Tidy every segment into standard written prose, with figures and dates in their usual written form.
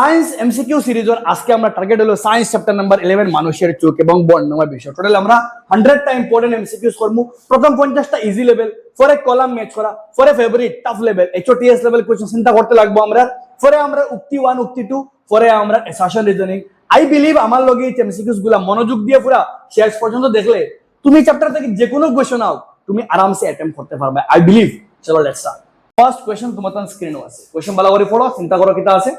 Science MCQ সিরিজের আজকে আমরা টার্গেট হলো সায়েন্স চ্যাপ্টার নাম্বার 11 মানুষের চোখ এবং বর্ণময় বিষয়। টোটাল আমরা 100টা ইম্পর্টেন্ট এমসিকিউস করব। প্রথম 50টা ইজি লেভেল, পরে কলাম ম্যাচ করা, পরে favourite tough level HOTS level question চিন্তা করতে লাগবো আমরা, পরে আমরা উক্তি 1 উক্তি 2, পরে আমরা অ্যাসারশন রিজনিং। আই বিলিভ আমার লগে এই এমসিকিউস গুলা মনোযোগ দিয়ে পুরা শেষ পর্যন্ত দেখলে তুমি চ্যাপ্টার থেকে যে কোনো কোশ্চেন নাও তুমি আরামসে অ্যাটেম্প করতে পারবে। I believe. চলো লেটস স্টার্ট। ফার্স্ট কোশ্চেন তোমার স্ক্রিনও আছে, কোশ্চেন ভালো করে পড়ো, চিন্তা করো কিটা আছে।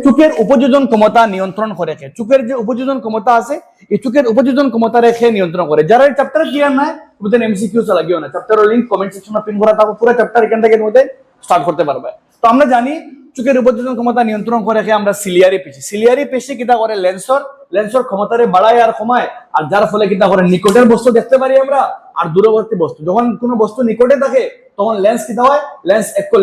চোখের উপযোজন ক্ষমতা নিয়ন্ত্রণ করে কে? চোখের যে উপযোজন ক্ষমতা আছে এই চোখের উপযোজন ক্ষমতা রেখে নিয়ন্ত্রণ করে। যারা এই চ্যাপ্টারে ক্লিয়ার নাই তোমাদের এমসিকিউ লাগিও না, চ্যাপ্টারের লিংক কমেন্ট সেকশনে পিন করা থাকবে, পুরো চ্যাপ্টার এখান থেকে তোমাদের স্টার্ট করতে পারবে। তো আমরা জানি চোখের উপযোজন ক্ষমতা নিয়ন্ত্রণ করে রেখে আমরা সিলিয়ারি পেশি। সিলিয়ারি পেশি কিটা করে লেন্সর ক্ষমতারে বাড়ায় আর কমায়, আর যার ফলে কিটা করে নিকটের বস্তু দেখতে পারি আমরা আর দূরবর্তী বস্তু। যখন কোনো বস্তু নিকটে থাকে তখন লেন্স কিটা হয়,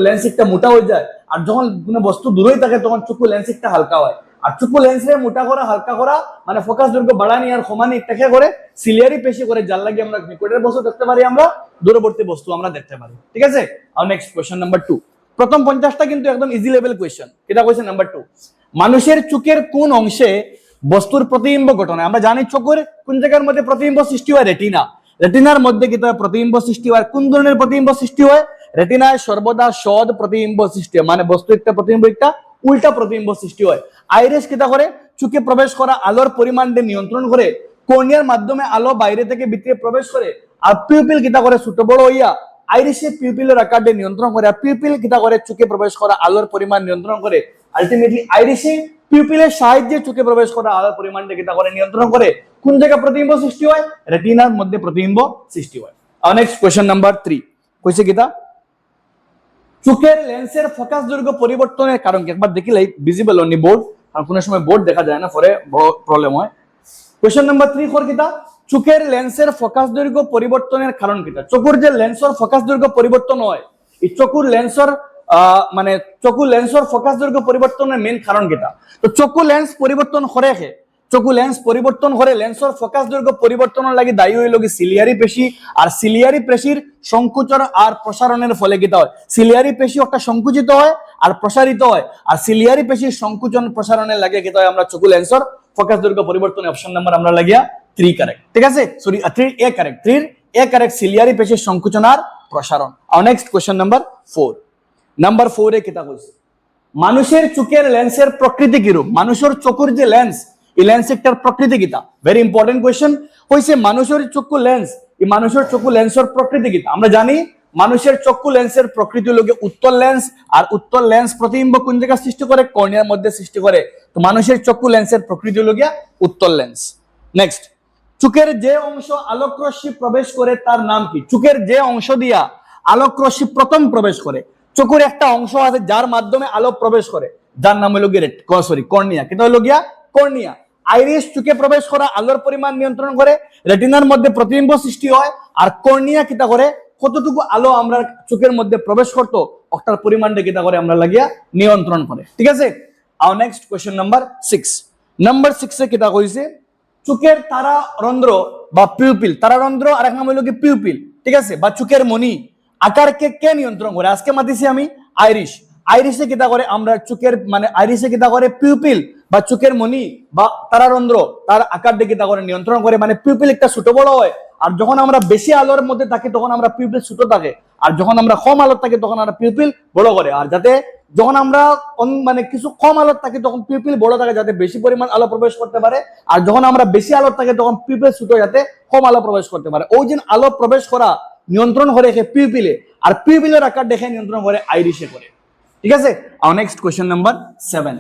লেন্স একটা মোটা হয়ে যায়, আর যখন কোনো বস্তু দূরেই থাকে তখন চক্ষু লেন্স একটা হালকা হয়। আর চক্ষু লেন্সের মোটা করা হালকা করা মানে ফোকাস দৈর্ঘ্য বাড়ানি আর কমানি এটাকে করে সিলিয়ারি পেশি করে, যার লাগে আমরা নিকটের বস্তু দেখতে পারি, আমরা দূরবর্তী বস্তু আমরা দেখতে পারি। ঠিক আছে। আর নেক্সট কোশ্চেন নাম্বার 2। প্রথম 50টা কিন্তু একদম ইজি লেভেল কোশ্চেন। এটা কোশ্চেন নাম্বার 2। মানুষের চোখের কোন অংশে বস্তুর প্রতিবিম্ব ঘটনা? আমরা জানি চোখের কোন জায়গার মধ্যে প্রতিবিম্ব সৃষ্টি হয়? রেটিনা। রেটিনার মধ্যে কি প্রতিবিম্ব সৃষ্টি হয়? কোন ধরনের প্রতিবিম্ব সৃষ্টি হয়? রেটিনায় সর্বদা সদ প্রতিবিম্ব সৃষ্টি হয়, মানে বস্তু একটা প্রতিবিম্ব একটা উল্টা প্রতিবিম্ব সৃষ্টি হয়। আইরিস কিটা করে? চোখে প্রবেশ করা আলোর পরিমাণকে নিয়ন্ত্রণ করে। কর্নিয়ার মাধ্যমে আলো বাইরে থেকে ভিতরে প্রবেশ করে। আর পিউপিল কিটা করে? ছোট বড় হইয়া আইরিসে পিউপিলের আকারকে নিয়ন্ত্রণ করে। আর পিউপিল কিটা করে? চোখে প্রবেশ করা আলোর পরিমাণ নিয়ন্ত্রণ করে। আলটিমেটলি আইরিসে পিউপিলের সাহায্যে চোখে প্রবেশ করা আলোর পরিমাণকে কিটা করে? নিয়ন্ত্রণ করে। কোন জায়গায় প্রতিবিম্ব সৃষ্টি হয়? রেটিনার মধ্যে প্রতিবিম্ব সৃষ্টি হয়। আর নেক্সট কোশ্চেন নাম্বার 3 কইছে কিটা? চোখের লেন্সের ফোকাস দৈর্ঘ্য পরিবর্তনের কারণ কি? একবার দেখিলাই ভিজিবল অনলি বোর্ড, আর কোন সময় বোর্ড দেখা যায় না, পরে বড় প্রবলেম হয়। কোশ্চেন নাম্বার 3 ফর কিটা? চোখের লেন্সের ফোকাস দৈর্ঘ্য পরিবর্তনের কারণ কিটা? চোখের যে লেন্সর ফোকাস দৈর্ঘ্য পরিবর্তন হয়, এই চোখের লেন্সর মানে চোখের লেন্সর ফোকাস দৈর্ঘ্য পরিবর্তনের মেইন কারণ কিটা? তো চোখের লেন্স পরিবর্তন করে কে? চোখের লেন্স পরিবর্তন করে লেন্সর ফোকাস দৈর্ঘ্য পরিবর্তনের লাগি দায়ী হইল কি সিলিয়ারি পেশি। আর সিলিয়ারি পেশির সংকুচন আর প্রসারণের ফলে কিটা হয়? সিলিয়ারি পেশি একটা সংকুচিত হয় আর প্রসারিত হয়, আর সিলিয়ারি পেশির সংকুচন প্রসারণের লাগে কিটা হয়? আমরা চোখের লেন্সর ফোকাস দৈর্ঘ্য পরিবর্তনের অপশন নাম্বার আমরা লাগিয়া 3 কারেক্ট। ঠিক আছে, sorry 3A correct. 3A correct, ciliary পেশির সংকুচন আর প্রসারণ। আর নেক্সট কোশ্চেন নাম্বার 4। নাম্বার 4 এ কিটা কইছে? মানুষের চোখের লেন্সের প্রকৃতি কি রূপ? মানুষের চোখের যে লেন্স, এই লেন্সের প্রকৃতি কিটা? Very important question. কইছে মানুষের চক্ষু লেন্স, এই মানুষের চক্ষু লেন্সের প্রকৃতি কিটা? আমরা জানি মানুষের চক্ষু লেন্সের প্রকৃতি হলো উত্তল লেন্স, আর উত্তল লেন্স প্রতিবিম্ব কোন জায়গায় সৃষ্টি করে? কর্নিয়ার মধ্যে সৃষ্টি করে। তো মানুষের চক্ষু লেন্সের প্রকৃতি হলো উত্তল লেন্স। নেক্সট, চোখের যে অংশ আলোক রশ্মি প্রবেশ করে তার নাম কি? চোখের যে অংশ দিয়া আলোক রশ্মি প্রথম প্রবেশ করে, চোখের একটা অংশ আছে যার মাধ্যমে আলো প্রবেশ করে, যার নাম হলো কর্নিয়া। কিন্তু হলো গিয়া কর্নিয়া। আইরিস চোখে প্রবেশ করা আলোর পরিমাণ নিয়ন্ত্রণ করে, রেটিনার মধ্যে প্রতিবিম্ব সৃষ্টি হয়, আর কর্নিয়া কিটা করে? কতটুকু আলো আমরা চোখের মধ্যে প্রবেশ করতো ওটার পরিমাণটা কিটা করে? আমরা লাগিয়া নিয়ন্ত্রণ করে। ঠিক আছে। আর নেক্সট কোশ্চেন নাম্বার 6। নাম্বার 6 এ কিটা কইছে? চোখের তারা রন্ধ্র বা পিউপিল, তারা রন্ধ্র আর এক নাম হলো কি পিউপিল। ঠিক আছে, বা চোখের মনি আকারকে কে নিয়ন্ত্রণ করে? আজকে মাতিছি আমি আইরিস। আইরিসে কিটা করে? আমরা চোখের মানে আইরিসে কিটা করে? পিউপিল বা চোখের মনি বা তারারন্ধ্র তার আকারটা কিটা করে? নিয়ন্ত্রণ করে। মানে পিউপিল একটা ছোট বড় হয়, আর যখন আমরা বেশি আলোর মধ্যে থাকি তখন আমরা পিউপিল ছোট থাকে, আর যখন আমরা কম আলোর থাকি তখন আমরা পিউপিল বড় করে। আর যাতে যখন আমরা মানে কিছু কম আলোর থাকি তখন পিউপিল বড় থাকে, যাতে বেশি পরিমাণ আলো প্রবেশ করতে পারে, আর যখন আমরা বেশি আলোর থাকি তখন পিউপিল ছোট, যাতে কম আলো প্রবেশ করতে পারে। ওই যে আলো প্রবেশ করা নিয়ন্ত্রণ করে পিউপিলে, আর পিউপিলের আকার দেখে নিয়ন্ত্রণ করে আইরিসে করে। ঠিক আছে। আর নেক্সট কোশ্চেন নাম্বার 7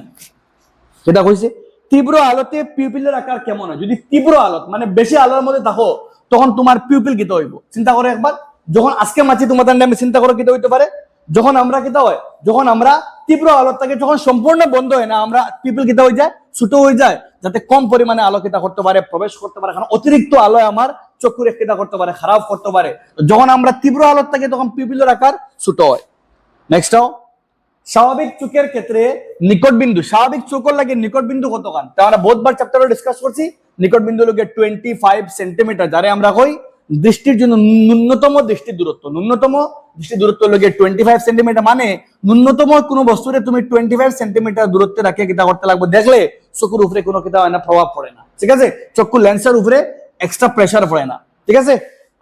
যেটা কইছে তীব্র আলোতে পিউপিলের আকার কেমন হয়? যদি তীব্র আলো মানে বেশি আলোর মধ্যে থাকো তখন তোমার পিউপিল কিটা হইব? চিন্তা করো একবার। যখন আজকে মাছি তোমাদের নামে চিন্তা করো কিটা হইতে পারে? যখন আমরা কিটা হয়, যখন আমরা তীব্র আলোর থেকে যখন সম্পূর্ণ বন্ধ হয় না, আমরা পিউপিল কিটা হয়ে যায়? ছোট হয়ে যায়, যাতে কম পরিমাণে আলো কিটা করতে পারে? প্রবেশ করতে পারে। কারণ অতিরিক্ত আলো আমার চক্ষুর কিটা করতে পারে? খারাপ করতে পারে। যখন আমরা তীব্র আলোর থেকে তখন পিউপিলের আকার ছোট হয়। নেক্সট, স্বাভাবিক চোখের ক্ষেত্রে নিকট বিন্দু, স্বাভাবিক চোখের লাগে নিকট বিন্দু কতখান? তা আমরা বহুতবার চ্যাপ্টারে ডিসকাস করছি। নিকট বিন্দু লোকে 25 সেন্টিমিটার, যারে আমরা কই দৃষ্টির জন্য ন্যূনতম দৃষ্টির দূরত্ব লগে 25 সেন্টিমিটার, মানে ন্যূনতম কোনো বস্তুরে তুমি 25 সেন্টিমিটার দূরত্বে রাখে কিতা করতে লাগবে, দেখলে চকুর উপরে কোনো কিতা হয় না, প্রভাব পড়ে না, ঠিক আছে? চক্ষু লেন্সের উপরে এক্সট্রা প্রেসার পড়ে না, ঠিক আছে?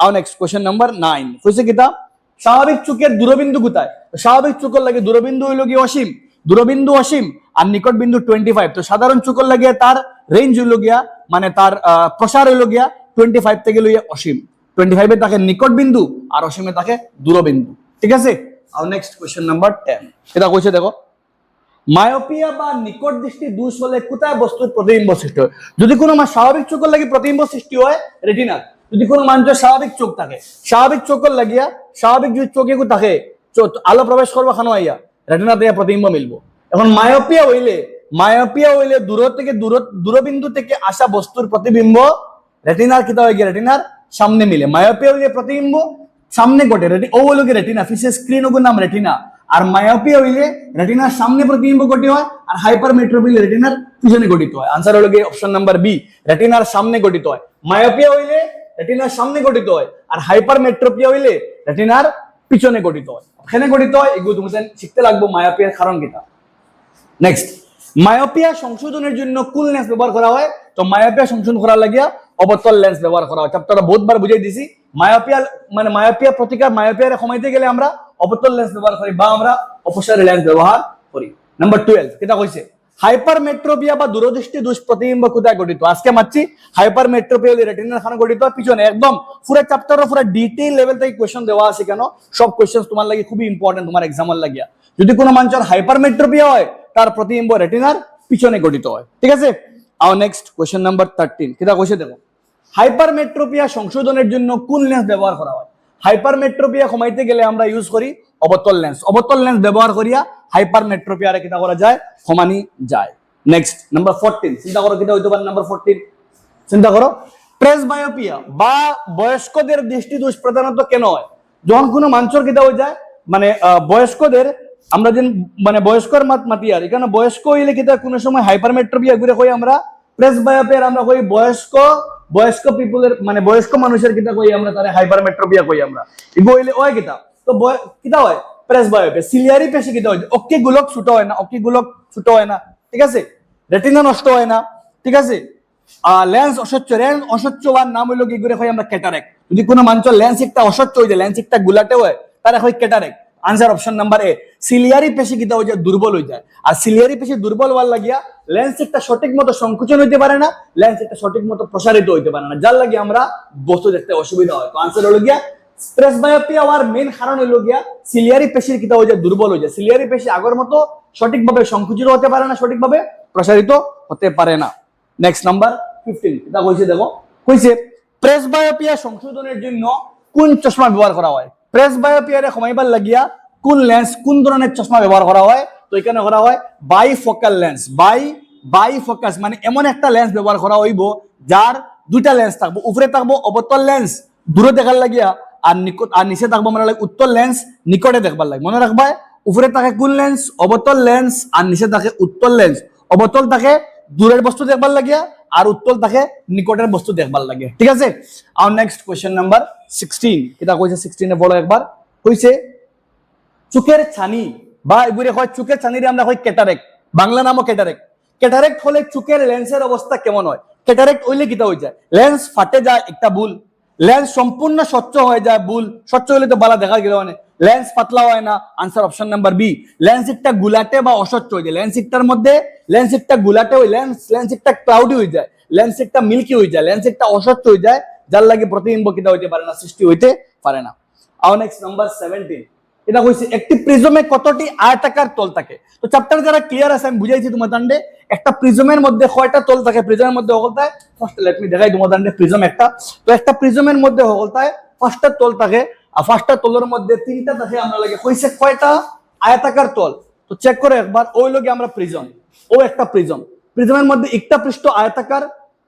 আর নেক্সট কোশ্চেন নাম্বার 9 কইছে কিতা, স্বাভাবিক চোখের দূরবিন্দু কোথায়? স্বাভাবিক চোখের লাগে দূরবিন্দু হইল কি অসীম, দূরবিন্দু অসীম আর নিকট বিন্দু 25। তো সাধারণ চোখের লাগে তার রেঞ্জ হইল গিয়া, মানে তার প্রসার হইল গিয়া 25 থেকে লইয়া অসীম। 25 থাকে নিকট বিন্দু আর অসীমে থাকে দূরবিন্দু, ঠিক আছে? আর নেক্সট কোশ্চেন নাম্বার 10 এটা কইছে দেখো, মায়োপিয়া বা নিকট দৃষ্টি দোষ হলে কোথায় বস্তুর প্রতিবিম্ব সৃষ্টি হয়? যদি কোনো স্বাভাবিক চোখের লাগে প্রতিবিম্ব সৃষ্টি হয় রেটিনা, যদি কোনো মানুষের স্বাভাবিক চোখ থাকে, স্বাভাবিক চোখের লাগিয়া স্বাভাবিক যদি চোখে থাকে আলো প্রবেশ করবো খানো আইয়া রেটিনা দিয়ে প্রতিবিম্ব মিলবো। এখন মায়োপিয়া হইলে দূর থেকে দূরবিন্দু থেকে আসা বস্তুর প্রতিবিম্ব রেটিনার কিতা হয়ে গিয়ে রেটিনার সামনে মিলে। মায়োপিয়া হইলে প্রতিবিম্ব সামনে ঘটে, ও হইল কি রেটিনা, ফিসের স্ক্রিন ওগুর নাম রেটিনা। আর মায়োপিয়া হইলে রেটিনার সামনে প্রতিবিম্ব গঠিত হয়, আর হাইপারমেট্রোপি রেটিনার পিছনে গঠিত হয়। আনসার হলো গিয়ে অপশন নাম্বার বি, রেটিনার সামনে গঠিত হয়। মায়োপিয়া হইলে রেটিনার সামনে গঠিত হয়, আর হাইপারমেট্রোপিয়া হইলে রেটিনার পিছনে গঠিত হয়। এখানে গঠিত হয়, এগুলো তুমি শিখতে লাগবো মায়োপিয়ার কারণ কিটা। নেক্সট, মায়োপিয়া সংশোধনের জন্য কোন লেন্স ব্যবহার করা হয়? তো মায়োপিয়া সংশোধন করার লাগিয়া অবতল লেন্স ব্যবহার করা হয়। চ্যাপ্টারটা বহুতবার বুঝাই দিছি। মায়োপিয়া প্রতিকার, মায়োপিয়ারে কমাইতে গেলে আমরা অবতল লেন্স ব্যবহার করি বা আমরা অপসারী লেন্স ব্যবহার করি। নাম্বার 12 এটা কইছে, হাইপারমেট্রোপিয়া বা দূরদৃষ্টি দোষ প্রতিবিম্ব কোথায় গঠিত? আজকে মানছি হাইপারমেট্রোপিয়া রেটিনার খানে গঠিত পিছনে। একদম পুরো চ্যাপ্টারের পুরো ডিটেইল লেভেল থেকে কোশ্চেন দেওয়া আছে। কেন? সব কোশ্চেন তোমার লাগি খুবই ইম্পর্টেন্ট তোমার এক্সামের লাগিয়া। যদি কোনো মানুষের হাইপারমেট্রোপিয়া হয় তার প্রতিবিম্ব রেটিনার পিছনে গঠিত হয়, ঠিক আছে? আর নেক্সট কোশ্চেন নাম্বার 13 কিটা কইছে দেখো, হাইপারমেট্রোপিয়া সংশোধনের জন্য কোন লেন্স ব্যবহার করা হয়? হাইপারমেট্রোপিয়া কমাইতে গেলে আমরা ইউজ করি অবতল লেন্স। অবতল লেন্স ব্যবহার করিয়া হাইপারমেট্রোপিয়ারে কিটা করা যায়, কমানি যায়। নেক্সট নাম্বার 14 চিন্তা করো কিটা হইতে পারে। নাম্বার 14 চিন্তা করো, প্রেসবায়োপিয়া বা বয়স্কদের দৃষ্টি দোষ প্রধানত কেন হয়? যখন কোনো মানুষের কিটা হয়ে যায়, মানে বয়স্কদের আমরা যে মানে বয়স্কর মাতি, আর এখানে বয়স্ক হইলে কিটা কোনো সময় হাইপারমেট্রোপিয়া ঘুরে কই আমরা প্রেসবায়োপিয়ার আমরা কই বয়স্ক পিপলের, মানে বয়স্ক মানুষের কিটা কই আমরা তারে হাইপারমেট্রোপিয়া কই আমরা। ইগো হইলে ওই কিটা, তো কিটা হয় প্রেসবায়োপিয়া। সিলিয়ারি পেশি কিটা হয়, অক্কি গোলক ছোট হয় না, অক্কি গোলক ছোট হয় না, ঠিক আছে? রেটিনা নষ্ট হয় না, ঠিক আছে? লেন্স অস্বচ্ছবান নাম হইলো কি করে হয় আমরা ক্যাটারেক্ট। যদি কোনো মানুষের লেন্স একটা অস্বচ্ছ হয়ে যায়, লেন্স একটা গুলাটে হয়, তার হয় ক্যাটারেক্ট। আনসার অপশন নাম্বার এ, সিলিয়ারি পেশি কিটা হয়ে যায় দুর্বল হয়ে যায়। আর সিলিয়ারি পেশি দুর্বল হওয়ার লাগিয়া লেন্স একটা সঠিক মতো সংকুচন হইতে পারে না, লেন্স একটা সঠিক মতো প্রসারিত হইতে পারে না, যার লাগিয়ে আমরা বস্তু দেখতে অসুবিধা হয়। তো আনসার হলো গিয়া প্রেসবায়োপিয়া হওয়ার মেইন কারণ হলো গিয়া সিলিয়ারি পেশির কিটা হয়ে যায় দুর্বল হয়ে যায়। সিলিয়ারি পেশি আগের মতো সঠিকভাবে সংকুচিত হতে পারে না, সঠিকভাবে প্রসারিত হতে পারে না। নেক্সট নাম্বার 15 এটা কইছে দেখো, কইছে প্রেসবায়োপিয়া সংশোধনের জন্য কোন চশমা ব্যবহার করা হয়? প্রেসবায়োপিয়ারে কমাইবার লাগিয়া কোন লেন্স, কোন ধরনের চশমা ব্যবহার করা হয়? তো এখানে করা হয় বাইফোকাল লেন্স। বাইফোকাস মানে এমন একটা লেন্স ব্যবহার করা হইব যার দুইটা লেন্স থাকবো, উপরে থাকবো অবতল লেন্স দূরে দেখার লাগিয়া, আর নিচে থাকবো মানে উত্তল লেন্স নিকটে দেখবার লাগে। মনে রাখবা, উপরে থাকে কোন লেন্স? অবতল লেন্স, আর নিচে থাকে উত্তল লেন্স। অবতল থাকে দূরের বস্তু দেখবার লাগিয়া, আর উত্তল থাকে নিকটের বস্তু দেখবার লাগে, ঠিক আছে? আর নেক্সট কোশ্চেন নাম্বার 16 এটা কইছে 16 বলো একবার, কইছে চোখের ছানি বা এগুলি হয় চোখের ছানিরে আমরা কই ক্যাটারেক্ট, বাংলা নামও ক্যাটারেক্ট। ক্যাটারেক্ট হলে চোখের লেন্সের অবস্থা কেমন হয়? ক্যাটারেক্ট হইলে কিটা হয়ে যায়, লেন্স ফাটে যায় একটা ভুল, লেন্স সম্পূর্ণ স্বচ্ছ হয়ে যায় ভুল, স্বচ্ছ হলে তো বালা দেখা গেল, মানে লেন্স পাতলা হয় না। Answer option number B, lens একটা গুলাটে বা অস্বচ্ছ হয়ে যায়। লেন্স একটার মধ্যে লেন্স একটা গুলাটে হয়ে লেন্স একটা ক্লাউডি হয়ে যায়, লেন্স একটা মিল্কি হয়ে যায়, লেন্স একটা অস্বচ্ছ হয়ে যায়, যার লাগে প্রতিবিম্ব কিটা হইতে পারে না, সৃষ্টি হইতে পারে না। আর নেক্সট নাম্বার 17 এটা কইছে একটি প্রিজমে কতটি আয়তাকার তল থাকে? তো চ্যাপ্টার যারা ক্লিয়ার আছে আমি বুঝাইছি তোমাদের, একটা প্রিজমের মধ্যে কয়টা তল থাকে? প্রিজমের মধ্যে হলতায় ফার্স্ট, লেট মি দেখাই তোমাদের প্রিজম একটা। তো একটা প্রিজমের মধ্যে হলতায় ফার্স্টটা তল থাকে, আর ফার্স্টটা তলের মধ্যে তিনটা থাকে আমরা লাগে। কইছে কয়টা আয়তাকার তল? তো চেক করে একবার, ওই লগে আমরা প্রিজম, ও একটা প্রিজম, প্রিজমের মধ্যে একটা পৃষ্ঠ আয়তাকার,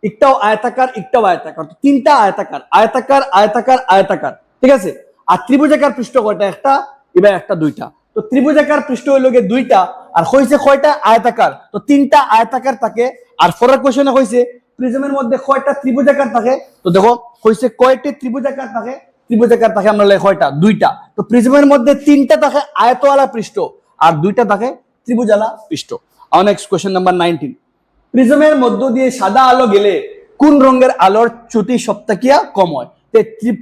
একটাও আয়তাকার, একটাও আয়তাকার, তো তিনটা আয়তাকার, আয়তাকার আয়তাকার আয়তাকার, ঠিক আছে? আর ত্রিভুজাকার পৃষ্ঠ কয়টা? একটা, এবার একটা দুইটা। তো ত্রিভুজাকার পৃষ্ঠ হইল গিয়ে দুইটা, আর হইছে কয়টা? আয়তাকার, তো তিনটা আয়তাকার থাকে। আর ফরের কোশ্চেনে কইছে প্রিজমের মধ্যে কয়টা ত্রিভুজাকার থাকে? তো দেখো কইছে কয়টি ত্রিভুজাকার থাকে, ত্রিভুজাকার থাকে আমরা লেখা কয়টা? দুইটা। তো প্রিজমের মধ্যে তিনটা থাকে আয়তওয়ালা পৃষ্ঠ আর দুইটা থাকে ত্রিভুজালা পৃষ্ঠ। আর নেক্সট কোশ্চেন নাম্বার 19, প্রিজমের মধ্য দিয়ে সাদা আলো গেলে কোন রঙের আলোর চ্যুতি সবথেকে কম হয়?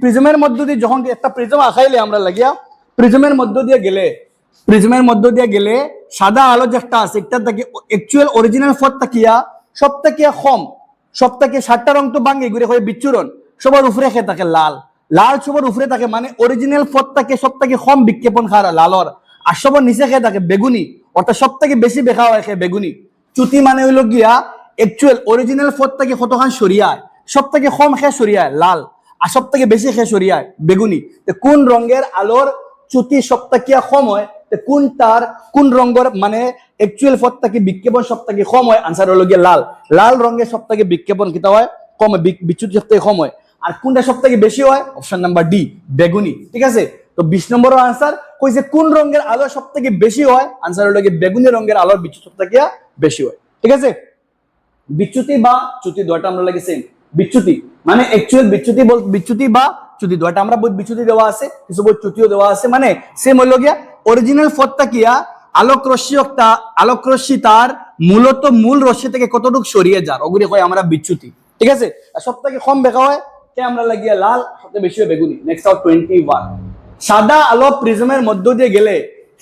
প্রিজমের মধ্য দিয়ে যখন একটা প্রিজম আঁকাইলে আমরা লাগিয়া প্রিজমের মধ্য দিয়ে গেলে সাদা আলো যেটা আছে একটা থেকে অ্যাকচুয়াল অরিজিনাল ফট তাকিয়া সবথেকে কম, সবথেকে 7টা রং তো ভাঙে ঘুরে হয়ে বিচ্ছুরণ, সবার উপরে খেয়ে থাকে লাল, লাল সবার উপরে থাকে মানে অরিজিনাল ফট থাকে সবথেকে কম বিক্ষেপণ খারা লালর, আর সবার নিচে খেয়ে থাকে বেগুনি, অর্থাৎ সবথেকে বেশি দেখা হয় খেয়ে বেগুনি। চ্যুতি মানে হইল গিয়া অ্যাকচুয়াল অরিজিনাল ফট থেকে কতখান সরিয়ায়, সবথেকে কম খেয়ে সরিয়ায় লাল, আর সবথেকে বেশি খেয়ে সরিয়ায় বেগুনি। কোন রঙের আলোর চ্যুতি সবথেকে কম হয়, কোন রঙের মানে অ্যাকচুয়াল ফট থেকে বিক্ষেপণ সবথেকে কম হয়? আনসার হলো গিয়ে লাল। লাল রঙের সবথেকে বিক্ষেপণ কিতা হয়? কম হয়, বিচ্যুতি সবথেকে কম হয়। আর কোনটা সবথেকে বেশি হয়? অপশন নাম্বার ডি, বেগুনি। ঠিক আছে, তো 20 নম্বরের আনসার কইছে কোন রঙের আলো সবথেকে বেশি হয়? আনসার হলো গিয়ে বেগুনি রঙের আলোর বিচ্যুতি সবথেকে বেশি হয়। ঠিক আছে, বিচ্যুতি বা চ্যুতি দুটো আমরা লাগে সেম। বিচ্যুতি মানে অ্যাকচুয়াল বিচ্যুতি বা চ্যুতি দুটো আমরা বই বিচ্যুতি দেওয়া আছে, কিছু বই চ্যুতিও দেওয়া আছে, মানে সেম হলো গিয়া অরিজিনাল ফটটা কিয়া আলোকরশ্মি তার মূলত মূল রশ্মি থেকে কতটুকু সরিয়ে যার ওগুলি হয় আমরা বিচ্যুতি। ঠিক আছে, সবথেকে কম দেখা হয় কে আমরা লাগিয়া লাল, সবথেকে বেশি হয় বেগুনি। নেক্সট আউট 21, সাদা আলো প্রিজমের মধ্য দিয়ে গেলে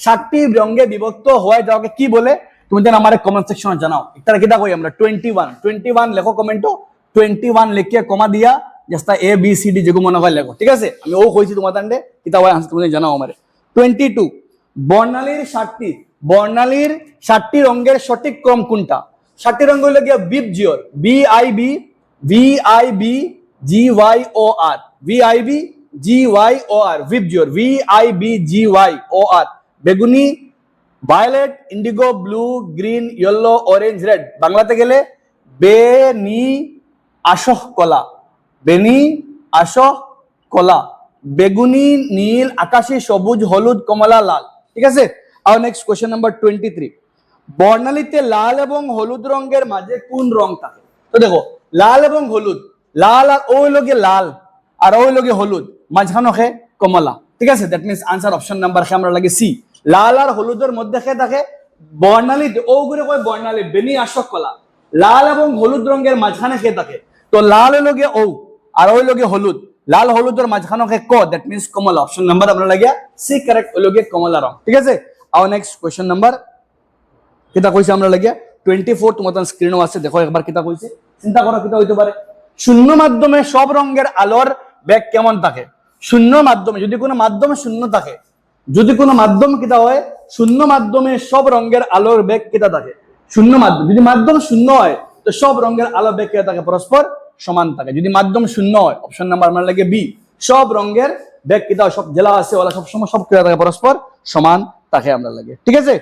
7টি রঙে বিভক্ত হয়ে যাওয়াকে কি বলে? তুমি যেন আমার কমেন্ট সেকশনে জানাও। একটা কিতা কই আমরা 21 লেখো কমেন্টও, 21 লিখিয়ে কমা দিয়া just a B C D যেগুলো মনে হয় লেখো। ঠিক আছে, আমি ও কইছি তোমার তান্ডে কিতা হয় আনসার তুমি জানাও আমারে। 22, বর্ণালীর 7টি রঙের সঠিক ক্রম কোনটা? 7টি রঙ হইল গিয়া বিবজিওর, VIBGYOR, বিবজিওর, VIBGYOR, বেগুনি, violet, indigo, blue, green, yellow, orange, red. বাংলাতে গেলে বেনি আশহ কলা, বেগুনি, নীল, আকাশী, সবুজ, হলুদ, কমলা, লাল। ঠিক আছে, আর নেক্সট কোশ্চেন নাম্বার 23, বর্ণালীতে লাল এবং হলুদ রঙের মাঝে কোন রং থাকে? তো দেখো লাল এবং হলুদ, লাল আর ওই লগে লাল আর ওই লগে হলুদ, মাঝখানো খে কমলা। ঠিক আছে, that means answer option number খে আমরা লাগে সি। লাল আর হলুদের মধ্যে খে থাকে বর্ণালীতে ও গুলো কয় বর্ণালী বেনি আশক কলা, লাল এবং হলুদ রঙের মাঝখানে খে থাকে। তো লাল লগে ও আর ওই লগে হলুদ, লাল হলুদের মাঝখানো খে ক, that means Kamala. Option number আমরা লাগে সি কারেক্ট, ওই লগে কমলা রং। ঠিক আছে, আর নেক্সট কোশ্চেন নাম্বার কিতা কইছে আমরা লাগিয়া 24, তোমার স্ক্রিনও আছে দেখো একবার কিতা কইছে, চিন্তা করো কিতা হইতে পারে। শূন্য মাধ্যমে সব রঙের আলোর বেগ কেমন থাকে? শূন্য মাধ্যমে যদি কোনো মাধ্যমে শূন্য থাকে, যদি কোনো মাধ্যম কিতা হয় শূন্য মাধ্যমে সব রঙের আলোর বেগ কিতা থাকে? শূন্য মাধ্যম যদি মাধ্যম শূন্য হয় তো সব রঙের আলোর বেগ কিতা থাকে? পরস্পর সমান থাকে। যদি মাধ্যম শূন্য হয় অপশন নাম্বার আমার লাগে বি, সব রঙের বেগ কিতা সব জেলা আছে ওলা সব সময় সব কিতা থাকে? পরস্পর সমান থাকে আমরা লাগে। ঠিক আছে,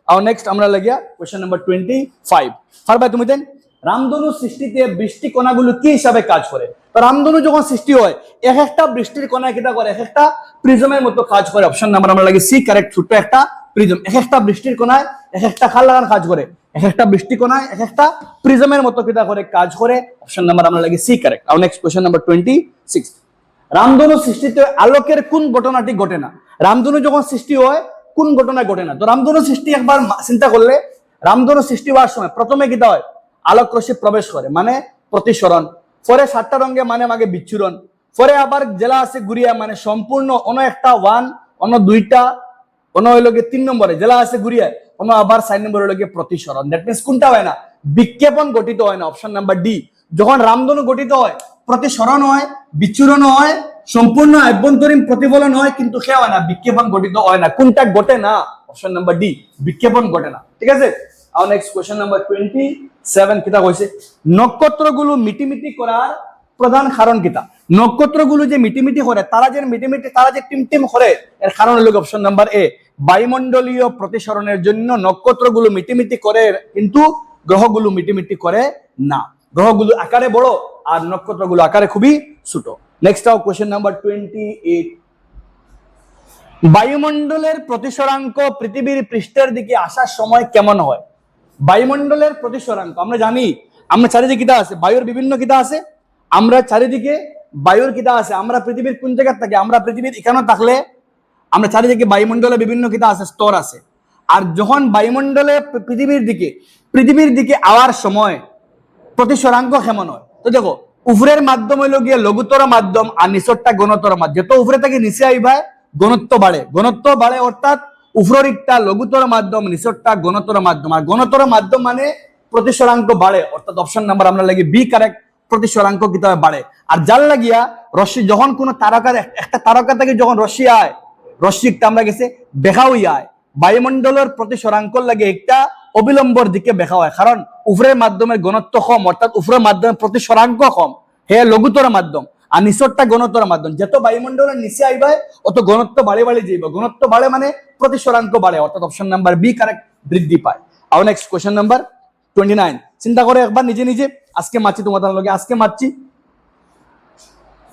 আর নেক্সট আমরা লাগিয়া কোশ্চেন নাম্বার 25, ফার ভাই তুমি দেন রামধনু সৃষ্টিতে বৃষ্টি কণাগুলো কি হিসাবে কাজ করে? তো রামধনু যখন সৃষ্টি হয় এক একটা বৃষ্টির কণা কিটা করে? এক একটা প্রিজমের মতো কাজ করে। অপশন নাম্বার আমরা লাগে সি কারেক্ট, ছোট্ট একটা প্রিজম। এক একটা বৃষ্টির কণায় এক একটা খাল লাগান কাজ করে, এক একটা বৃষ্টি কণায় এক একটা প্রিজমের মতো কিটা করে কাজ করে। অপশন নাম্বার আমরা লাগে সি কারেক্ট। আর নেক্সট কোশ্চেন নাম্বার 26, রামধনু সৃষ্টিতে আলোকের কোন ঘটনাটি ঘটে না? রামধনু যখন সৃষ্টি হয় কোন ঘটনা ঘটে না? তো রামধনু সৃষ্টি একবার চিন্তা করলে রামধনু সৃষ্টি হওয়ার সময় প্রথমে কিটা হয়? আলোক রশ্মি প্রবেশ করে মানে প্রতিসরণ, পরে 7টা রঙে মানে মাগে বিচ্ছুরণ, পরে আবার জেলা আছে ঘুরিয়া মানে সম্পূর্ণ অন্য একটা 1 অন্য 2টা অন্য হইল গিয়ে 3 নম্বরে জেলা আছে ঘুরিয়া অন্য আবার 4 নম্বরে হইল গিয়ে প্রতিসরণ। দ্যাট মিনস কোনটা হয় না? বিক্ষেপণ গঠিত হয় না। অপশন নাম্বার ডি, যখন রামধনু গঠিত হয় প্রতিসরণ হয়, বিচ্ছুরণ হয়, সম্পূর্ণ আভ্যন্তরীণ প্রতিফলন হয়, কিন্তু সে হয় না বিক্ষেপণ গঠিত হয় না। কোনটা ঘটে না? অপশন নাম্বার ডি, বিক্ষেপণ ঘটে না। ঠিক আছে, আর নেক্সট কোশ্চেন নাম্বার 27 কিতা কইছে নক্ষত্রগুলো মিটিমিটি করার প্রধান কারণ কিতা? নক্ষত্রগুলো যে মিটিমিটি করে তারা যে টিমটিম করে এর কারণ হলো অপশন নাম্বার এ, বায়ুমণ্ডলীয় প্রতিসরণের জন্য নক্ষত্রগুলো মিটিমিটি করে, কিন্তু গ্রহগুলো মিটিমিটি করে না। গ্রহগুলো আকারে বড় আর নক্ষত্রগুলো আকারে খুবই ছোট। নেক্সট আও কোশ্চেন নাম্বার 28, বায়ুমণ্ডলের প্রতিসরাঙ্ক পৃথিবীর পৃষ্ঠের দিকে আসার সময় কেমন হয়? বায়ুমণ্ডলের প্রতিসরাঙ্ক আমরা জানি আমরা চারিদিকে কিতা আছে, বায়ুর বিভিন্ন কিতা আছে, আমরা চারিদিকে বায়ুর কিতা আছে, আমরা পৃথিবীর কোন জায়গায় থাকি, আমরা পৃথিবীর এখানে থাকলে আমরা চারিদিকে বায়ুমণ্ডলে বিভিন্ন কিতা আছে, স্তর আছে। আর যখন বায়ুমণ্ডলে পৃথিবীর দিকে আওয়ার সময় প্রতিসরাঙ্ক কেমন হয়? তো দেখো, উপরের মাধ্যম হইল গিয়ে লঘুতর মাধ্যম আর নিচরটা ঘনতর মাধ্যম। যত উপরে থেকে নিচে আইবা ঘনত্ব বাড়ে, অর্থাৎ উপরের একটা লঘুতর মাধ্যম, নিচরটা ঘনতর মাধ্যম। আর ঘনতর মাধ্যম মানে প্রতিসরাঙ্ক বাড়ে, অর্থাৎ অপশন নাম্বার আমরা লাগি বি কারেক্ট, প্রতিসরাঙ্ক কিভাবে বাড়ে। আর যার লাগিয়া রশ্মি যখন কোন একটা তারকা থেকে যখন রশ্মি একটা আমরা গেছে বেখা হইয়া বায়ুমণ্ডলের প্রতিসরাঙ্ক লাগে একটা অবিলম্বর দিকে বেখা হয়, কারণ উপরের মাধ্যমের ঘনত্ব কম, অর্থাৎ উপরের মাধ্যমের প্রতিসরাঙ্ক কম, হে লঘুতর মাধ্যম। আর নিচরটা ঘনতর মাধ্যম। যত বায়ুমণ্ডলের নিচে আইবা অত ঘনত্ব বাড়ে যাইব, ঘনত্ব বাড়ে মানে প্রতিসরাঙ্ক বাড়ে, অর্থাৎ অপশন নাম্বার বি কারেক্ট, বৃদ্ধি পায়। আর নেক্সট কোয়েশ্চন নাম্বার 29। চিন্তা করে একবার নিজে আজকে মারছি তোমাদের লগে, আজকে মারছি,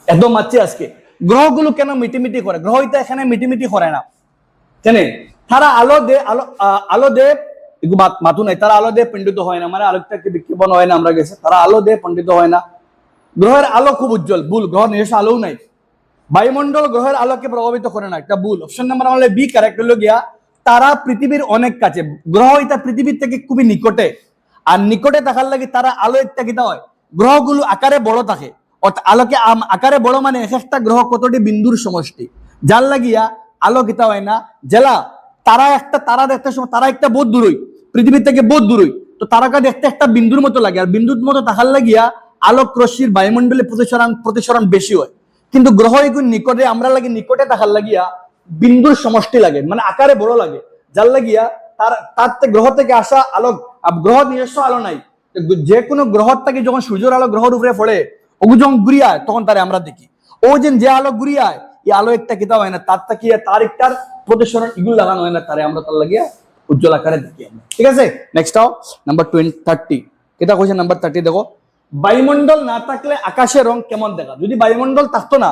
একদম মারছি আজকে। গ্রহগুলো কেন মিটিমিটি করে? গ্রহ এটা এখানে মিটিমিটি করে না কেন? তারা আলো দে মাতু নাই, তারা আলো দে পণ্ডিত হয় না, মানে আলোকটাকে বিক্ষেপণ হয় না, আমরা গেছে তারা আলো দে পণ্ডিত হয় না। গ্রহের আলো খুব উজ্জ্বল, ভুল, গ্রহ নিজস্ব আলোও নাই। বায়ুমণ্ডল গ্রহের আলোকে প্রভাবিত করে না, একটা ভুল। অপশন নাম্বার আমাদের বি কারেক্ট হলো গিয়া তারা পৃথিবীর অনেক কাছে, গ্রহ এটা পৃথিবীর থেকে খুবই নিকটে, আর নিকটে থাকার লাগে তারা আলো একটা কিতা হয়, গ্রহগুলো আকারে বড় থাকে, অর্থাৎ আলোকে আকারে বড় মানে এক একটা গ্রহ কতটি বিন্দুর সমষ্টি, যার লাগিয়া আলো কিতা হয় না। জেলা তারা দেখতে সময় তারা একটা বহুত দূরই, পৃথিবীর থেকে বহুত দূরই, তো তারাকে দেখতে একটা বিন্দুর মতো লাগে, আর বিন্দুর মতো থাকার লাগিয়া আলোক রশ্মির বায়ুমণ্ডলে প্রতিসরণ বেশি হয়। কিন্তু গ্রহ এগুলো নিকটে, আমরা লাগে নিকটে থাকার লাগিয়া বিন্দুর সমষ্টি লাগে, মানে আকারে বড় লাগে, যার লাগিয়া তার গ্রহ থেকে আসা আলোক, গ্রহ নিজস্ব আলো নাই, যে কোনো গ্রহ থেকে যখন সূর্যের আলো গ্রহের উপরে পড়ে ওগু যখন ঘুরিয়ায় তখন তারে আমরা দেখি। ও যে আলো ঘুরিয়ায় এই আলো একটা কিতা হয় না, তার একটার প্রতিসরণ এগুলো লাগানো হয় না, তারে আমরা তার লাগিয়া উজ্জ্বল আকারে দেখি আমরা। ঠিক আছে, নেক্সট নাম্বার 30 এটা কইছে নাম্বার 30। দেখো, বায়ুমণ্ডল না থাকলে আকাশের রং কেমন দেখা? যদি বায়ুমণ্ডল থাকতো না,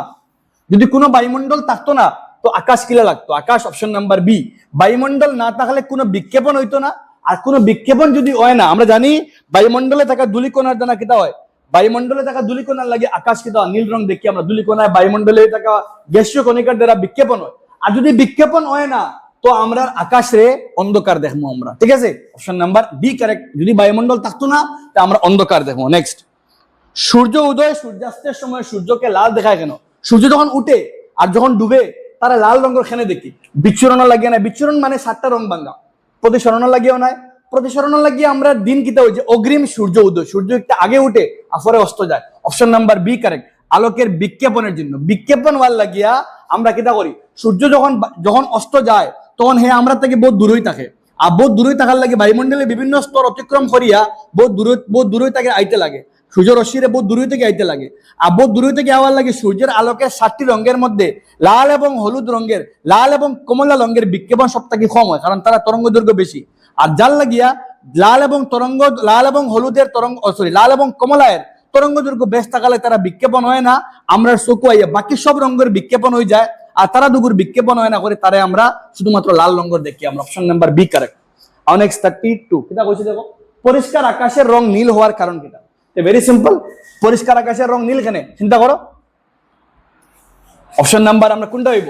যদি কোনো বায়ুমণ্ডল থাকতো না তো আকাশ কিলা লাগতো? আকাশ অপশন নাম্বার বি। বায়ুমণ্ডল না থাকলে কোনো বিক্ষেপণ হইতো না, আর কোনো বিক্ষেপণ যদি হয় না, আমরা জানি বায়ুমণ্ডলে থাকা ধূলিকণার দ্বারা কিতা হয়, বায়ুমণ্ডলে থাকা ধূলিকণার লাগে আকাশ কিতা নীল রং দেখি আমরা, ধূলিকণায় বায়ুমণ্ডলে থাকা গ্যাসীয় কণিকার দ্বারা বিক্ষেপণ হয়। আর যদি বিক্ষেপণ হয় না তো আমরা আকাশে অন্ধকার দেখবো আমরা। ঠিক আছে, অপশন নাম্বার বি কারেক্ট। যদি বায়ুমণ্ডল থাকতো না তো আমরা অন্ধকার দেখবো। নেক্সট, সূর্য উদয় সূর্যাস্তের সময় সূর্যকে লাল দেখায় কেন? সূর্য যখন উঠে আর যখন ডুবে তারা লাল রঙের খেনে দেখি, বিচ্ছুরণ লাগিয়ে না, বিচ্ছুরণ মানে 7টা রং ভাঙ্গা, প্রতিসরণ লাগিয়েও নাই, প্রতিসরণ লাগিয়ে আমরা দিন কিতা হয়েছে অগ্রিম সূর্য উদয়, সূর্য একটু আগে উঠে পরে অস্ত যায়, অপশন নাম্বার বি কারেক্ট। আলোকের বিক্ষেপণের জন্য, বিক্ষেপণ হওয়ার লাগিয়া আমরা কিতা করি, সূর্য যখন অস্ত যায় তখন আমরা থেকে বহুত দূরই থাকে, আর বহুত দূরই থাকার লাগে বায়ুমণ্ডলে বিভিন্ন স্তর অতিক্রম করিয়া বহুত দূরই তাকে আইতে লাগে, সূর্য রশ্মিরে বহুত দূরই থেকে আইতে লাগে। আর বহুত দূরই থেকে আওয়ার লাগে সূর্যের আলোকের 7টি রঙের মধ্যে লাল এবং হলুদ রঙের, লাল এবং কমলা রঙের বিক্ষেপণ সব থেকে কম হয়, কারণ তারা তরঙ্গ দৈর্ঘ্য বেশি। আর যার লাগিয়া লাল এবং হলুদের লাল এবং কমলায়ের তরঙ্গ দৈর্ঘ্য বেশ থাকালে তারা বিক্ষেপণ হয় না, আমরা চকু আইয়া বাকি সব রঙের বিক্ষেপণ হয়ে যায়, আর তারা দুগুর বিক্ষেপণ হয় না করে তারে আমরা শুধুমাত্র লাল রঙের দেখি আমরা। Option number B correct. Next 32 কিটা কইছে দেখো, পরিষ্কার আকাশের রং নীল হওয়ার কারণ কিটা? ভেরি সিম্পল, পরিষ্কার আকাশের রং নীল কেন চিন্তা করো। অপশন নাম্বার আমরা কোনটা হইব?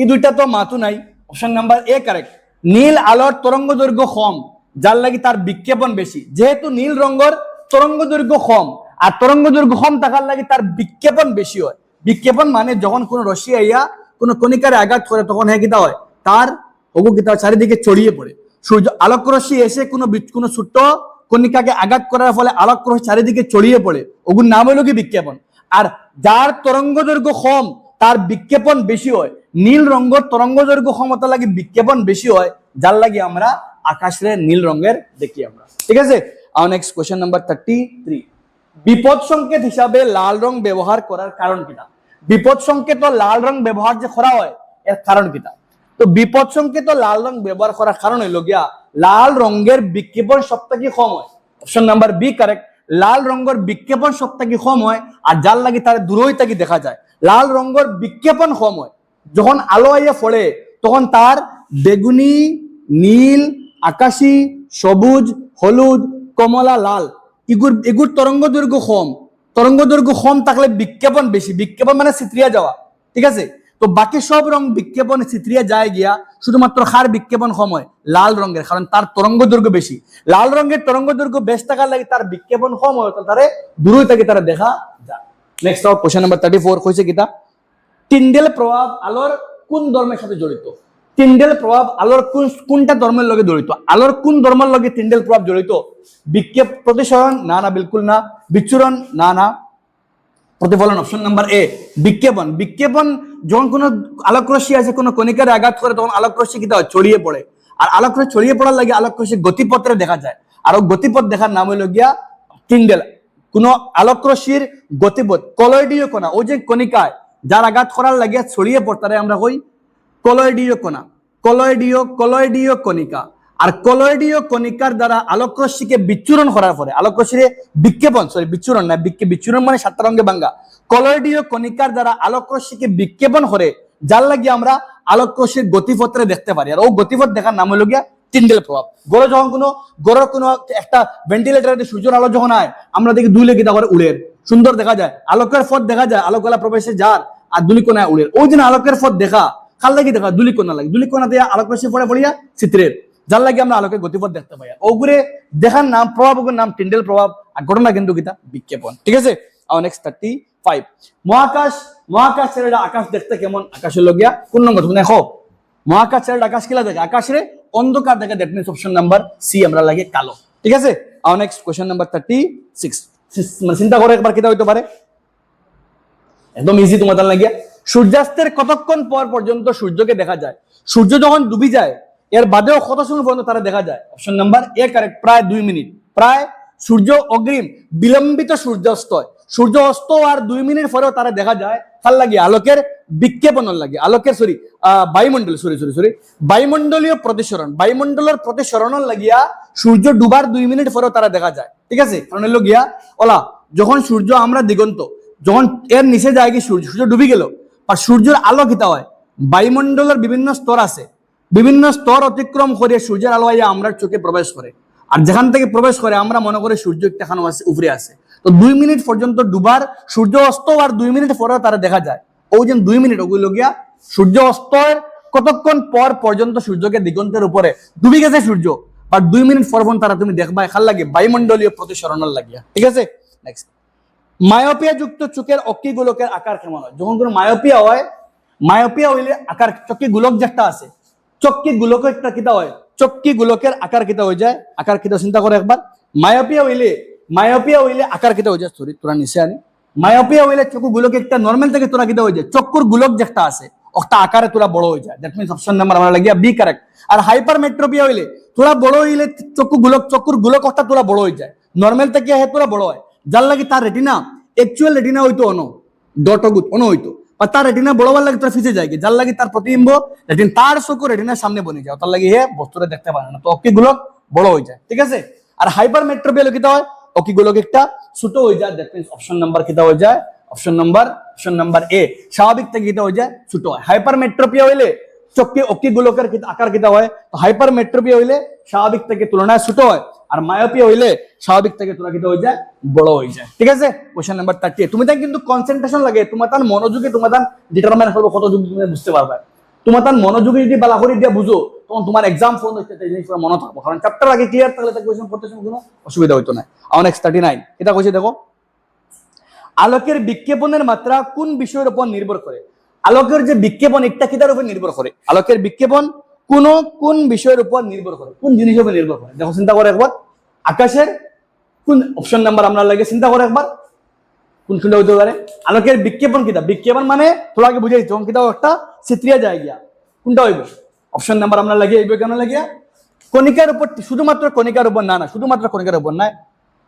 এই দুইটা তো মাতু নাই, অপশন নাম্বার এ কারেক্ট। নীল আলোর তরঙ্গ দৈর্ঘ্য কম, যার লাগি তার বিক্ষেপণ বেশি। যেহেতু নীল রঙের তরঙ্গ দৈর্ঘ্য কম, আর তরঙ্গ দৈর্ঘ্য কম থাকার লাগি তার বিক্ষেপণ বেশি হয়। বিক্ষেপণ মানে যখন কোনো রশ্মি আইয়া কোনো কণিকারে আঘাত করে তখন কিতা হয়, তার ওগু কিতা চারিদিকে ছড়িয়ে পড়ে। সূর্য আলোক রশ্মি এসে কোনো ছোট্ট কণিকাকে আঘাত করার ফলে আলোক রশ্মি চারিদিকে ছড়িয়ে পড়ে, ওগুর নাম হলো কি বিক্ষেপণ। আর যার তরঙ্গ দৈর্ঘ্য কম তার বিক্ষেপণ বেশি হয়। নীল রঙের তরঙ্গ দৈর্ঘ্য ক্ষমতা লাগে বিক্ষেপণ বেশি হয়, যার লাগে আমরা আকাশে নীল রঙের দেখি আমরা। ঠিক আছে, আর নেক্সট কোশ্চেন নাম্বার 33। বিপদ সংকেত হিসাবে লাল রং ব্যবহার করার কারণ কিটা? বিপদ সংকেত লাল রং ব্যবহার যে করা হয় এর কারণ কিটা? তো বিপদ সংকেত লাল রং ব্যবহার করার কারণ হইল গিয়া লাল রঙের বিক্ষেপণ সবথেকে কম হয়। Option number B correct. লাল রঙের বিক্ষেপণ সবথেকে কম হয়, আর যার লাগে তার দূরই তাকে দেখা যায়। লাল রঙের বিক্ষেপণ কম হয়, যখন আলো আইয়া পড়ে তখন তার বেগুনি, নীল, আকাশী, সবুজ, হলুদ, কমলা, লাল এগুর তরঙ্গ দৈর্ঘ্য কম থাকলে বিক্ষেপণ বেশি, বিক্ষেপণ মানে ছিত্রিয়া যাওয়া, ঠিক আছে। তো বাকি সব রং বিক্ষেপণ ছিত্রিয়া যায় গিয়া, শুধুমাত্র খার বিক্ষেপণ কম হয় লাল রঙের, কারণ তার তরঙ্গ দৈর্ঘ্য বেশি। লাল রঙের তরঙ্গ দৈর্ঘ্য বেশি থাকার লাগে তার বিক্ষেপণ কম হয়, তারে দূরে থেকে তারা দেখা যায়। নেক্সট কোশ্চেন নাম্বার 34 কইছে কিতা, টিন্ডেল প্রভাব আলোর কোন ধর্মের সাথে জড়িত? টিন্ডেল প্রভাব আলোর কোনটা ধর্মের লগে জড়িত? আলোর কোন ধর্মের লগে টিন্ডেল প্রভাব জড়িত? বিক্ষেপ প্রতিসরণ না, না বিলকুল না। বিচ্ছুরণ না, না। প্রতিফলন অপশন নাম্বার এ। বিক্ষেপণ, বিক্ষেপণ যখন কোনো আলোক রশ্মি আছে কোনো কণিকার আঘাত করে তখন আলোক রশ্মি কিতা হয়? ছড়িয়ে পড়ে। আর আলোক রশ্মি ছড়িয়ে পড়ার লাগে আলোক রশ্মি গতিপথে দেখা যায়, আর গতিপথ দেখার নাম হইল গিয়া টিন্ডেল। কোন আলোক রশ্মির গতিপথ কলয়েডীয় কণা, ওই যে কণিকায় যার আঘাত করার লাগে ছড়িয়ে পড়তারে আমরা কই কলয়েডীয় কণা, কলয়েডীয় কণিকা। আর কলয়েডীয় কণিকার দ্বারা আলোক রশ্মিকে বিচ্ছুরণ করার পরে আলোক রশ্মির বিক্ষেপণ, বিচ্ছুরণ না, বিচ্ছুরণ মানে 7টা রঙে ভাঙ্গা। কলয়েডীয় কণিকার দ্বারা আলোক রশ্মিকে বিক্ষেপণ করে, যার লাগে আমরা আলোক রশ্মির গতিপথে দেখতে পারি, আর ও গতিপথ দেখার নাম হলো গিয়া টিন্ডেল প্রভাব। গড়ের কোনো একটা ভেন্টিলেটরে সূর্যের আলো যখন হয় আমরা দেখি দুই লেগে করে উড়ের, সুন্দর দেখা যায়, আলোকের পথ দেখা যায়, আলোকলা প্রবেশে যার আর দুলিকোনায় উড়ের। ওই দিন আলোকের পথ দেখা কাল লাগি দেখা দুলিকোনা লাগে, দুলিকোনা দিয়ে আলোক রশ্মি পড়ে পড়িয়া চিত্রের, যার লাগে আমরা আলোকের গতিপথ দেখতে পাই। ওগুলো দেখার নাম, প্রভাবের নাম টিন্ডেল প্রভাব, আর ঘটনা কিন্তু কিতা বিক্ষেপণ, ঠিক আছে। নেক্সট 35, মহাকাশ, মহাকাশ ছেড়ে আকাশ দেখতে কেমন? আকাশের লগিয়া কোন নম্বর তুমি দেখো, মহাকাশ ছেড়ে আকাশ কিলা দেখে? আকাশে অন্ধকার দেখে, that means option number C আমরা লাগে কালো, ঠিক আছে। নেক্সট কোশ্চেন নাম্বার 36, মানে চিন্তা করে একবার কিতা হইতে পারে, একদম ইজি তোমাদের লাগিয়া। সূর্যাস্তের কতক্ষণ পর পর্যন্ত সূর্যকে দেখা যায়? সূর্য যখন ডুবি যায় এর বাদেও কত সময় পর্যন্ত তারা দেখা যায়? অপশন নাম্বার এ কারেক্ট, প্রায় 2 মিনিট। প্রায় সূর্য অগ্রিম বিলম্বিত সূর্যাস্ত হয়, সূর্য অস্ত আর 2 মিনিট পরেও তারা দেখা যায়, তার লাগে আলোকের বিক্ষেপণের লাগে, আলোকের বায়ুমণ্ডল বায়ুমণ্ডলীয় প্রতিসরণ, বায়ুমণ্ডলের প্রতিসরণের লাগিয়া সূর্য ডুবার 2 মিনিট পরেও তারা দেখা যায়, ঠিক আছে। কারণ হলো গিয়া ওলা যখন সূর্য আমরা দিগন্ত যখন এর নিচে যায় কি সূর্য ডুবি গেল, আর সূর্যের আলো কিতা হয়? বায়ুমণ্ডলের বিভিন্ন স্তর আছে, বিভিন্ন স্তর অতিক্রম করে সূর্যের আলো আইয়া আমরা চোখে প্রবেশ করে, আর যেখান থেকে প্রবেশ করে আমরা মনে করি সূর্য একটা খানো আছে উপরে আছে। তো 2 মিনিট পর্যন্ত ডুবার, সূর্য অস্ত আর 2 মিনিট পরেও তারা দেখা যায়। ওই যে 2 মিনিট ওগুলো গিয়া সূর্য অস্তের কতক্ষণ পর পর্যন্ত সূর্যকে দিগন্তের উপরে ডুবি গেছে সূর্য, আর 2 মিনিট পর তারা তুমি দেখবা এখান লাগে বায়ুমণ্ডলীয় প্রতিসরণের লাগিয়া, ঠিক আছে। নেক্সট, মায়োপিয়া যুক্ত চোখের অক্ষি গোলকের আকার কেমন হয়? যখন কোনো মায়োপিয়া হয়, মায়োপিয়া হইলে আকার চক্ষি গোলক যেটা আছে, চক্ষি গোলক একটা কিতা হয়, চক্ষি গোলকের আকার কিতা হয়ে যায়, আকার কিতা চিন্তা করে একবার। মায়োপিয়া হইলে আকার কিতা হয়ে যায়, সরি তোরা নিচে আনি। মায়োপিয়া হইলে চক্ষু গোলক একটা নর্মাল থেকে তোরা কিতা হয়ে যায়, চক্ষুর গোলক যেটা আছে ওটা আকারে তোরা বড় হয়ে যায়, দ্যাট মিন্স অপশন নাম্বার আমরা লাগিয়া বি কারেক্ট। আর হাইপারমেট্রোপিয়া হইলে তোরা বড় হইলে চক্ষুর গোলক একটা তোরা বড় হয়ে যায়, নর্মাল থেকে তোরা বড় হয়, যার লাগে তার রেটিনা একচুয়াল রেটিনা হইতো ডটগুত হইতো, বা তার রেটিনা বড়বার লাগে তার ফিসে যায়, যার লাগে তার প্রতিবিম্ব রেটিন তার চোখ রেটিনার সামনে বনে যায়, তার লাগে বস্তুটা দেখতে পারে না, তো অক্ষিগুলো বড় হয়ে যায়, ঠিক আছে। আর হাইপার মেট্রোপিয়া কিতা হয়, অক্ষিগুলো একটা ছোট হয়ে যায়, দ্যাট মিন্স অপশন নাম্বার কিতা হয়ে যায়, অপশন নাম্বার এ, স্বাভাবিক থেকে কিতা হয়ে যায় ছোট হয়। হাইপার মেট্রোপিয়া হইলে অক্ষিগুলোকের আকার কিতা হয়, তো হাইপার মেট্রোপিয়া হইলে স্বাভাবিক থেকে তুলনায় ছোট হয়, আর মায়োপিয়া হইলে স্বাভাবিক থেকে তোরা কিতা হয়ে যায় বড় হয়ে যায়, ঠিক আছে। কোশ্চেন নাম্বার 38, তুমি তাই কিন্তু কনসেন্ট্রেশন লাগে, তোমার তার মনোযোগে তোমার তার ডিটারমাইন করবো কত যোগ তুমি বুঝতে পারবে। তোমার তার মনোযোগে যদি বালা করে দিয়ে বুঝো তখন তোমার এক্সাম ফোন হচ্ছে জিনিস মনে থাকবো, কারণ চ্যাপ্টার আগে ক্লিয়ার থাকলে তার কোশ্চেন পড়তে কোনো অসুবিধা হইতো না। নেক্সট 39, এটা কইছে দেখো, আলোকের বিক্ষেপণের মাত্রা কোন বিষয়ের উপর নির্ভর করে? আলোকের যে বিক্ষেপণ একটা কিতার উপর নির্ভর করে, আলোকের বিক্ষেপণ কোন বিষয়ের উপর নির্ভর করে, কোন জিনিসের উপর নির্ভর করে? দেখো চিন্তা করে একবার, আকাশের কোন অপশন নাম্বার আমরা লাগে চিন্তা করে একবার, কোনটা হইতে পারে? আলোকের বিক্ষেপণ কিতা, বিক্ষেপণ মানে তোরা আগে বুঝাই যখন কিতা একটা চিত্রিয়া যায় গিয়া, কোনটা হইব? অপশন নাম্বার আমরা লাগে এইব কেন লাগিয়া কণিকার উপর, শুধুমাত্র কণিকার উপর না, শুধুমাত্র কণিকার উপর নয়,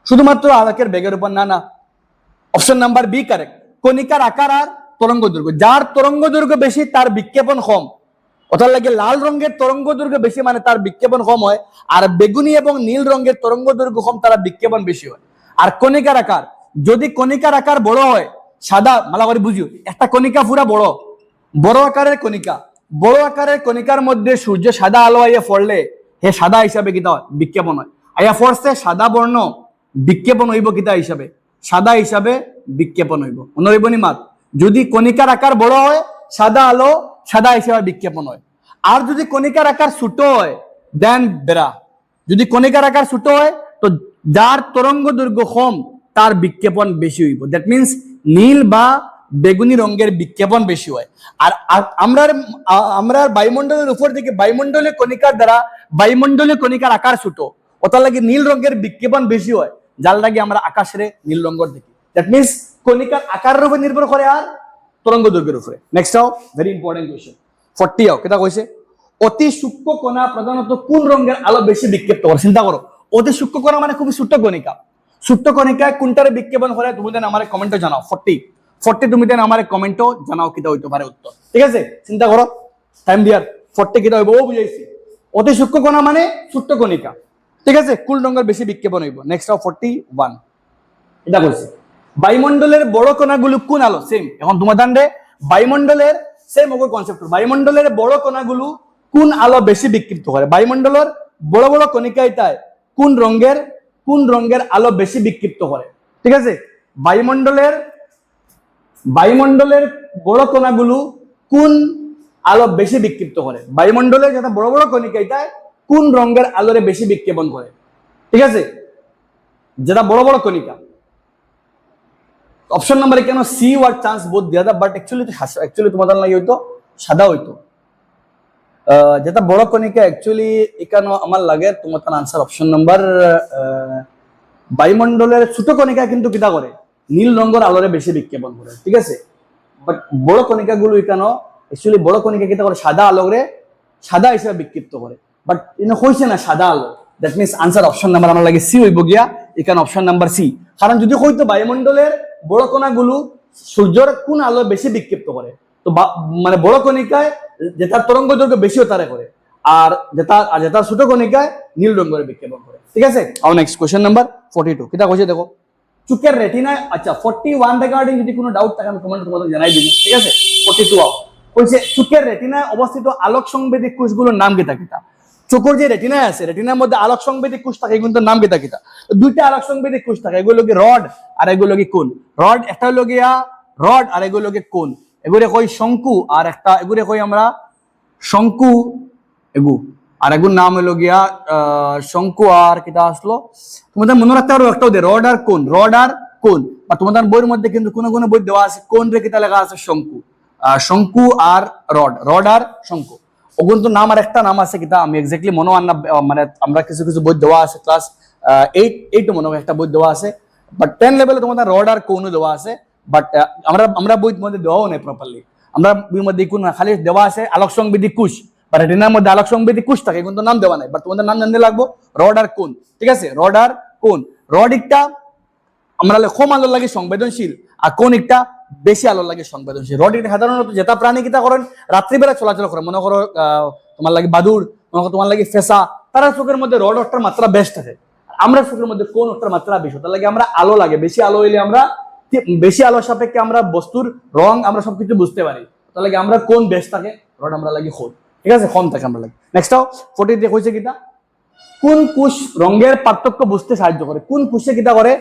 শুধুমাত্র আলোকের বেগের উপর না, অপশন নাম্বার বি কারেক্ট, কণিকার আকার আর তরঙ্গ দৈর্ঘ্য, যার তরঙ্গ দৈর্ঘ্য বেশি তার বিক্ষেপণ কম, ওটার লাগে লাল রঙের তরঙ্গ দৈর্ঘ্য বেশি মানে তার বিক্ষেপণ কম হয়, আর বেগুনি এবং নীল রঙের তরঙ্গ দৈর্ঘ্য কম তারা বিক্ষেপণ বেশি হয়। আর কণিকার আকার, যদি কণিকার আকার বড় হয়, সাদা মালা করে বুঝিও, একটা কণিকা পুরা বড় আকারের কণিকা, বড় আকারের কণিকার মধ্যে সূর্য সাদা আলো আইয়া পড়লে সাদা হিসাবে কিতা হয় বিক্ষেপণ হয়, আইয়া পড়ছে সাদা বর্ণ, বিক্ষেপণ হইব কিতা হিসাবে, সাদা হিসাবে বিক্ষেপণ হইব। মনে হইব নি মাত? যদি কণিকার আকার বড় হয় সাদা আলো সাদা হিসাবে বিক্ষেপণ হয়, আর যদি কণিকার আকার ছোট হয় দেন বেড়া। যদি কণিকার আকার ছোট হয় তো যার তরঙ্গ দৈর্ঘ্য কম তার বিক্ষেপণ বেশি হইব। দ্যাট মিনস নীল বা বেগুনি রঙের বিক্ষেপণ বেশি হয়। আর আমরা বায়ুমণ্ডলের উপর থেকে বায়ুমণ্ডলীয় কণিকার দ্বারা বায়ুমণ্ডলীয় কণিকার আকার ছোট, ওটার লাগে নীল রঙের বিক্ষেপণ বেশি হয়, যার লাগে আমরা আকাশের নীল রঙের দেখি। দ্যাট মিনস কণিকার আকারের উপর নির্ভর করে আর তরঙ্গ দৈর্ঘ্যের উপরে। নেক্সট হাও ভেরি ইম্পর্টেন্ট কোয়েশ্চেন 40 হাও কেটা কইছে অতি সূক্ষ্ম কণা প্রধানত কোন রঙের আলো বেশি বিক্ষেপ্ত করে? চিন্তা করো, অতি সূক্ষ্ম কণা মানে খুবই ছোট্ট কণিকা। ছোট্ট কণিকায় কোনটারে বিক্ষেপণ করে তুমি দেন আমার কমেন্টে জানাও। 40 তুমি দেন আমার কমেন্টও জানাও কিটা হইতে পারে উত্তর। ঠিক আছে, চিন্তা করো, টাইম দিয়ার 40 কিটা হইব ও বুঝাইছি। অতি সূক্ষ্ম কণা মানে ছোট্ট কণিকা। ঠিক আছে, কোন রঙের বেশি বিক্ষেপণ হইব? নেক্সট হাও 41 এটা কইছে বায়ুমণ্ডলের বড় কণাগুলো কোন আলো? সেম এখন তোমার দান্ডে বায়ুমণ্ডলের সেম ওকে কনসেপ্ট। বায়ুমণ্ডলের বড় কণাগুলো কোন আলো বেশি বিক্ষিপ্ত করে? বায়ুমণ্ডলের বড় বড় কণিকাইতায় কোন রঙের আলো বেশি বিক্ষিপ্ত করে? ঠিক আছে, বায়ুমণ্ডলের বড় কণাগুলো কোন আলো বেশি বিক্ষিপ্ত করে? বায়ুমণ্ডলের যেটা বড় বড় কণিকাইতায় কোন রঙের আলোরে বেশি বিক্ষেপণ করে? ঠিক আছে, যেটা বড় বড় কণিকা। অপশন নাম্বারে কেন সি ওয়ার চান্স বোধ দেওয়া বাট অ্যাকচুয়ালি তোমাদের লাগে হইতো সাদা হইতো। যেটা বড় কণিকা অ্যাকচুয়ালি এখানে আমার লাগে তোমার আনসার অপশন নাম্বার বায়ুমণ্ডলের ছোট কণিকা কিন্তু কিটা করে নীল রঙের আলোরে বেশি বিক্ষেপণ করে। ঠিক আছে, বাট বড় কণিকা গুলো এখানে অ্যাকচুয়ালি বড় কণিকা কিটা করে সাদা আলোরে সাদা হিসেবে বিক্ষিপ্ত করে, বাট এনে হইছে না সাদা আলো। That means answer option number আমার লাগে সি হইব গিয়া এখানে অপশন নাম্বার সি। কারণ যদি হইতো বায়ুমণ্ডলের বড় কণাগুলো সূর্যের কোন আলো বেশি বিক্ষিপ্ত করে, তো মানে বড় কণিকায় যেটার তরঙ্গ দৈর্ঘ্য বেশি তারে করে, আর যেটা ছোট কণিকায় নীল রঙের বিক্ষেপণ করে। ঠিক আছে, আর নেক্সট কোশ্চেন নাম্বার 42 কিটা কইছে দেখো চোখের রেটিনায়। আচ্ছা 41 রিগার্ডিং যদি কোনো ডাউট থাকে আমি কমেন্ট তোমাদের জানাই দিই। ঠিক আছে, 42 কইছে চোখের রেটিনায় অবস্থিত আলোক সংবেদী কোষগুলোর নাম কিটা কিটা? চোখের যে রেটিনায় আছে রেটিনার মধ্যে আলোক সংবেদী কোষ থাকে, কিন্তু নাম কিটা কিটা? দুইটা আলোক সংবেদী কোষ থাকে, এগুলো কি রড আর এগুলো কি কোন। রড একটা হলো গিয়া রড আর এগুলো কি কোন। এগুলো কই শঙ্কু আর একটা এগুলো কই আমরা শঙ্কু এগু, আর এগুর নাম হলো গিয়া শঙ্কু আর কিটা আসলো তোমাদের মনে রাখতে পারো একটা রড আর কোন। বা তোমাদের বইয়ের মধ্যে কিন্তু কোনো কোনো বই দেওয়া আছে কোন রে কিটা লেখা আছে শঙ্কু। শঙ্কু আর রড আর শঙ্কু ওগুন তো নাম আর একটা নাম আছে কিটা আমি এক্স্যাক্টলি মনে হয় না, মানে আমরা কিছু কিছু বই দেওয়া আছে ক্লাস 8 মনে হয় একটা বই দেওয়া আছে, বাট 10 লেভেলে তোমাদের রড আর কোন দেওয়া আছে, বাট আমরা বইয়ের মধ্যে দেওয়াও নেই প্রপারলি। আমরা বইয়ের মধ্যে কোন খালি দেওয়া আছে আলোক সংবেদী কোষ, বা রেটিনার মধ্যে আলোক সংবেদী কোষ থাকে কিন্তু নাম দেওয়া নাই, বাট তোমাদের নাম জানতে লাগবো রড আর কোন। ঠিক আছে, রড আর কোন। রড একটা আমরা কম আলোর লাগে সংবেদনশীল আর কোন একটা বেশি আলোর লাগে সংবেদনশীল। রড একটা সাধারণত যেটা প্রাণী কিটা করেন রাত্রিবেলা চলাচল করে, মনে করো তোমার লাগে বাদুড়, মনে করো তোমার লাগে ফেসা, তারা চোখের মধ্যে রড ওটার মাত্রা বেশ থাকে। আমরা চোখের মধ্যে কোন ওটার মাত্রা বেশি, তার লাগে আমরা আলো লাগে বেশি আলো হইলে আমরা বেশি আলোর সাপেক্ষে আমরা বস্তুর রং আমরা সবকিছু বুঝতে পারি, তার লাগে আমরা কোন বেশ থাকে রড আমরা লাগে কোন। ঠিক আছে, কম থাকে আমরা লাগে। নেক্সট 40 কইছে কিটা কোন কোষ রঙের পার্থক্য বুঝতে সাহায্য করে? কোন কোষে কিটা করে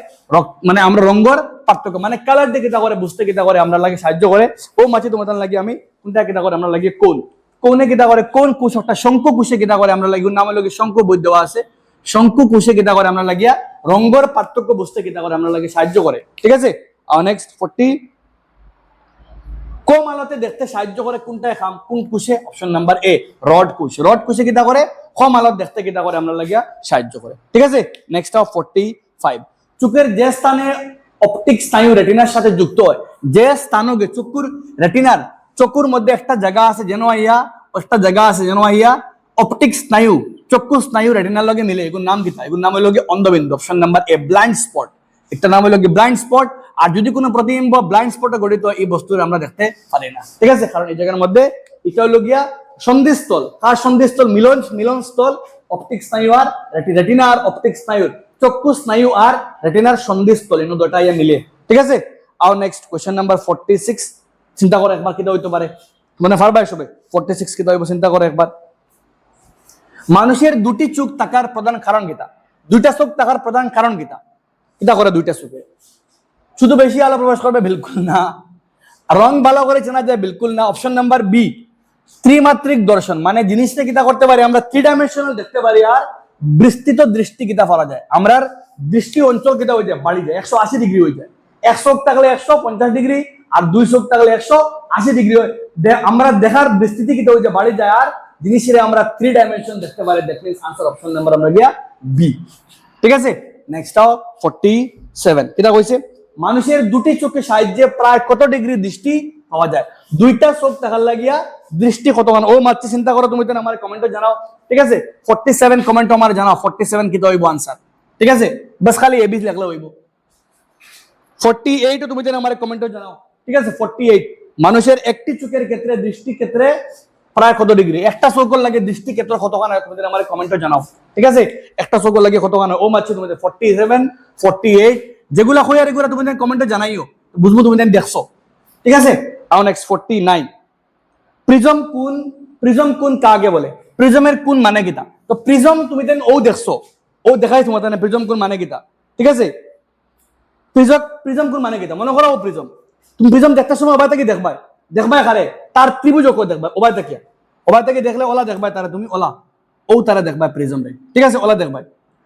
মানে আমরা রঙের পার্থক্য মানে কালার দিয়ে কিটা করে বুঝতে কিটা করে আমরা লাগে সাহায্য করে। ও মাছি তোমাদের লাগে আমি কোনটা কিটা করে আমরা লাগে কোনে কিটা করে কোন কোষ একটা শঙ্কু কোষে কিটা করে আমরা লাগি নাম লাগে শঙ্কু বই দেওয়া আছে। শঙ্কু কোষে কিটা করে আমরা লাগিয়া রঙের পার্থক্য বুঝতে কিটা করে আমরা লাগে সাহায্য করে। ঠিক আছে, আর নেক্সট 40 কম আলোতে দেখতে সাহায্য করে কোনটায় খাম কোন কোষে? অপশন নাম্বার এ রড কোষে কিটা করে কম আলো দেখতে কিটা করে আমরা লাগিয়া সাহায্য করে। ঠিক আছে, নেক্সট 45 চোখের যে স্থানে অপটিক স্নায়ু রেটিনার সাথে যুক্ত হয়, যে স্থানকে চক্ষুর রেটিনার চক্ষুর মধ্যে একটা জায়গা আছে যেন আইয়া অপটিক স্নায়ু চক্ষু স্নায়ু রেটিনার লগে মিলে, এগুলোর নাম কিটা? এগুলোর নাম হলো অন্ধবিন্দু। Option number A blind spot, একটা নাম হলো ব্লাইন্ড স্পট। আর যদি কোনো প্রতিবিম্ব ব্লাইন্ড স্পটে গঠিত এই বস্তুর আমরা দেখতে পারি না। ঠিক আছে, কারণ এই জায়গার মধ্যে এটা হলো গিয়া সন্ধিস্থল। কার সন্ধিস্থল? মিলনস্থল অপটিক স্নায়ু আর রেটিনা আর অপটিক স্নায়ুর চক্ষু স্নায়ু আর রেটিনার সন্ধিস্থল এই দুটো ইয়া মিলে। ঠিক আছে, আর নেক্সট কোশ্চেন নাম্বার 46 চিন্তা করো একবার কিটা হইতে পারে মানে ফারবাই সবে 46 কিটা হইব চিন্তা করো একবার। মানুষের দুটি চোখ থাকার প্রধান কারণ কিটা? দুইটা চোখ থাকার প্রধান কারণ কিটা? কিতা করে দুইটা চোখে শুধু বেশি আলো প্রবেশ করবে বিলকুল না, রং ভালো করে চেনা যায় বিলকুল না। অপশন নাম্বার বি ত্রিমাত্রিক দর্শন, মানে জিনিসটা কিতা করতে পারি আমরা, 3 ডাইমেনশনাল দেখতে পারি। আর বিস্তৃত দৃষ্টি কিতা করা যায়, আমরা দৃষ্টি অঞ্চল কিতা হয়ে যায়, বাড়ি যায়, 180 ডিগ্রি হয়ে যায়। 1 চোখ থাকলে 150 ডিগ্রি, আর 2 চোখ থাকলে 180 ডিগ্রি হয়। আমরা দেখার বিস্তৃতি কিতা হয়ে যায়, বাড়ি যায়। আর জিনিসের আমরা 3 ডাইমেনশন দেখতে পারি। That means answer option number আমরা গিয়া বি। ঠিক আছে, নেক্সট 47 কিতা কইছে, মানুষের দুটি চোখের সাহায্যে প্রায় কত ডিগ্রি দৃষ্টি পাওয়া যায়? দুইটা চোখ দেখার লাগিয়া দৃষ্টি কত মান? ও মাত্র চিন্তা করো তুমি, তো আমার কমেন্টে জানাও। ঠিক আছে, 47 কমেন্ট আমার জানাও 47 কি তো হইব আনসার। ঠিক আছে, বাস খালি এবি লিখলে হইব। 48 তুমি যেন আমার কমেন্টে জানাও। ঠিক আছে, 48 মানুষের একটি চোখের ক্ষেত্রে দৃষ্টি ক্ষেত্রে প্রায় কত ডিগ্রি? একটা চোখের লাগে দৃষ্টি ক্ষেত্র কতখান হয় তুমি যেন আমার কমেন্টে জানাও। ঠিক আছে, একটা চোখের লাগে কতখান হয়? ও মাত্র তুমি 47 48 যেগুলা হই আর এগুলা তুমি কমেন্টে জানাইও, বুঝবো তুমি দেখছো। ঠিক আছে, আর নেক্সট 49 প্রিজম কোন কাকে বলে? প্রিজমের কোন মানে কিতা? তো প্রিজম তুমি দেন ও দেখছো, ও দেখাই তোমার তাহলে প্রিজম কোন মানে কিতা। ঠিক আছে, প্রিজম কোন মানে কিতা? মনে করো ও প্রিজম, তুমি প্রিজম দেখতে সময় ওবাই থেকে দেখবাই খারে তার ত্রিভুজ কো দেখবা, ওবাই থেকে দেখলে ওলা দেখবাই তারা, তুমি ওলা ও তারা দেখবাই প্রিজম রে। ঠিক আছে, ওলা দেখবাই।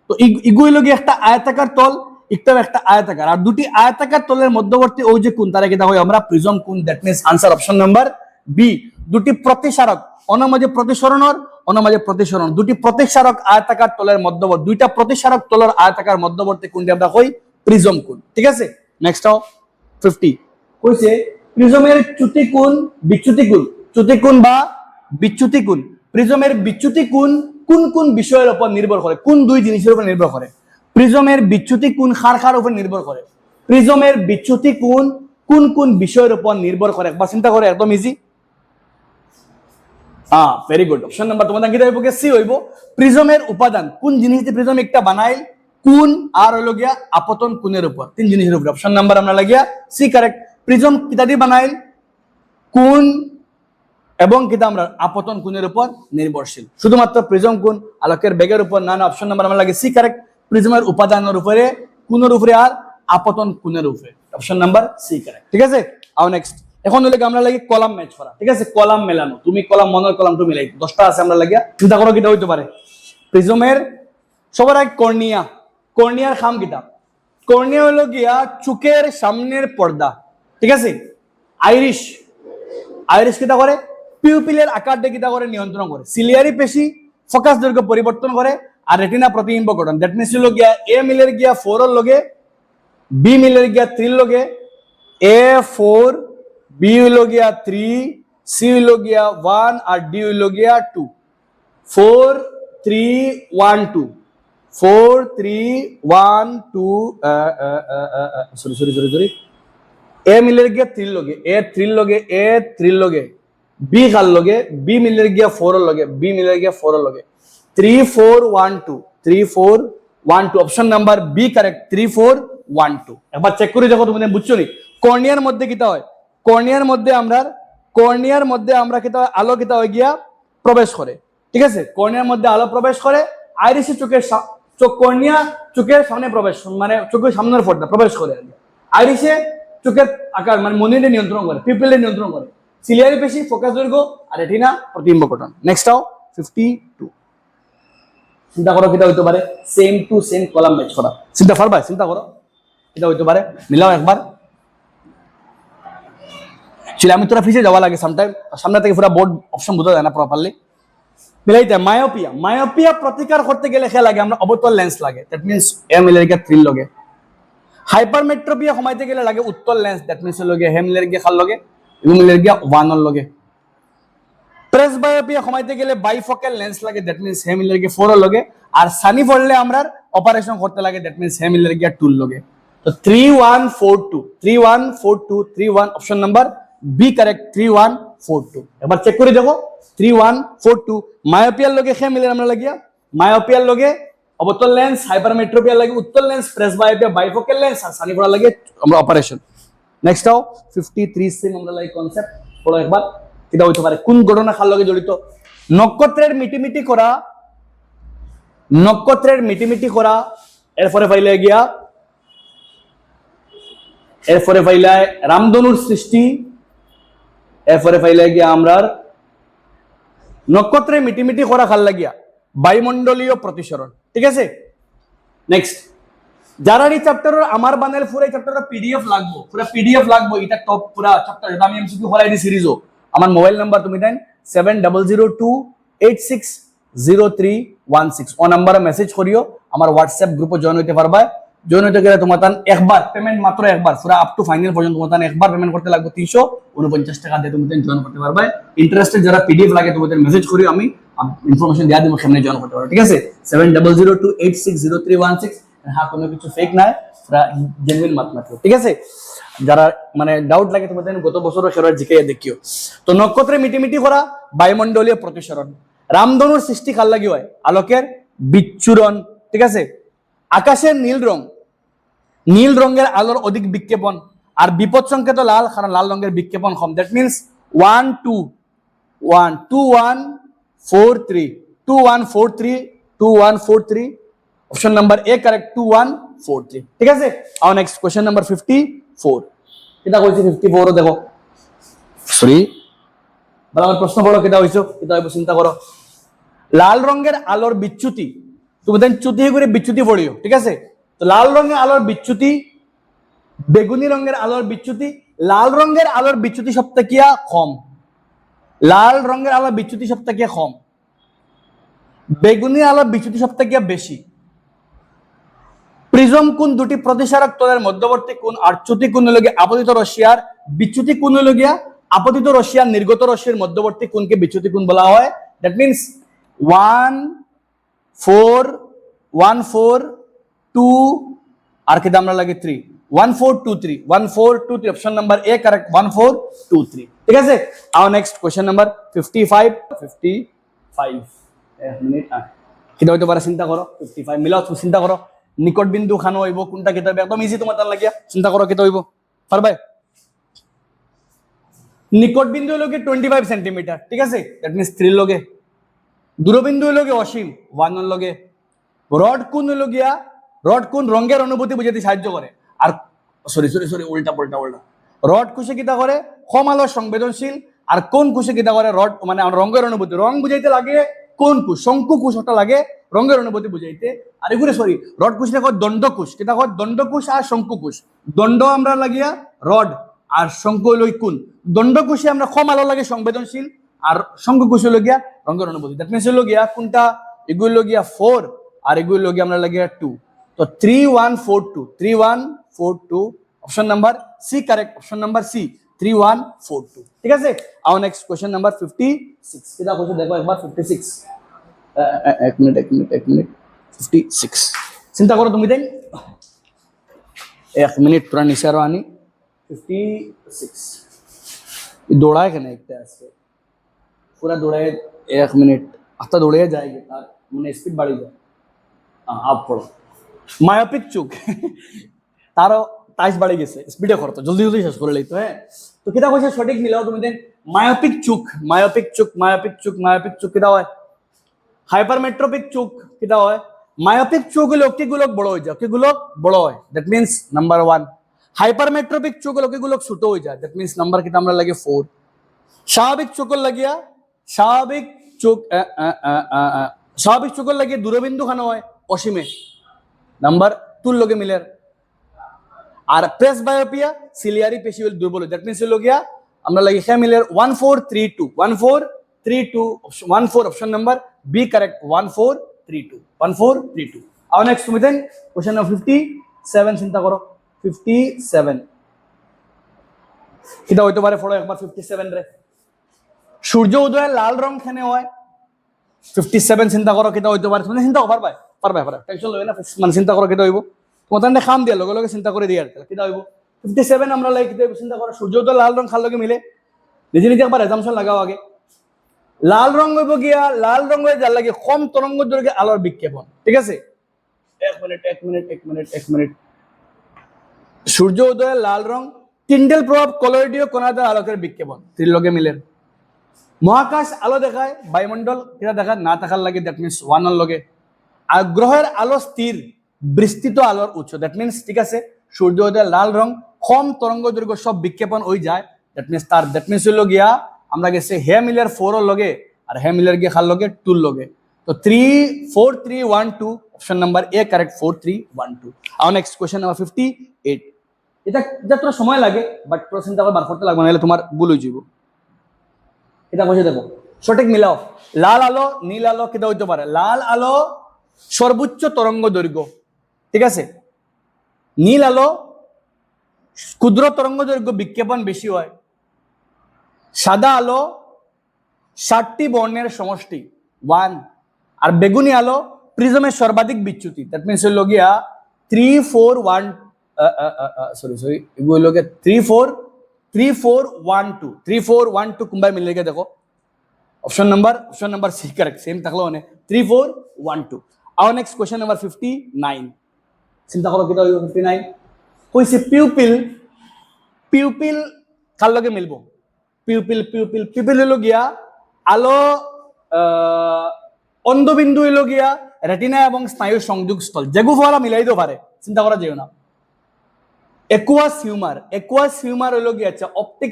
তো ইগুই লগে একটা আয়তাকার তল, একটাও একটা আয়তাকার, আর দুটি আয়তাকার তলের মধ্যবর্তী ও যে কোণ তারা কিতা হয় আমরা প্রিজম কোণ। That means answer option number B. দুটি প্রতিসারক অনমাঝে প্রতিসরণ দুটি প্রতিসারক আয়তাকার তলের মধ্যবর্তী, দুইটা প্রতিসারক তলের আয়তাকার মধ্যবর্তী কোণটি আমরা কই প্রিজম কোণ। ঠিক আছে, নেক্সট 50 কইছে প্রিজমের চ্যুতি কোণ বিচ্যুতি কোণ, চ্যুতি কোণ বা বিচ্যুতি কোণ, প্রিজমের বিচ্যুতি কোণ কোন কোন বিষয়ের উপর নির্ভর করে? কোন দুই জিনিসের উপর নির্ভর করে? প্রিজমের বিচ্যুতি কোণ কার উপর নির্ভর করে? প্রিজমের বিচ্যুতি কোণ কোন কোন বিষয়ের উপর নির্ভর করে? একবার চিন্তা করে, একদম easy. Very good. Option number তোমাদের কি হইব? সি হইব। প্রিজমের উপাদান কোন জিনিস দিয়ে প্রিজম একটা বানাইল? কোণ আর হইল গিয়া আপতন কোণের উপর, 3 জিনিসের উপর। অপশন নাম্বার আমরা লাগিয়া সি কারেক্ট। প্রিজম কিতা দিয়ে বানাইল? কোণ এবং কিতা আমরা আপতন কোণের উপর নির্ভরশীল। শুধুমাত্র প্রিজম কোণ আলোকের বেগের উপর না। অপশন নাম্বার আমরা লাগে সি কারেক্ট। প্রিজমের উপাদানের উপরে, কোণের উপরে আর আপতন কোণের উপরে। Option number C correct. ঠিক আছে, আর নেক্সট এখন হলে আমরা লাগি কলাম ম্যাচ করা। ঠিক আছে, কলাম মেলানো, তুমি কলাম মনের কলাম তুমি মিলাই 10টা আছে আমরা লাগিয়া চিন্তা করো কিটা হইতে পারে। প্রিজমের সবার আগে কর্নিয়া, কর্নিয়ার খাম কিতা? কর্নিয়া হলো গিয়া চোখের সামনের পর্দা। ঠিক আছে, আইরিশ কিতা করে? পিউপিলের আকারটা কিতা করে নিয়ন্ত্রণ করে। সিলিয়ারি পেশি ফোকাস দৈর্ঘ্য পরিবর্তন করে, আর রেটিনা প্রতিবিম্ব গঠন। দ্যাট মিন্স হলো গিয়া এ মিলের গিয়া 4 এর লগে, বি মিলের গিয়া 3 এর লগে, এ 4, বি হইল গিয়া 3, সি হইল গিয়া 1 আর ডি হইল গিয়া 2। 4 3 1 2 4 3 1 2 সরি এ মিলের গিয়া 3 লগে, এ 3 লগে, এ 3 লগে, বি খাল লগে, বি মিলের গিয়া 4 এর লগে, বি মিলের গিয়া 4 এর লগে। 3 4 1 2 3 4 1 2 অপশন নাম্বার বি কারেক্ট। 3 4 1 2 একবার চেক করে দেখো তুমি বুঝছো নি। কর্নিয়ার মধ্যে কিতা হয়? কর্নিয়ার মধ্যে আমরা কিতা হয়? আলো কিতা হয়ে গিয়া প্রবেশ করে। ঠিক আছে, কর্নিয়ার মধ্যে আলো প্রবেশ করে। আইরিশে কর্নিয়া চোখের সামনে প্রবেশ, মানে চোখের সামনের পর্দা প্রবেশ করে। আইরিশে চোখের আকার মানে মনিটে নিয়ন্ত্রণ করে, পিপলে নিয়ন্ত্রণ করে। সিলিয়ারি পেশি ফোকাস দৈর্ঘ্য আর রেটিনা প্রতিবিম্ব গঠন। নেক্সট 52 চিন্তা করো কিটা হইতে পারে? Same to same column match করা। চিন্তা পারবা? চিন্তা করো এটা হইতে পারে, মিলাও একবার। আমি তোরা ফিসে যাওয়া লাগে সামটাইম, সামনে থেকে পুরো বোর্ড অপশন বোঝা যায় না প্রপারলি। মিলাইতে মায়োপিয়া প্রতিকার করতে গেলে খেলা লাগে আমরা অবতল লেন্স লাগে। দ্যাট মিন্স এ মিলের গিয়া 3 লগে। হাইপারমেট্রোপিয়া কমাইতে গেলে লাগে উত্তল লেন্স। দ্যাট মিন্স লগে হে মিলের গিয়া খাল লগে, ইউ মিলের গিয়া 1 এর লগে। প্রেসবায়োপিয়া কমাইতে গেলে বাইফোকাল লেন্স লাগে। দ্যাট মিন্স হে মিলের গিয়া 4 এর লগে। আর সানি পড়লে আমরা অপারেশন করতে লাগে। দ্যাট মিন্স হে মিলের গিয়া 2 এর লগে। তো 3 1 4 2 3 1 4 2 3 1 অপশন নাম্বার বি কারেক্ট। 3 1 4 2 একবার চেক করে দেখো। 3 1 4 2 মায়োপিয়ার লগে হে মিলের আমরা লাগিয়া, মায়োপিয়ার লগে অবতল লেন্স, হাইপারমেট্রোপিয়ার লাগে উত্তল লেন্স, প্রেসবায়োপিয়া বাইফোকাল লেন্স, আর সানি পড়া লাগে আমরা অপারেশন। নেক্সট 53 সেম আমরা লাগে কনসেপ্ট পড়ো একবার কিটা হইতে পারে? কোন ঘটনা খাল লগে জড়িত? নক্ষত্রের মিটিমিটি করা, এরপরে পাইলে গিয়া এরপরে পাইলায় রামধনুর সৃষ্টি, এরপরে পাইলায় গিয়া আমরার নক্ষত্রে মিটিমিটি করা খাল লাগিয়া বায়ুমণ্ডলীয় প্রতিসরণ। ঠিক আছে, নেক্সট যারা এই চ্যাপ্টারের আমার বানাইল পুরো এই চ্যাপ্টারের পিডিএফ লাগবো, পুরো পিডিএফ লাগবো, এটা টপ পুরো চ্যাপ্টার যেটা আমি এমসিকিউ করাই দি সিরিজও। আমার মোবাইল নাম্বার তুমি দেন 7002860316 ও নাম্বারে মেসেজ করিও, আমার হোয়াটসঅ্যাপ গ্রুপে জয়েন হইতে পারবা। জয়েন হইতে গেলে তোমার তান একবার পেমেন্ট, মাত্র একবার, পুরো আপ টু ফাইনাল পর্যন্ত তোমার তান একবার পেমেন্ট করতে লাগবে 349 টাকা দিয়ে তুমি জয়েন করতে পারবা। ইন্টারেস্টেড যারা পিডিএফ লাগে তোমাদের মেসেজ করিও, আমি ইনফরমেশন দেওয়া দিব, সামনে জয়েন করতে পারো। ঠিক আছে, 7002860316। হ্যাঁ, কোনো কিছু ফেক নাই, জেনুইন মাত্র। ঠিক আছে, যারা মানে ডাউট লাগে তোমাদের গত বছরও সেরা জিকে দেখিও। তো নক্ষত্রে মিটিমিটি করা বায়ুমণ্ডলীয় প্রতিসরণ, রামধনুর সৃষ্টি কাল লাগি হয় আলোকের বিচ্ছুরণ। ঠিক আছে, আকাশের নীল রং, নীল রঙের আলোর অধিক বিক্ষেপণ, আর বিপদ সংকেত লাল, কারণ লাল রঙের বিক্ষেপণ কম। That means 1 2 1 2 1 4 3 2 1 4 3 2 1 4 3 option number A correct, 2 1 4 3। ঠিক আছে, আর নেক্সট কোশ্চেন নাম্বার 54। কিটা কইছি 54 দেখো, সরি বরাবর প্রশ্ন পড়ো, কিটা হইছো, কিটা হইব চিন্তা করো। লাল রঙের আলোর বিচ্যুতি, তুমি দেন চ্যুতি করে বিচ্যুতি পড়িও। ঠিক আছে, তো লাল রঙের আলোর বিচ্যুতি, বেগুনি রঙের আলোর বিচ্যুতি, লাল রঙের আলোর বিচ্যুতি সবথেকে কম, লাল রঙের আলোর বিচ্যুতি সবথেকে কম, বেগুনি আলোর বিচ্যুতি সবথেকে বেশি। প্রিজম কোণ দুটি প্রতিসারক তলের মধ্যবর্তী কোণ, আর চ্যুতি কোণ হলো আপতিত রশ্মিয়ার বিচ্যুতি কোণ হলো আপতিত রশ্মিয়ার নির্গত রশ্মির মধ্যবর্তী কোণকে বিচ্যুতি কোণ বলা হয়। দ্যাট মিনস 1 4 1 4 2 আর কি আমরা লাগে 3 1 4 2 3 1 4 2 3 অপশন নাম্বার এ কারেক্ট, 1 4 2 3। ঠিক আছে, আর নেক্সট কোশ্চেন নাম্বার 55 এক মিনিট কিটা হইতে পারে চিন্তা করো। 55 মিলাও, তুমি চিন্তা করো নিকট বিন্দু খানো হইব কোনটা, কেটে হবে একদম ইজি তোমার তার লাগিয়া, চিন্তা করো কেটে হইব পারবে। নিকট বিন্দু হলো 25 সেন্টিমিটার। ঠিক আছে, দ্যাট মিনস 3 লগে। দূরবিন্দু হলো অসীম 1 এর লগে। রড কোণ হলো রড কোণ রঙের অনুভূতি বুঝাতে সাহায্য করে, আর সরি সরি সরি উল্টা উল্টা উল্টা, রড কোষে কিটা করে কম আলো সংবেদনশীল, আর কোন কোষে কিটা করে রড মানে রঙের অনুভূতি, রং বুঝাইতে লাগে কোন কোষ, শঙ্কু কোষ ওটা লাগে রঙের অনুভূতি বুঝাইতে। আর এগুলো সরি রড কোষটা কয় দণ্ডকোষ, কিটা কয় দণ্ডকোষ আর শঙ্কু কোষ। দণ্ড আমরা লাগিয়া রড, আর শঙ্কু হলো কোন। দণ্ডকোষে আমরা কম আলো লাগে সংবেদনশীল, আর শঙ্কু কোষ হলো রঙের অনুভূতি। দ্যাট মিনস হলো কোনটা, এগুলো 4 আর এগুলো আমরা লাগিয়া 2। তো 3 1 4 2 3 1 4 2 option number C correct, option number C 3 1 4 2। ঠিক আছে, আর নেক্সট কোশ্চেন নাম্বার 56। কিটা কোশ্চেন দেখো একবার 56। এক মিনিট 56 চিন্তা করো তুমি দেন, এক মিনিট পুরা নিচে আরো আনি। 56 দৌড়ায় কেন একটা আজকে পুরা দৌড়ায়, এক মিনিট আস্তা দৌড়ে যায় তার মানে স্পিড বাড়ি যায়। আপ পড়ো, মায়োপিক চোখ তারও টাইস বাড়ি গেছে, স্পিডে করতো জলদি জলদি শেষ করে লইতো। হ্যাঁ, তো কিটা কইছে সঠিক মিলাও তুমি দেন। মায়োপিক চোখ, মায়োপিক চোখ, মায়োপিক চোখ, মায়োপিক চোখ কিটা হয়। হাইপারমেট্রোপিক চোখ কিটা হয়। মায়োপিক চোখ হলে অকিগুলোক বড় হয়ে যায়, অকিগুলোক বড় হয়, দ্যাট মিনস নাম্বার 1। হাইপারমেট্রোপিক চোখ হলে অকিগুলোক ছোট হয়ে যায়, দ্যাট মিনস নাম্বার কিটা আমরা লাগে 4। স্বাভাবিক চোখের লাগিয়া স্বাভাবিক চোখ স্বাভাবিক চোখের লাগিয়ে দূরবিন্দু খানো হয় অসীমে, নাম্বার 2 লগে মিলের। আর প্রেস বায়োপিয়া সিলিয়ারি পেশি দুর্বল, দ্যাট মিনস হলো আমরা লাগি খেয়া মিলের 1 4 3 2 1 4 3 2 1 4 অপশন নাম্বার বি কারেক্ট, 1 4 3 2 1 4 3 2। আর নেক্সট তুমি দেন কোশ্চেন নাম্বার 57 চিন্তা করো। 57 কিটা হইতে পারে ফলো একবার 57 রে। সূর্য উদয়ের লাল রং খেনে হয়। 57 চিন্তা করো কিটা হইতে পারে, তুমি চিন্তা পারবা পারবা পারবা টেনশন লই না, মানে চিন্তা করো কিটা হইব, তোমার তাহলে খাম দিয়া লগে লগে চিন্তা করে দিয়ে আর কিটা হইব। 57 আমরা লাগে কিটা চিন্তা করো, সূর্য উদয় লাল রং খাল লগে মিলে, নিজে নিজে একবার এজাম্পশন লাগাও আগে। লাল রং হইব লাল রং হয়ে যার লাগে কম তরঙ্গ দৈর্ঘ্যে আলোর বিক্ষেপণ। ঠিক আছে, এক মিনিট। সূর্য উদয়ের লাল রং টিন্ডেল প্রভাব কলোয়েডীয় কণাদের আলোকের বিক্ষেপণ, ত্রিলগে মিলের। মহাকাশ আলো দেখায়, বায়ুমণ্ডল কিটা দেখায় না থাকার লাগে, দ্যাট মিনস 1 এর লগে। আর গ্রহের আলো স্থির বিস্তৃত আলোর উৎস, দ্যাট মিনস ঠিক আছে সূর্য উদয়ের লাল রং কম তরঙ্গ দৈর্ঘ্য সব বিক্ষেপণ হয়ে যায়, দ্যাট মিনস হইল গিয়া আমরা গেছে হে মিলের 4 এর লগে আর হে মিলের গিয়ে খাল লগে 2 এর লগে। তো 3 4 3 1 2 অপশন নাম্বার এ কারেক্ট 4 3 1 2। আর নেক্সট কোশ্চেন নাম্বার 58। এটা তোর সময় লাগে বাট তোর চিন্তা করে বার করতে লাগবে নাহলে তোমার ভুল হয়ে যাব। এটা কইছে দেখো সঠিক মিলাও, লাল আলো নীল আলো কিটা হইতে পারে? লাল আলো সর্বোচ্চ তরঙ্গ দৈর্ঘ্য, ঠিক আছে। নীল আলো ক্ষুদ্র তরঙ্গ দৈর্ঘ্য বিক্ষেপণ বেশি হয়। সাদা আলো 60টি বর্ণের সমষ্টি 1। আর বেগুনি আলো প্রিজমের সর্বাধিক বিচ্যুতি, দ্যাট মিনস হইল গিয়া 3 4 1 সরি এগুলো 3 4 1 2 3 4 1 2 কুম্বাই মিলে গিয়ে দেখো option number C correct, same থাকলো মানে 3 4 1 2। আর নেক্সট কোশ্চেন নাম্বার 59। চিন্তা করো কিটা হইব 59। কইছে পিউপিল কার লগে মিলবো? পিউপিল হইল গিয়া আলো অন্ধবিন্দু হইল গিয়া রেটিনা এবং স্নায়ুর সংযোগ স্থল, যেগু ফলা মিলাই দিতে পারে, চিন্তা করা যেও না। একুয়াস হিউমার হইল গিয়া আচ্ছা অপটিক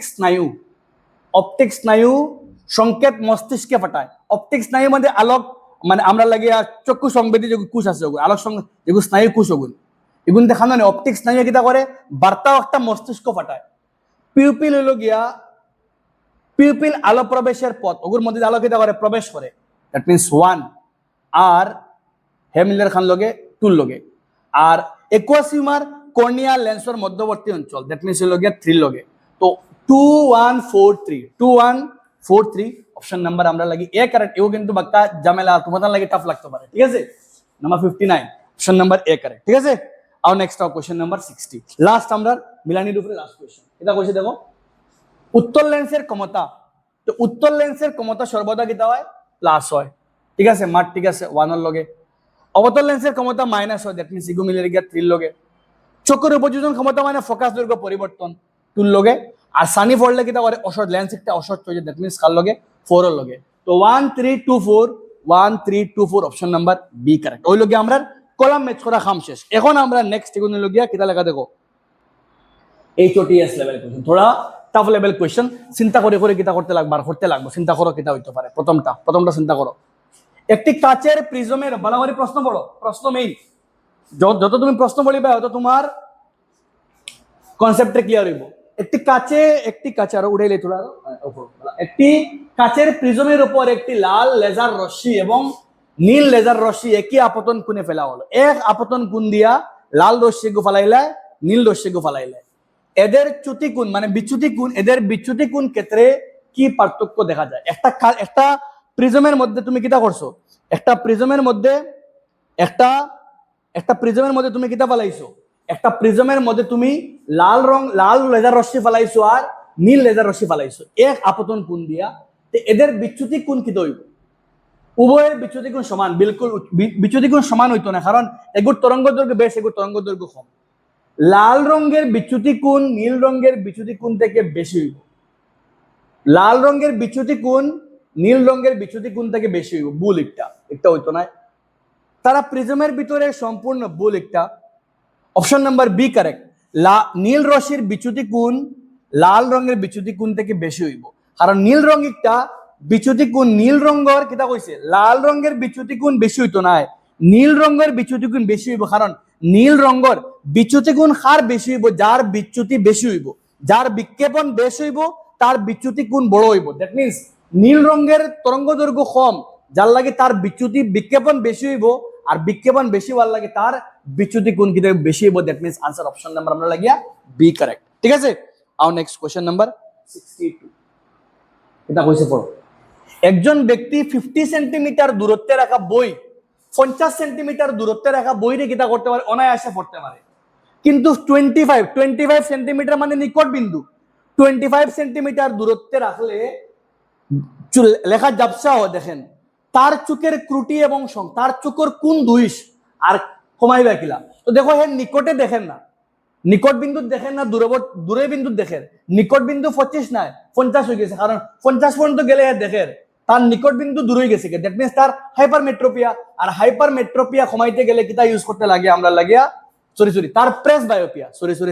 স্নায়ু সংকেত মস্তিষ্কে পাঠায়। অপটিক স্নায়ু মানে আলোক মানে আমরা লাগিয়া চক্ষু সংবেদী যে কোষ আছে আলোক যেগুলো স্নায়ু কোষ ওগুন এগুলো দেখানো নেই। অপটিক স্নায়ু কিটা করে বার্তা একটা মস্তিষ্ক পাঠায়। পিউপিল হইল গিয়া আলো প্রবেশের পথ, ওগুর মধ্যে আলো কিটা করে প্রবেশ করে, দ্যাট মিনস 1। আর হেমিলের খান লগে 2 লগে। আর একুয়াস হিউমার কর্নিয়া লেন্সের মধ্যবর্তী অঞ্চল, দ্যাট মিনস হইল গিয়া 3 লগে। তো 2 1 4 3 অপশন নাম্বার আমরা লাগি এ কারেক্ট। এও কিন্তু বাক্কা ঝামেলা তোমাদের লাগে টাফ লাগতে পারে, ঠিক আছে। Number 59 option number A correct, ঠিক আছে। আর নেক্সট কোশ্চেন নাম্বার 60, লাস্ট আমরা মিলানির উপরে লাস্ট কোশ্চেন। এটা কইছে দেখো উত্তল লেন্সের ক্ষমতা। তো উত্তল লেন্সের ক্ষমতা সর্বদা কিটা হয় প্লাস হয়, ঠিক আছে। মার ঠিক আছে 1 এর লগে। অবতল লেন্সের ক্ষমতা মাইনাস হয়, দ্যাট মিনস ইগু মিলে গিয়া 3 লগে। চোখের উপযোজন ক্ষমতা মানে ফোকাস দৈর্ঘ্য পরিবর্তন 2 লগে। আর সানি পড়লে কিটা করে অসৎ লেন্স একটা অসৎ হয়ে যায়, দ্যাট মিনস কার লগে 4 এর লগে। তো 1 3 2 4 অপশন নাম্বার বি কারেক্ট। ওই লগে আমরা কলাম ম্যাচ করা খাম শেষ। এখন আমরা নেক্সট এগুলো লগিয়া কিটা লেখা দেখো HOTS লেভেল কোশ্চেন, থোড়া টাফ লেভেল কোশ্চেন। চিন্তা করে কিটা করতে লাগবে চিন্তা করো কিটা হইতে পারে। প্রথমটা চিন্তা করো, একটি কাচের প্রিজমের বালাবারি প্রশ্ন পড়ো, প্রশ্ন মেইন। যত তুমি প্রশ্ন বলিবা তত তোমার কনসেপ্টে ক্লিয়ার হইব। একটি কাচে আরো উড়াইলে তোলা একটি কাচের প্রিজমের উপর একটি লাল লেজার রশ্মি এবং নীল লেজার রশ্মি একই আপতন কোণে ফেলা হলো। এক আপতন কোণ দিয়া লাল রশ্মি গু ফালাইলে, নীল রশ্মি গু ফালাইলে এদের চ্যুতি কোণ মানে বিচ্যুতি কোণ, এদের বিচ্যুতি কোণ ক্ষেত্রে কি পার্থক্য দেখা যায়? একটা প্রিজমের মধ্যে তুমি কিটা করছো, একটা প্রিজমের মধ্যে তুমি কিটা ফালাইছো, একটা প্রিজমের মধ্যে তুমি লাল লেজার রশ্মি ফালাইছো আর নীল লেজার রশ্মি ফালাইছো এক আপতন কোণ দিয়া। এদের বিচ্যুতি কোণ কিটা হইব? উভয়ের বিচ্যুতি কোণ সমান? বিলকুল বিচ্যুতি কোণ সমান হইতো না, কারণ এগুর তরঙ্গ দৈর্ঘ্য বেশ, এগুর তরঙ্গ দৈর্ঘ্য কম। লাল রঙের বিচ্যুতি কোণ নীল রঙের বিচ্যুতি কোণ থেকে বেশি হইব। লাল রঙের বিচ্যুতি কোণ নীল রঙের বিচ্যুতি কোণ থেকে বেশি হইব। ভুল একটা হইতো না। তারা প্রিজমের ভিতরে সম্পূর্ণ ভুল একটা। Option number B correct. নীল রশ্মির বিচ্যুতি কোণ লাল রঙের বিচ্যুতি কোণ থেকে বেশি হইব, কারণ নীল রঙ একটা বিচ্যুতি কোণ নীল রঙের কিটা কইছে লাল রঙের বিচ্যুতি কোণ বেশি হইতো না, নীল রঙের বিচ্যুতি কোণ বেশি হইব। কারণ নীল রঙের বিচ্যুতি কোণ কার বেশি হইব? যার বিচ্যুতি বেশি হইব, যার বিক্ষেপণ বেশি হইব তার বিচ্যুতি কোণ বড় হইব। দ্যাট মিনস নীল রঙের তরঙ্গ দৈর্ঘ্য কম, যার লাগে তার বিক্ষেপণ বেশি হইব, আর বিক্ষেপণ বেশি হওয়ার লাগে তার বিচ্যুতি কোণ কিটা বেশি হইব। That means answer option number আমরা লাগিয়া বি কারেক্ট, ঠিক আছে। আর নেক্সট কোশ্চেন নাম্বার 62। এটা কইছে পড়ো, একজন ব্যক্তি 50 সেন্টিমিটার দূরত্বে রাখা বই 50 সেন্টিমিটার দূরত্বে রাখা বইরে কিটা করতে পারে? অনায়াসে পড়তে পারে। কিন্তু 25 সেন্টিমিটার মানে নিকট বিন্দু, 25 সেন্টিমিটার দূরত্বে রাখলে লেখা জাবসা দেখেন তার চোখের ক্রুটি এবং তার চোখের কোন দুইশ আর কমাইবা কিলা। তো দেখো হ্যাঁ নিকটে দেখেন না, নিকট বিন্দু দেখেন না, দূরে বিন্দু দেখেন। নিকট বিন্দু 25 নাই 50 হয়ে গেছে, কারণ 50 পর্যন্ত গেলে দেখেন তার নিকট বিন্দু দূর হয়ে গেছে। দ্যাট মিনস তার হাইপারমেট্রোপিয়া, আর হাইপারমেট্রোপিয়া কমাইতে গেলে কিটা ইউজ করতে লাগে আমরা লাগিয়া তার প্রেস বায়োপিয়া,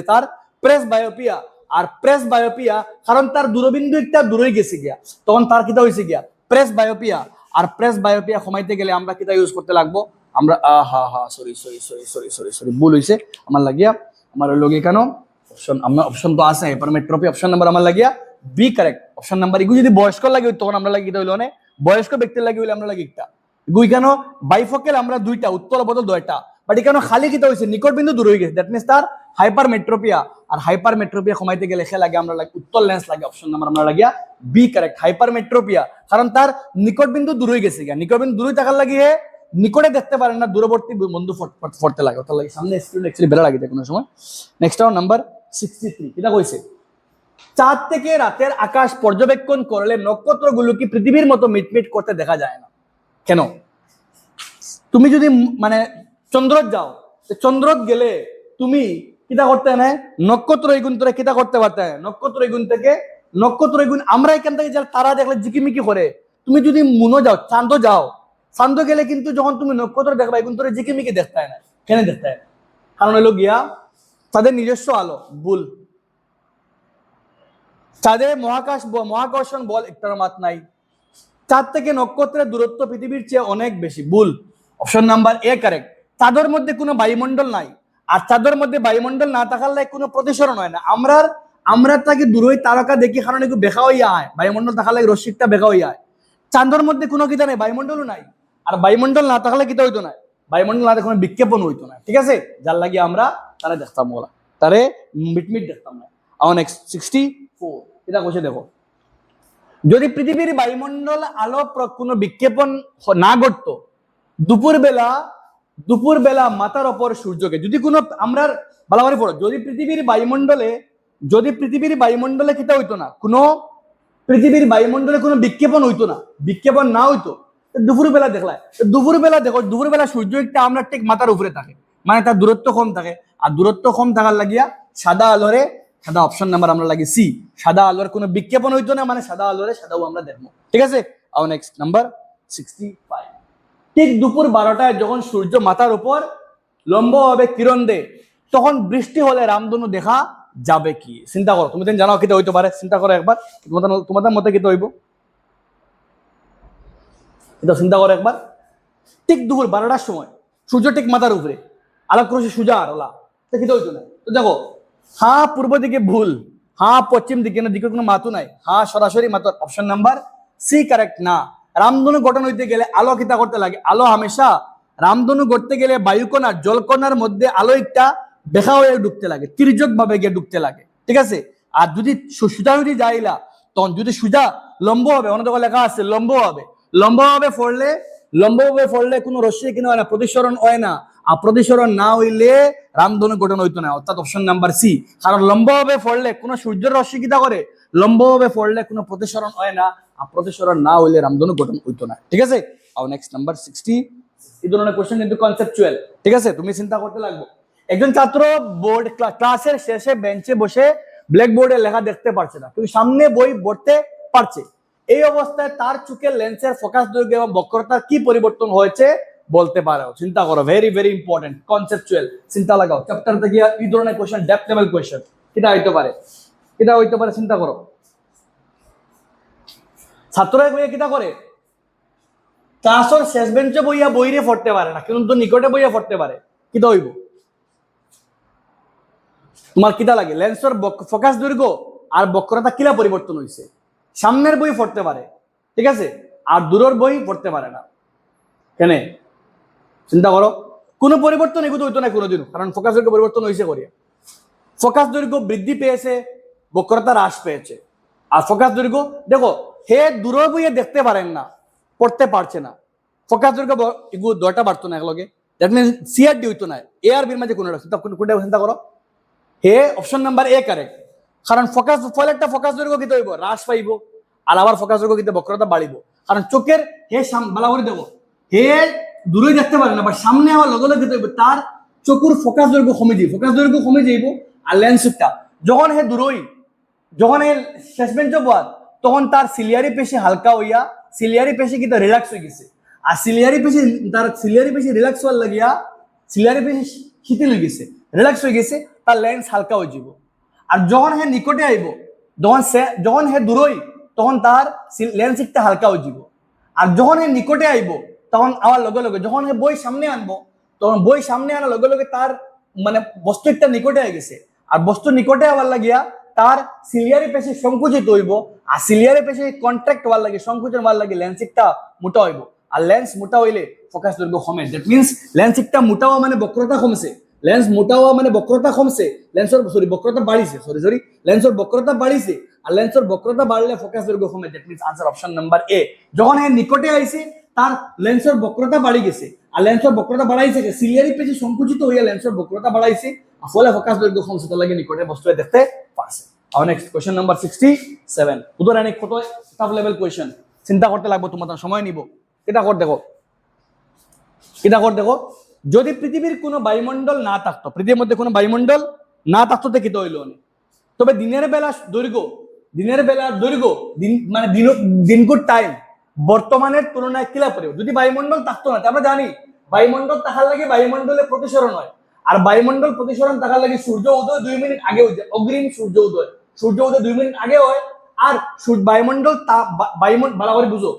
তার প্রেস বায়োপিয়া আর প্রেস বায়োপিয়া কারণ তার দূরবিন্দু একটা দূরে গেছে গিয়া তখন তার কিতা হয়েছে গিয়া প্রেস বায়োপিয়া আর প্রেস বায়োপিয়া কমাইতে গেলে আমরা কিতা ইউজ করতে লাগবো আমরা সরি ভুল হয়েছে আমার লাগিয়া আমার লগে কেন অপশন আমরা অপশন তো আছে হাইপারমেট্রপি অপশন নাম্বার আমার লাগিয়া বি কারেক্ট অপশন নাম্বার এগুলো যদি বয়স্ক লাগে তখন আমরা লাগি হইলো না বয়স্ক ব্যক্তির লাগে হইলে আমরা লাগি একটা এগুই কেন বাইফোকেল আমরা দুইটা উত্তর বদল দুইটা বাট এখানে খালি কিতা হয়েছে নিকট বিন্দু দূর হয়ে গেছে দ্যাট মিনস তার হাইপারমেট্রোপিয়া আর হাইপারমেট্রোপিয়া কমাইতে গেলে খে লাগে আমরা লাগে উত্তর লেন্স লাগে অপশন নাম্বার আমরা লাগিয়া বি কারেক্ট হাইপারমেট্রোপিয়া কারণ তার নিকট বিন্দু দূর হয়ে গেছে গিয়া নিকট বিন্দু দূরে থাকার লাগিয়ে নিকটে দেখতে পারেন না দূরবর্তী বন্ধু ফটতে লাগে তার লাগে সামনে স্ক্রিন অ্যাকচুয়ালি বেলা লাগে কোনো সময় নেক্সট নাম্বার 63 এটা কইছে চাঁদ থেকে রাতের আকাশ পর্যবেক্ষণ করলে নক্ষত্রগুলো কি পৃথিবীর মতো মিটমিট করতে দেখা যায় না কেন তুমি যদি মানে চন্দ্রত যাও চন্দ্রত গেলে তুমি কিতা করতে না নক্ষত্র এগুন তোরা কিতা করতে পারতে নক্ষত্র এগুন থেকে নক্ষত্র এগুন আমরা এখান থেকে যারা তারা দেখলে জিকিমিকি করে তুমি যদি মুনো যাও চাঁদ যাও চাঁদ গেলে কিন্তু যখন তুমি নক্ষত্র দেখবা এগুন তোরা জিকিমিকি দেখতে হয় না কেন দেখতে হয় কারণ হলো গিয়া তাদের নিজস্ব আলো ভুল চাঁদে মহাকর্ষণ বল একটার মাত নাই চাঁদ থেকে নক্ষত্রের দূরত্ব পৃথিবীর চেয়ে অনেক বেশি ভুল অপশন নাম্বার এ কারেক্ট চাঁদের মধ্যে কোনো বায়ুমণ্ডল নাই আর চাঁদের মধ্যে বায়ুমণ্ডল না থাকার লাগে কোনো প্রতিসরণ হয় না আমরা তাকে দূরই তারকা দেখি কারণ একটু বেখা হইয়া হয় বায়ুমণ্ডল থাকার লাগে রশ্মিটা বেখা হইয়া হয় চাঁদের মধ্যে কোনো কিতা নেই বায়ুমণ্ডলও নাই আর বায়ুমণ্ডল না থাকলে কিতা হইতো না বায়ুমণ্ডল না কোনো বিক্ষেপণ হইতো না ঠিক আছে যার লাগে আমরা তারা দেখতাম বলা তারে মিটমিট দেখতাম না আমার নেক্সট 64 এটা কোষে দেখো যদি পৃথিবীর বায়ুমণ্ডল আলো কোনো বিক্ষেপণ না ঘটতো দুপুর বেলা মাথার ওপর সূর্যকে যদি কোনো আমরা ভালোভাবে পড়ো যদি পৃথিবীর বায়ুমণ্ডলে কিতা হইতো না কোনো পৃথিবীর বায়ুমণ্ডলে কোনো বিক্ষেপণ হইতো না বিক্ষেপণ না হইতো দুপুর বেলা দেখো দুপুর বেলা সূর্য একটা আমরা ঠিক মাথার উপরে থাকে মানে তার দূরত্ব কম থাকে আর দূরত্ব কম থাকার লাগিয়া সাদা অপশন নাম্বার আমরা লাগি সি সাদা আলোর কোনো বিক্ষেপণ হইতো না মানে সাদা আলোরে সাদাও আমরা দেখবো ঠিক আছে আর নেক্সট নাম্বার 65 ঠিক দুপুর 12টায় যখন সূর্য মাথার উপর লম্বভাবে কিরণ দেয় তখন বৃষ্টি হলে রামধনু দেখা যাবে কি চিন্তা করো তুমি জানো কিটা হইতে পারে চিন্তা করো একবার তোমাদের মতে কিটা হইব এটা চিন্তা করো একবার ঠিক দুপুর 12টার সময় সূর্য ঠিক মাথার উপরে আলোক রশ্মি সুজা আর ওলা কিটা হইতো না তো দেখো হ্যাঁ পূর্ব দিকে ভুল হ্যাঁ পশ্চিম দিকে না দিকে কোনো মাতু নাই হ্যাঁ সরাসরি মাতু অপশন নাম্বার সি কারেক্ট না রামধনু গঠন হইতে গেলে আলো কিতা করতে লাগে আলো হামেশা রামধনু গড়তে গেলে বায়ুকণা জলকণার মধ্যে আলো একটা বেখা হয়ে ঢুকতে লাগে তির্যক ভাবে গিয়ে ঢুকতে লাগে ঠিক আছে আর যদি সুজা যদি যাইলা তখন যদি সুজা লম্ব হবে অনেক লেখা আছে লম্বভাবে ফললে কোনো রশ্মি কিনা হয় না প্রতিসরণ হয় না আর প্রতিসরণ না হইলে রামধনু গঠন হইতো না অর্থাৎ অপশন নাম্বার সি কারণ লম্বভাবে ফললে কোনো সূর্যের রশ্মি কিতা করে লম্বভাবে ফললে কোনো প্রতিসরণ হয় না আর প্রতিসরণ না হইলে রামধনু গঠন হইতো না ঠিক আছে আর নেক্সট নাম্বার 60 এই ধরনের কোশ্চেন কিন্তু কনসেপচুয়াল ঠিক আছে তুমি চিন্তা করতে লাগবে একজন ছাত্র বোর্ড ক্লাসের শেষে বেঞ্চে বসে ব্ল্যাকবোর্ডে লেখা দেখতে পারছে না কিন্তু সামনে বই পড়তে পারছে এই অবস্থায় তার চোখের লেন্সের ফোকাস দৈর্ঘ্য এবং বক্রতার কি পরিবর্তন হয়েছে বলতে পারো চিন্তা করো ভেরি ভেরি ইম্পর্টেন্ট কনসেপচুয়াল চিন্তা লাগাও চ্যাপ্টার থেকে এই ধরনের কোশ্চেন ডেপথ লেভেল কোশ্চেন কিটা হইতে পারে চিন্তা করো ছাত্ররা কিটা করে ক্লাসের শেষ বেঞ্চে বইয়া বইরে পড়তে পারে না কিন্তু নিকটে বইয়া পড়তে পারে কিটা হইব তোমার কিটা লাগে লেন্সের ফোকাস দৈর্ঘ্য আর বক্রতা কিলা পরিবর্তন হয়েছে সামনের বই পড়তে পারে ঠিক আছে আর দূরের বই পড়তে পারে না কেন চিন্তা করো কোনো পরিবর্তন এগুলো হইতো না কোনোদিনও কারণ ফোকাস দৈর্ঘ্য পরিবর্তন হয়েছে করিয়া ফোকাস দৈর্ঘ্য বৃদ্ধি পেয়েছে বক্রতা হ্রাস পেয়েছে আর ফোকাস দৈর্ঘ্য দেখো হে দূরের বইয়ে দেখতে পারেন না পড়তে পারছে না ফোকাস দৈর্ঘ্য এগুলো দয়টা বাড়তো না একলগে দ্যাট মিনস সিআরডি হইতো না এ আর বির মাঝে কোনটা চিন্তা করো হে অপশন নাম্বার এ কারেক্ট কারণ ফলে একটা ফোকাস দৈর্ঘ্য কিতে হইব হ্রাস পাইব আর আবার ফোকাস দৈর্ঘ্য কিতে বক্রতা বাড়িব কারণ চোখের হে বালা করে দেবো হে দূরে দেখতে পারে না বা সামনে আবার লগে লগে কিতে হইব তার চোখের ফোকাস দৈর্ঘ্য কমে যাইব আর লেন্সটা যখন হে দূরই যখন হে শেষ বেঞ্চ পাওয়ার তখন তার সিলিয়ারি পেশি হালকা হইয়া সিলিয়ারি পেশি কিন্তু রিল্যাক্স হয়ে গেছে আর সিলিয়ারি পেশি রিল্যাক্স হওয়ার লাগিয়া সিলিয়ারি পেশি শিথিল হয়ে গেছে রিল্যাক্স হয়ে গেছে তার লেন্স হালকা হয়ে যাব আর যখন হে নিকটে আইব যখন হে দূরই তখন তার লেন্স একটা হালকা হয়ে যাব। আর যখন হে নিকটে আইব তখন আবার লগে লগে যখন হে বই সামনে আনবো তখন বই সামনে আনার লগে লগে তার মানে বস্তু একটা নিকটে হয়ে গেছে। আর বস্তু নিকটে আবার লাগিয়া তার সিলিয়ারি পেশি সংকুচিত হইব। আর সিলিয়ারি পেশি কন্ট্রাক্ট হওয়ার লাগে সংকুচন হওয়ার লাগে লেন্স একটা মোটা হইব। আর লেন্স মোটা হইলে ফোকাস দৈর্ঘ্য কমে। দ্যাট মিন্স লেন্স একটা মোটা হওয়া মানে বক্রতা কমছে। লেন্স মোটা হওয়া মানে বক্রতা কমছে। বক্রতা বাড়িছে লেন্সের বক্রতা বাড়িছে। আর লেন্সের বক্রতা বাড়লে ফোকাস দৈর্ঘ্য কমে। That means answer option number এ। যখন হ্যাঁ নিকটে আইছে তার লেন্সের বক্রতা বাড়ি গেছে। আর লেন্সের বক্রতা বাড়াইছে সিলিয়ারি পেশি সংকুচিত হইয়া লেন্সের বক্রতা বাড়াইছে ফলে ফোকাস দৈর্ঘ্য কমছে তো লাগে নিকটে বস্তু দেখতে পারছে। আর নেক্সট কোশ্চেন নাম্বার 67 উদর অনেক কত টাফ লেভেল কোশ্চেন চিন্তা করতে লাগবে তোমার সময় নিব। এটা কর দেখো যদি পৃথিবীর কোনো বায়ুমণ্ডল না থাকতো পৃথিবীর মধ্যে কোনো বায়ুমণ্ডল না থাকতো তো কিতো হইল না। তবে দিনের বেলার দৈর্ঘ্য মানে দিনকুর টাইম বর্তমানের তুলনায় কিলা পড়ে। যদি বায়ুমণ্ডল থাকতো না আমরা জানি বায়ুমণ্ডল থাকার লাগে বায়ুমণ্ডলে প্রতিসরণ হয়। আর বায়ুমণ্ডল প্রতিসরণ থাকার লাগে সূর্য উদয় 2 মিনিট আগে হয়ে অগ্রিম সূর্য উদয় 2 মিনিট আগে হয়। আর বায়ুমণ্ডল বাড়াবাড়ি বুঝো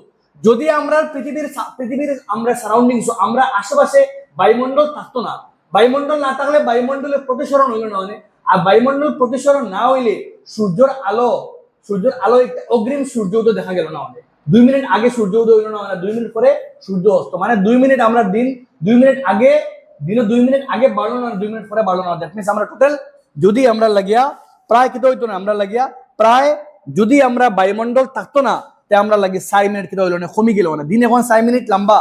যদি আমরা পৃথিবীর আমরা সারাউন্ডিংস আমরা আশেপাশে বায়ুমণ্ডল থাকতো না। বায়ুমণ্ডল না থাকলে বায়ুমণ্ডলের প্রতিসরণ হইল না মানে। আর বায়ুমণ্ডল প্রতিসরণ না হইলে সূর্যের আলো একটা অগ্রিম সূর্য উদয় দেখা গেল না মানে। 2 মিনিট আগে সূর্য উদয় হইল না মানে 2 মিনিট পরে সূর্য অস্ত মানে 2 মিনিট আমরা 2 মিনিট আগে 2 মিনিট আগে বাড়লো না 2 মিনিট পরে বাড়লো না। দ্যাট মিন্স আমরা টোটাল যদি আমরা লাগিয়া প্রায় কিতো হইতো না আমরা লাগিয়া প্রায় যদি আমরা বায়ুমণ্ডল থাকতো না তাই আমরা লাগে 6 মিনিট কিতো হইলো না কমে গেল না। দিন এখন 6 মিনিট লম্বা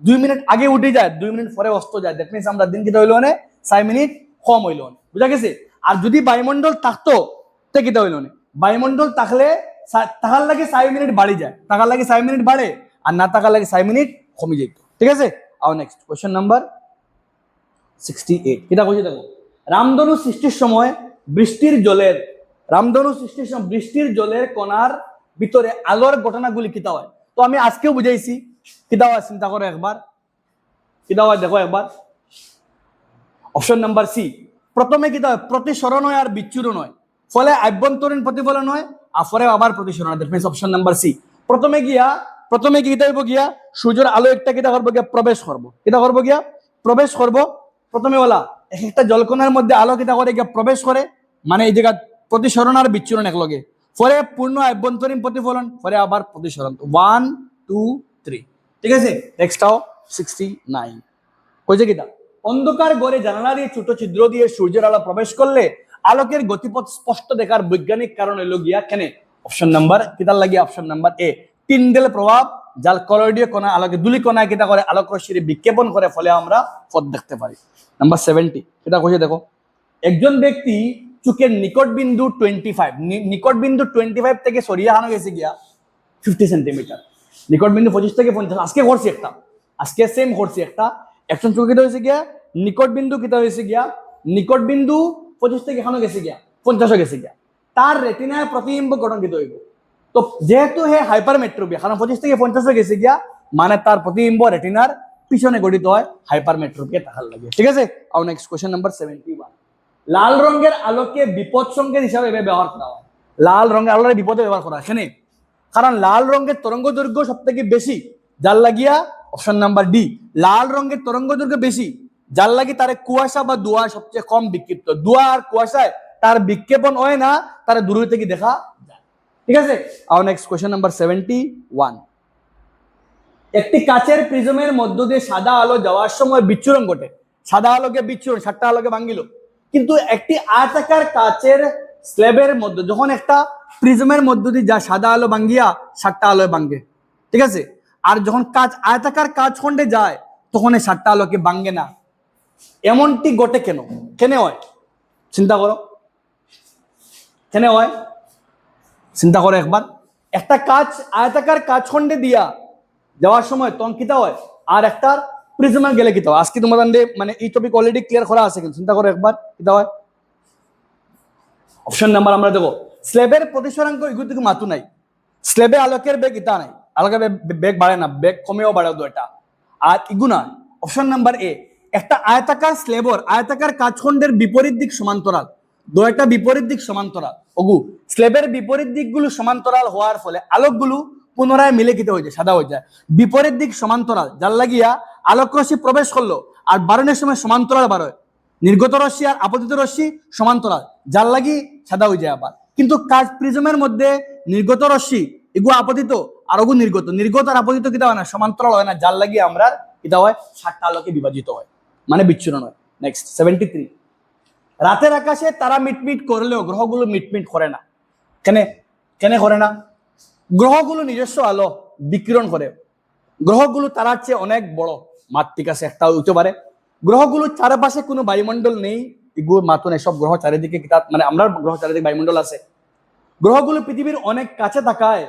2 মিনিট আগে উঠে যায় 2 মিনিট পরে অস্ত যায়। দ্যাট মিন্স আমরা দিন কিতো হইলো না 6 মিনিট কম হইলো না। বুঝা গেছে। আর যদি বায়ুমণ্ডল থাকতো তে কিতো হইলো না বায়ুমণ্ডল থাকলে তাহার লাগে 6 মিনিট বাড়ি যায় তাহার লাগে 6 মিনিট বাড়ে আর না থাকার লাগে 6 মিনিট কমে যেত। ঠিক আছে। আর নেক্সট কোশ্চেন নাম্বার 68 এটা কইছে দেখো রামধনু সৃষ্টির সময় বৃষ্টির জলের কণার ভিতরে আলোর ঘটনাগুলি কিতা হয়। তো আমি আজকেও বুঝাইছি কিতা হয় চিন্তা করো একবার কিতা হয় দেখো একবার। অপশন নাম্বার সি প্রথমে কিতা হয় প্রতিসরণ হয় আর বিচ্ছুরণ হয় ফলে আভ্যন্তরীণ প্রতিফলন হয় আর পরে আবার প্রতিসরণ হয়। That means option number C প্রথমে কিতা হইব গিয়া সূর্যের আলো একটা কিতা করবো গিয়া প্রবেশ করবো প্রথমে বলা একটা জলকণার মধ্যে আলো কিতা করে গিয়া প্রবেশ করে মানে এই জায়গা প্রতিসরণ আর বিচ্ছুরণ একলগে পরে পূর্ণ আভ্যন্তরীণ প্রতিফলন পরে আবার প্রতিসরণ 1 2 3। ঠিক আছে। নেক্সট 69 কইছে কিতা অন্ধকার ঘরে জানালা দিয়ে ছোট ছিদ্র দিয়ে সূর্যের আলো প্রবেশ করলে আলোকের গতিপথ স্পষ্ট দেখার বৈজ্ঞানিক কারণ হইল গিয়া কেনে। অপশন নাম্বার কিতার লাগিয়া অপশন নাম্বার এ টিন্ডেল প্রভাব যার কলয়েডীয় কণা আলোকে দুলি কণায় কিতা করে আলোক রশ্মির বিক্ষেপণ করে ফলে আমরা পথ দেখতে পারি। নাম্বার 70 এটা কইছে দেখো একজন ব্যক্তি চোখের নিকট বিন্দু 25 থেকে সরিয়ে আনা গেছে গিয়া 50 সেন্টিমিটার নিকট বিন্দু 25 থেকে 50 আজকে সেম করছি একটা একজন চোখ কিতা হয়েছে গিয়া নিকট বিন্দু 25 থেকে এখানে গেছে গিয়া 50 গেছে গিয়া তার রেটিনায় প্রতিবিম্ব গঠন কিতা হইব। তো যেহেতু হে হাইপারমেট্রোপিয়া কারণ 25 থেকে 50 গেছে গিয়া মানে তার প্রতিবিম্ব রেটিনার পিছনে গঠিত হয় হাইপারমেট্রোপিয়া তাহার লাগে। ঠিক আছে। আর নেক্সট কোশ্চেন নাম্বার 71 লাল রঙের আলোকে বিপদ সংকেত হিসাবে ব্যবহার করা হয়। লাল রঙের আলোর বিপদে ব্যবহার করা এখানে কারণ লাল রঙের তরঙ্গ দৈর্ঘ্য সব থেকে বেশি যার লাগিয়া অপশন নাম্বার ডি লাল রঙের তরঙ্গ দৈর্ঘ্য বেশি যার লাগি তার কুয়াশা বা ধোঁয়া সবচেয়ে কম বিক্ষিপ্ত ধোঁয়া আর কুয়াশায় তার বিক্ষেপণ হয় না তার দূর থেকে দেখা যায়। ঠিক আছে। আর নেক্সট কোশ্চেন নাম্বার 71 একটি কাচের প্রিজমের মধ্য দিয়ে সাদা আলো যাওয়ার সময় বিচ্ছুরণ ঘটে। সাদা আলোকে বিচ্ছুরণ 7টা আলোকে ভাঙিল কিন্তু একটি আয়তাকার কাচের স্ল্যাবের মধ্যে যখন একটা প্রিজমের মধ্য দিয়ে যা সাদা আলো ভাঙ্গিয়া 7টা আলোয় ভাঙ্গে। ঠিক আছে। আর যখন আয়তাকার কাচখণ্ডে যায় তখন এই 7টা আলোকে ভাঙ্গে না। এমনটি ঘটে কেন হয় চিন্তা করো কেন হয় চিন্তা করো একবার। একটা আয়তাকার কাচখণ্ডে দিয়া যাওয়ার সময় তখন কিতা হয় আর একটা প্রিজমে গেলে কিতা হয়। আজকে তোমাদের মানে এই টপিক অলরেডি ক্লিয়ার করা আছে কিন্তু চিন্তা করো একবার কিতা হয়। অপশন নাম্বার আমরা দেবো স্ল্যাবের প্রতিসরাঙ্ক এগুলো থেকে মাতু নাই স্ল্যাবে আলোকের বেগ ইতা নাই আলোকের বেগ বাড়ে না বেগ কমেও বাড়ে এটা আর ইগুনা। অপশন নাম্বার এ একটা আয়তাকার কাচখণ্ডের বিপরীত দিক সমান্তরাল একটা বিপরীত দিক সমান্তরাল ওগু স্ল্যাবের বিপরীত দিকগুলো সমান্তরাল হওয়ার ফলে আলোকগুলো পুনরায় মিলে কিতে হয়ে যায়, সাদা হয়ে যায়। বিপরীত দিক সমান্তরাল যার লাগিয়া আলোক রশ্মি প্রবেশ করলো আর বারণের সময় সমান্তরাল বাড়য়, নির্গত রশ্মি আর আপতিত রশ্মি সমান্তরাল যার লাগি সাদা হয়ে যায়। আবার কিন্তু কাচ প্রিজমের মধ্যে নির্গত রশ্মি এগু আপতিত আর ওগু নির্গত, নির্গত আর আপতিত কিতা হয় না, সমান্তরাল হয় না, যার লাগি আমরা কিতা হয়, 7টা আলোকে বিভাজিত হয়, মানে বিচ্ছুরণ হয়। নেক্সট 73, রাতের আকাশে তারা মিটমিট করলেও গ্রহগুলো মিটমিট করে না। কেন কেন করে না? গ্রহগুলো নিজস্ব আলো বিকিরণ করে। গ্রহগুলো তারার চেয়ে অনেক বড় মাত্রিক আছে, একটা হইতে পারে। গ্রহগুলোর চারপাশে কোনো বায়ুমণ্ডল নেই, এগুলো মাত্র সব গ্রহ চারিদিকে মানে আমরা গ্রহ চারিদিকে বায়ুমণ্ডল আছে। গ্রহগুলো পৃথিবীর অনেক কাছে থাকায়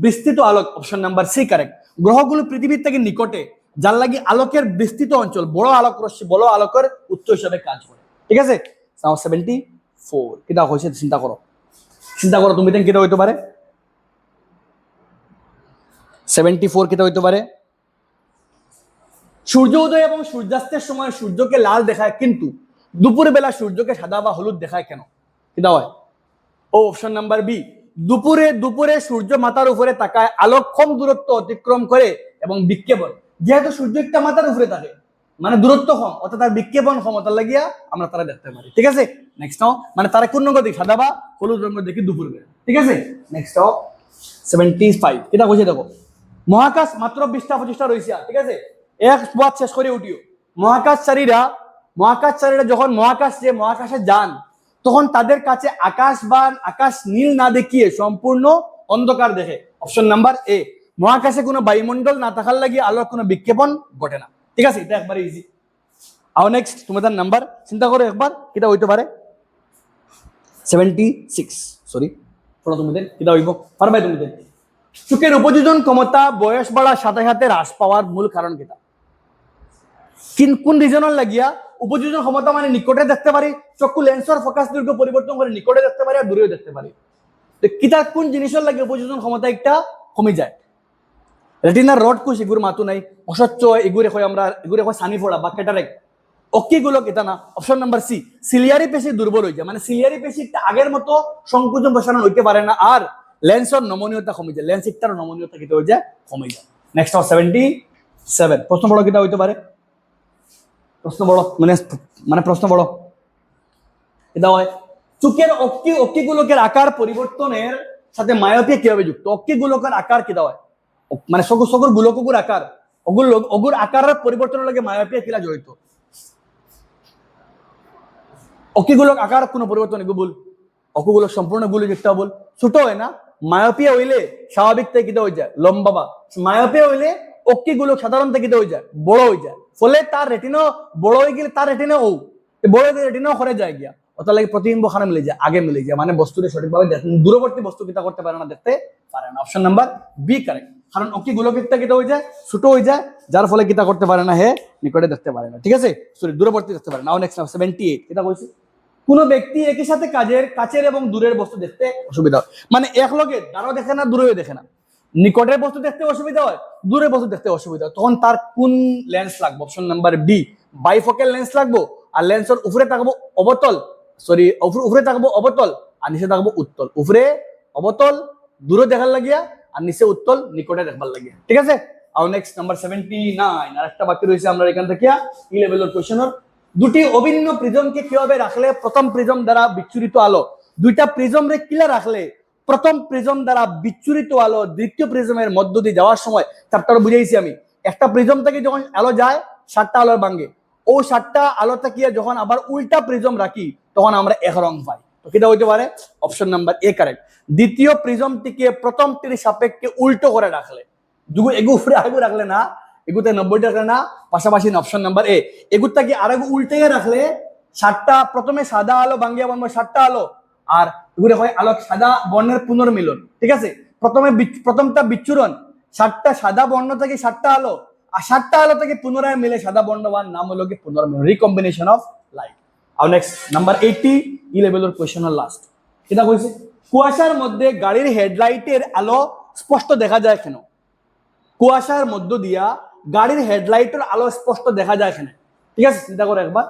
বিস্তৃত আলোক, অপশন নাম্বার সি কারেক্ট। গ্রহগুলো পৃথিবীর থেকে নিকটে, যার লাগি আলোকের বিস্তৃত অঞ্চল বড় আলোক রশ্মি বড় আলোকের উৎস হিসাবে কাজ করে। ঠিক আছে, 74 কিটা হয়েছে, চিন্তা করো তুমি দেন কিটা হইতে পারে 74 কিটা হইতে পারে। সূর্য উদয় এবং সূর্যাস্তের সময় সূর্যকে লাল দেখায়, কিন্তু দুপুর বেলা সূর্যকে সাদা বা হলুদ দেখায় কেন? কিটা হয়? ও অপশন নাম্বার বি, দুপুরে সূর্য মাথার উপরে তাকায়, আলোক কম দূরত্ব অতিক্রম করে এবং বিক্ষেপণ, যেহেতু সূর্য একটা মাথার উপরে থাকে মানে দূরত্ব কম, অর্থাৎ তার বিক্ষেপণ ক্ষমতা লাগিয়া আমরা তারা দেখতে পারি। ঠিক আছে, নেক্সট নাও, মানে তারা কোন রঙ দেখি, সাদা বা হলুদ রঙ দেখি দুপুর বেলা। ঠিক আছে, নেক্সট নাও 75, এটা বুঝে দেখো। মহাকাশ মাত্র 20টা 25টা রয়েছে। ঠিক আছে, এক বাদ শেষ করে উঠিও। মহাকাশচারীরা যখন মহাকাশে যান, তখন তাদের কাছে আকাশ নীল না দেখিয়ে সম্পূর্ণ অন্ধকার দেখে। অপশন নাম্বার এ, মহাকাশে কোনো বায়ুমণ্ডল না থাকার লাগি আলোর কোনো বিক্ষেপণ ঘটে না। ঠিক আছে, এটা একবারে ইজি। আর নেক্সট তোমাদের নাম্বার চিন্তা করো একবার, কিটা হইতে পারে 76, সরি পড়ো তোমাদের, কিটা হইব পারবে তোমাদের। চোখের উপযোজন ক্ষমতা বয়স বাড়ার সাথে সাথে হ্রাস পাওয়ার মূল কারণ কিটা? কোন রিজনের লাগিয়া উপযোজন ক্ষমতা মানে নিকটে দেখতে পারি, চক্ষু লেন্সের ফোকাস দৈর্ঘ্য পরিবর্তন করে নিকটে দেখতে পারি আর দূরেও দেখতে পারি। কিতা কোন জিনিসের লাগে উপযোজন ক্ষমতা একটা কমে যায়? রেটিনার রড কোষ এগুর মাতু নাই, অস্বচ্ছ এগুরে হয় সানি ফোড়া বা ক্যাটারেক্ট। অক্ষিগুলোক এটা না, অপশন নাম্বার সি, সিলিয়ারি পেশি দুর্বল হয়ে যায়, মানে সিলিয়ারি পেশিটা আগের মতো সংকোচন প্রসারণ হইতে পারে না, আর লেন্সের নমনীয়তা কমে যায়, লেন্সটার নমনীয়তা কিটা হয়ে যায়, কমে যায়। নেক্সট 77, প্রশ্ন বড় কিটা হইতে পারে, প্রশ্ন বড় এটা হয় চোখের অক্ষিগোলকের আকার পরিবর্তনের সাথে মায়োপিয়া কিভাবে যুক্ত? অক্ষিগোলকের আকার কিটা হয়, মানে সকর গোলকুর আকার, অগুর আকারের পরিবর্তনের লাগে মায়োপিয়া কিলা জড়িত? অক্ষিগোলক আকার কোনো পরিবর্তন নেই, ভুল। অক্ষিগোলক সম্পূর্ণ ভুল, একটা ভুল। ছোট হয় না, মায়োপিয়া হইলে স্বাভাবিক থেকে কিটা হয়ে যায়, লম্বা বা মায়োপিয়া হইলে অক্ষিগোলক সাধারণত কিটা হয়ে যায়, বড় হয়ে যায়, ফলে তার রেটিনো বড় হয়ে গেলে তার রেটিনো বড় হয়ে রেটিনো করে যায় গিয়া, ওটার লাগে প্রতিবিম্ব খানে মিলে যায়, আগে মিলে যায়, মানে বস্তুটা সঠিকভাবে দূরবর্তী বস্তু কিটা করতে পারে না, দেখতে পারে না। অপশন নাম্বার বি কারেক্ট, কারণ অক্ষিগোলক একটা কিটা হয়ে যায়, ছোট হয়ে যায়, যার ফলে কিটা করতে পারে না, হে নিকটে দেখতে পারে না। ঠিক আছে, সরি দূরবর্তী দেখতে পারে না। নেক্সট 78, কিটা কইছি, কোন ব্যক্তি একই সাথে কাছের এবং দূরের বস্তু দেখতে অসুবিধা হয়, মানে এক লগে দাঁড়াও দেখে না, দূরেও দেখে না, নিকটের বস্তু দেখতে অসুবিধা হয়, দূরের বস্তু দেখতে অসুবিধা হয়, তখন তার কোন লেন্স লাগবে? Option number B, bifocal lens লাগবো, আর লেন্সের উপরে থাকবো অবতল, উপরে থাকবো অবতল আর নিচে থাকবো উত্তল, উপরে অবতল দূরে দেখার লাগিয়া আর নিচে উত্তল নিকটে দেখবার লাগিয়া। ঠিক আছে, আর নেক্সট নাম্বার 79, আর একটা বাকি রয়েছে আমরা এখান থেকে ই লেভেলের কোশ্চেনের। দুটি অভিন্ন প্রিজমকে কিভাবে রাখলে প্রথম প্রিজম দ্বারা বিচ্ছুরিত আলো, দুইটা প্রিজম রে কিলা রাখলে প্রথম প্রিজম দ্বারা বিচ্ছুরিত আলো দ্বিতীয় প্রিজমের মধ্য দিয়ে যাওয়ার সময়, চ্যাপ্টার বুঝাইছি আমি, একটা প্রিজম থেকে যখন আলো যায় 7টা আলোর ভাঙ্গে, ও 7টা আলো তাকিয়ে যখন আবার উল্টা প্রিজম রাখি তখন আমরা এক রং পাই। তো কিটা হইতে পারে? Option number A correct. দ্বিতীয় প্রিজমটিকে প্রথমটির সাপেক্ষে উল্টো করে রাখলে, এগু উপরে আগু রাখলে না, এগুতে 90 রাখলে না, পাশাপাশি অপশন নাম্বার এ, এগুতাকে আরেকু উল্টে রাখলে 7টা, প্রথমে সাদা আলো ভাঙ্গিয়া বানবো 7টা আলো, আর এগুলো হয় আলোক সাদা বর্ণের পুনর্মিলন। ঠিক আছে, প্রথমটা বিচ্ছুরণ, 7টা সাদা বর্ণ থেকে 7টা আলো, আর 7টা আলো থেকে পুনরায় মিলে সাদা বর্ণ হওয়ার নাম হলো কি পুনর্মিলন, রিকম্বিনেশন অফ লাইট। আর নেক্সট নাম্বার 80, ই লেভেলের কোয়েশ্চনের লাস্ট, এটা কইছে কুয়াশার মধ্যে গাড়ির হেডলাইটের আলো স্পষ্ট দেখা যায় কেন? কুয়াশার মধ্য দিয়া গাড়ির হেডলাইটের আলো স্পষ্ট দেখা যায় কেন? ঠিক আছে, চিন্তা করো একবার।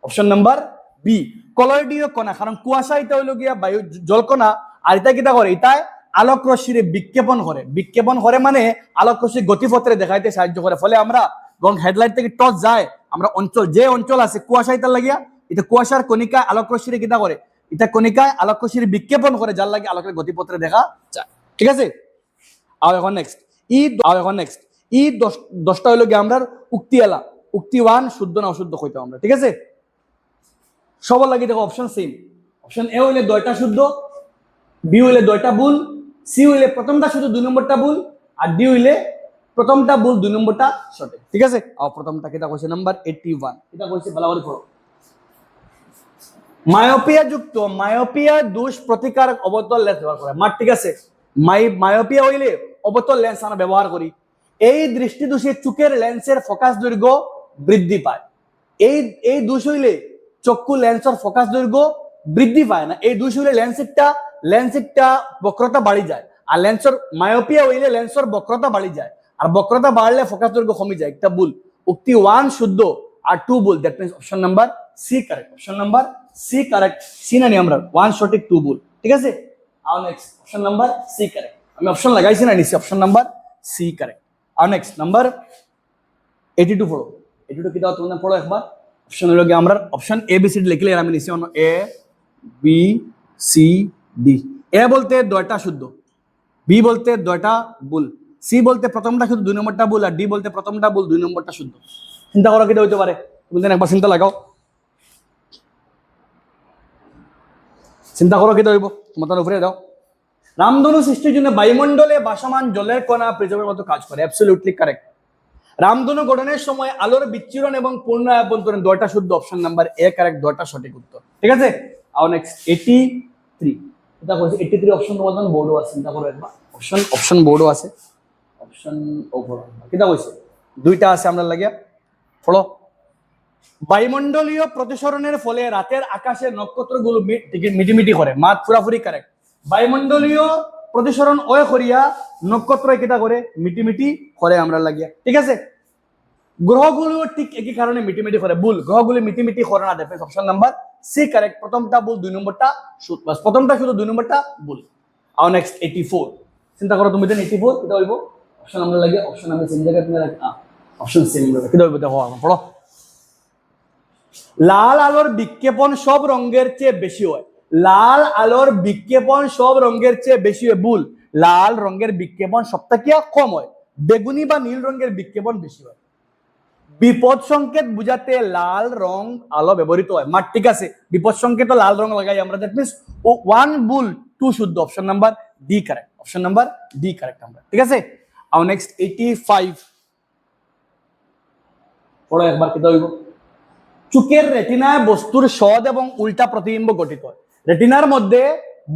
অপশন নাম্বার বি কলয়েডীয় কণা, কারণ কুয়াশা এটা হইল গিয়া বায়ু জলকণা, আর এটা কিটা করে, এটা আলোক রশ্মির বিক্ষেপণ করে। বিক্ষেপণ করে মানে আলোক রশ্মি গতিপথে দেখাইতে সাহায্য করে। ফলে আমরা যখন হেডলাইট থেকে টর্চ যায়, আমরা অঞ্চল যে অঞ্চল আছে কুয়াশা এটা লাগিয়া, এটা কুয়াশার কণিকায় আলোক রশ্মির কিটা করে, এটা কণিকায় আলোক রশ্মির বিক্ষেপণ করে, যার লাগে আলোকের গতিপথে দেখা যায়। ঠিক আছে, আর এখন নেক্সট ই 10টা হইল গিয়ে আমরা উক্তি এলা, উক্তি 1 শুদ্ধ না অশুদ্ধ কইতে আমরা। ঠিক আছে, সবার লাগে দেখো অপশন সেম। অপশন এ হইলে 2টা শুদ্ধ, বি হইলে 2টা ভুল, সি হইলে প্রথমটা শুধু 2 নম্বরটা ভুল, আর ডি হইলে প্রথমটা ভুল 2 নম্বরটা সঠিক। ঠিক আছে, আর প্রথমটা কিটা কইছে নাম্বার 81, এটা কইছে ভালো করে পড়ো। মায়োপিয়া দোষ প্রতিকারক অবতল লেন্স ব্যবহার করে। ঠিক আছে, মায়োপিয়া হইলে অবতল লেন্স আমরা ব্যবহার করি। এই দৃষ্টি দোষে চোখের লেন্সের ফোকাস দৈর্ঘ্য বৃদ্ধি পায়। এই দোষ হইলে চক্ষু লেন্সের ফোকাস দৈর্ঘ্য বৃদ্ধি পায় না। এই দোষ হইলে লেন্সিকটা বক্রতা বাড়ি যায়, আর লেন্সের মায়োপিয়া হইলে লেন্সের বক্রতা বাড়ি যায়, আর বক্রতা বাড়লে ফোকাস দৈর্ঘ্য কমে যায়। একটা ভুল, উক্তি 1 শুদ্ধ আর 2 ভুল। That means option number C correct. Option number C correct. C না নি আমরা 1 সঠিক 2 ভুল। ঠিক আছে, আর next option number C correct. আমি অপশন লাগাইছি না নিছি, অপশন নাম্বার সি কারেক্ট। আর নেক্সট নাম্বার 82 পড়ো। 82 কি দাও তোমরা পড়ো একবার। অপশন হলো কি আমরা option A B C D লিখলে আমি নিছি অন্য A B C D. A বলতে 2টা শুদ্ধ, বি বলতে 2টা ভুল, সি বলতে প্রথমটা শুদ্ধ 2 নম্বরটা ভুল, আর ডি বলতে প্রথমটা ভুল 2 নম্বরটা শুদ্ধ। চিন্তা করো কিটা হইতে পারে, তুমি একবার চিন্তা লাগাও, চিন্তা করো কিটা হইব, তোমার উপরে দাও। রামধনু সৃষ্টির জন্য বায়ুমণ্ডলে ভাসমান জলের কণা প্রিজমের মতো কাজ করে। Absolutely correct. রামধনু গঠনের সময় আলোর বিচ্ছুরণ এবং পূর্ণ আবন্তরণ 2টা শুদ্ধ। অপশন নাম্বার এ কারেক্ট, 2টা সঠিক উত্তর। ঠিক আছে, আর নেক্সট 83, এটা কইছে 83 অপশন তোমাদের বোর্ডও আছে, চিন্তা করো একবার। অপশন বোর্ডও আছে, অপশন ওপর কিটা কইছে 2টা আছে আমরা লাগিয়া ফলো। বায়ুমণ্ডলীয় প্রতিসরণের ফলে রাতের আকাশে নক্ষত্রগুলো মিটিমিটি করে। মাত পুরাপুরি কারেক্ট। বায়ুমণ্ডলীয় প্রতিসরণ ওই করিয়া নক্ষত্র কিটা করে, মিটিমিটি করে আমরা লাগিয়া। ঠিক আছে, গ্রহগুলো ঠিক একই কারণে মিটিমিটি করে। ভুল, গ্রহগুলো মিটিমিটি করে না। দেখবেন অপশন নাম্বার সি কারেক্ট। প্রথমটা ভুল 2 নম্বরটা শুদ্ধ, বাস প্রথমটা শুধু 2 নম্বরটা ভুল। আর নেক্সট 84, চিন্তা করো তুমি দেন 84 কিটা হইব। অপশন আমরা লাগিয়া, অপশন আমি সেম জায়গায় তুমি রাখা, অপশন সেম কিটা হইব দেখো পড়ো। লাল আলোর বিক্ষেপণ সব রঙের চেয়ে বেশি হয়। লাল আলোর বিক্ষেপণ সব রঙের চেয়ে বেশি হয়। ভুল, লাল রঙের বিক্ষেপণ সবথেকে কম হয়। বেগুনি বা নীল রঙের বিক্ষেপণ বেশি হয়। বিপদ সংকেত বুঝাতে লাল রং আলো ব্যবহৃত হয়। ঠিক আছে, বিপদ সংকেত লাল রং লাগাই আমরা। দ্যাট মিন্স 1 ভুল 2 শুদ্ধ। Option number D correct. Option number D correct আমরা। ঠিক আছে, আর নেক্সট 85 পড়ো একবার কিটা হইব। চোখের রেটিনায় বস্তুর সদ এবং উল্টা প্রতিবিম্ব গঠিত হয়। রেটিনার মধ্যে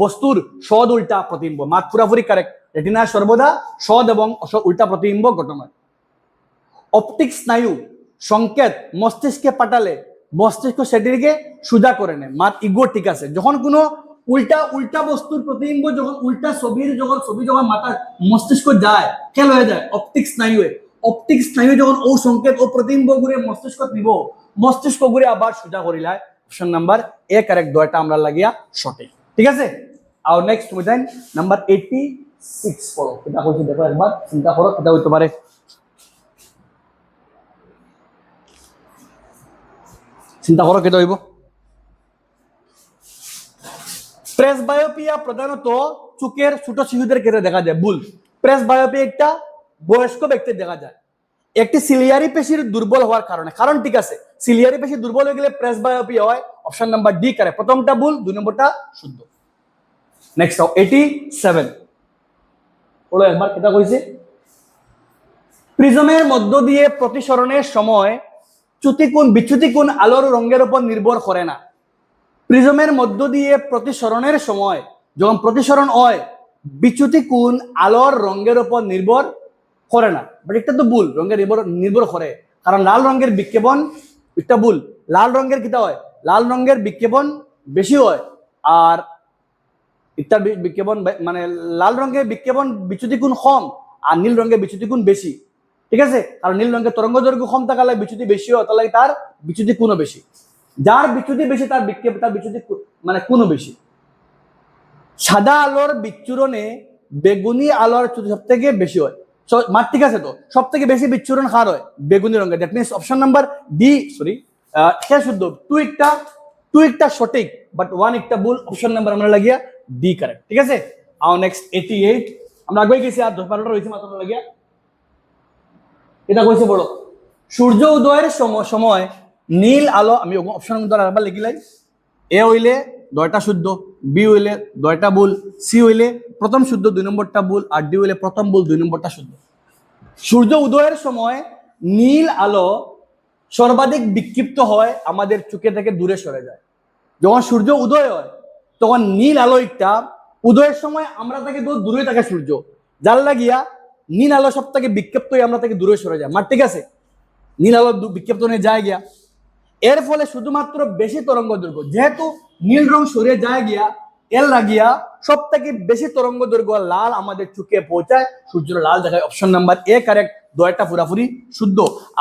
বস্তুর সদ উল্টা প্রতিবিম্ব। মাত পুরাপুরি কারেক্ট। রেটিনার সর্বদা সদ এবং উল্টা প্রতিবিম্ব গঠন হয়। অপটিক স্নায়ু সংকেত মস্তিষ্কে পাঠালে মস্তিষ্ক সেটিকে সোজা করে নেয়। মাত ইগো ঠিক আছে। যখন কোনো উল্টা বস্তুর প্রতিবিম্ব, যখন উল্টা ছবি যখন মাথা মস্তিষ্ক যায়, খেল হয়ে যায় অপটিক স্নায়ু যখন ও সংকেত ও প্রতিবিম্ব ঘুরে মস্তিষ্ক নিব, মস্তিষ্ক ঘুরে আবার সোজা করিলায়। অপশন নাম্বার এ কারেক্ট, 2টা আমরা লাগিয়া সঠিক। ঠিক আছে, আর নেক্সট তুমি দেন নাম্বার 86 পড়ো। এটা কইছি দেখো একবার, চিন্তা করো এটা হইতে পারে। চিন্তা করো কেটে হইব। প্রেসবায়োপিয়া প্রধানত চোখের ছোট শিশুদের ক্ষেত্রে দেখা যায়। ভুল, প্রেসবায়োপিয়া একটা বয়স্ক ব্যক্তির দেখা যায়। একটি সিলিয়ারি পেশির দুর্বল হওয়ার কারণে। কারণ ঠিক আছে, সিলিয়ারি পেশি দুর্বল হয়ে গেলে প্রেসবায়োপিয়া হয়। Option number D correct. প্রথমটা ভুল 2 নম্বরটা শুদ্ধ। নেক্সট 87 বলো একবার এটা কইছে। প্রিজমের মধ্য দিয়ে প্রতিসরণের সময় বিচ্যুতি কোণ আলোর রঙের উপর নির্ভর করে না। প্রিজমের মধ্য দিয়ে প্রতিসরণের সময় যখন প্রতিসরণ হয়, বিচ্যুতি কোণ আলোর রঙের উপর নির্ভর করে না। বাট এটা তো ভুল, রঙের নির্ভর করে। কারণ লাল রঙের বিক্ষেপণ, এটা ভুল। লাল রঙের কিটা হয়, লাল রঙের বিক্ষেপণ বেশি হয়, আর ইত্যার বিক্ষেপণ মানে লাল রঙের বিক্ষেপণ বিচ্যুতি কোণ কম, আর নীল রঙের বিচ্যুতি কোণ বেশি। ঠিক আছে, কারণ নীল রঙের তরঙ্গ দৈর্ঘ্য কম থাকালে বিচ্যুতি বেশি হয়, তাহলে তার বিচ্যুতি কোণও বেশি। যার বিচ্যুতি বেশি তার বিক্ষেপ, তার বিচ্যুতি মানে কোনো বেশি। সাদা আলোর বিচ্ছুরণে বেগুনি আলোর সব থেকে বেশি হয়। ঠিক আছে, তো সব থেকে বেশি বিচ্ছুরণ কার হয়? বেগুনি রঙের। That means option number D, sorry শেষ শুদ্ধ, টু একটা সঠিক বাট ওয়ান একটা ভুল। অপশন নাম্বার আমরা লাগিয়া ডি কারেক্ট। ঠিক আছে, আর নেক্সট 88 আমরা আগে গেছি, আর 10-12টা রয়েছে মাত্র লাগিয়া। এটা কইছে বড়, সূর্য উদয়ের সময় নীল আলো, আমি অপশন দ্বারা আবার লিখিলাই। এ হইলে 10টা শুদ্ধ, বি হইলে 10টা ভুল, সি হইলে প্রথম শুদ্ধ 2 নম্বরটা ভুল, আর ডি হইলে প্রথম ভুল 2 নম্বরটা শুদ্ধ। সূর্য উদয়ের সময় নীল আলো সর্বাধিক বিক্ষিপ্ত হয়, আমাদের চোখে থেকে দূরে সরে যায়। যখন সূর্য উদয় হয় তখন নীল আলো একটা উদয়ের সময় আমরা তাকে দূরে থাকে সূর্য, যার লাগিয়া নীল আলো সব থেকে বিক্ষিপ্ত হয়ে আমরা তাকে দূরে সরে যায়। ঠিক আছে, নীল আলো বিক্ষিপ্ত নিয়ে যায় গিয়া, এর ফলে শুধুমাত্র বেশি তরঙ্গ দৈর্ঘ্য, যেহেতু নীল রং সরে যায় গিয়া, এর লাগিয়া সব থেকে বেশি তরঙ্গ দৈর্ঘ্য লাল আমাদের চোখে পৌঁছায়, সূর্যের লাল দেখায়। অপশন নাম্বার এ কারেক্ট, 2টা পুরাপুরি শুদ্ধ।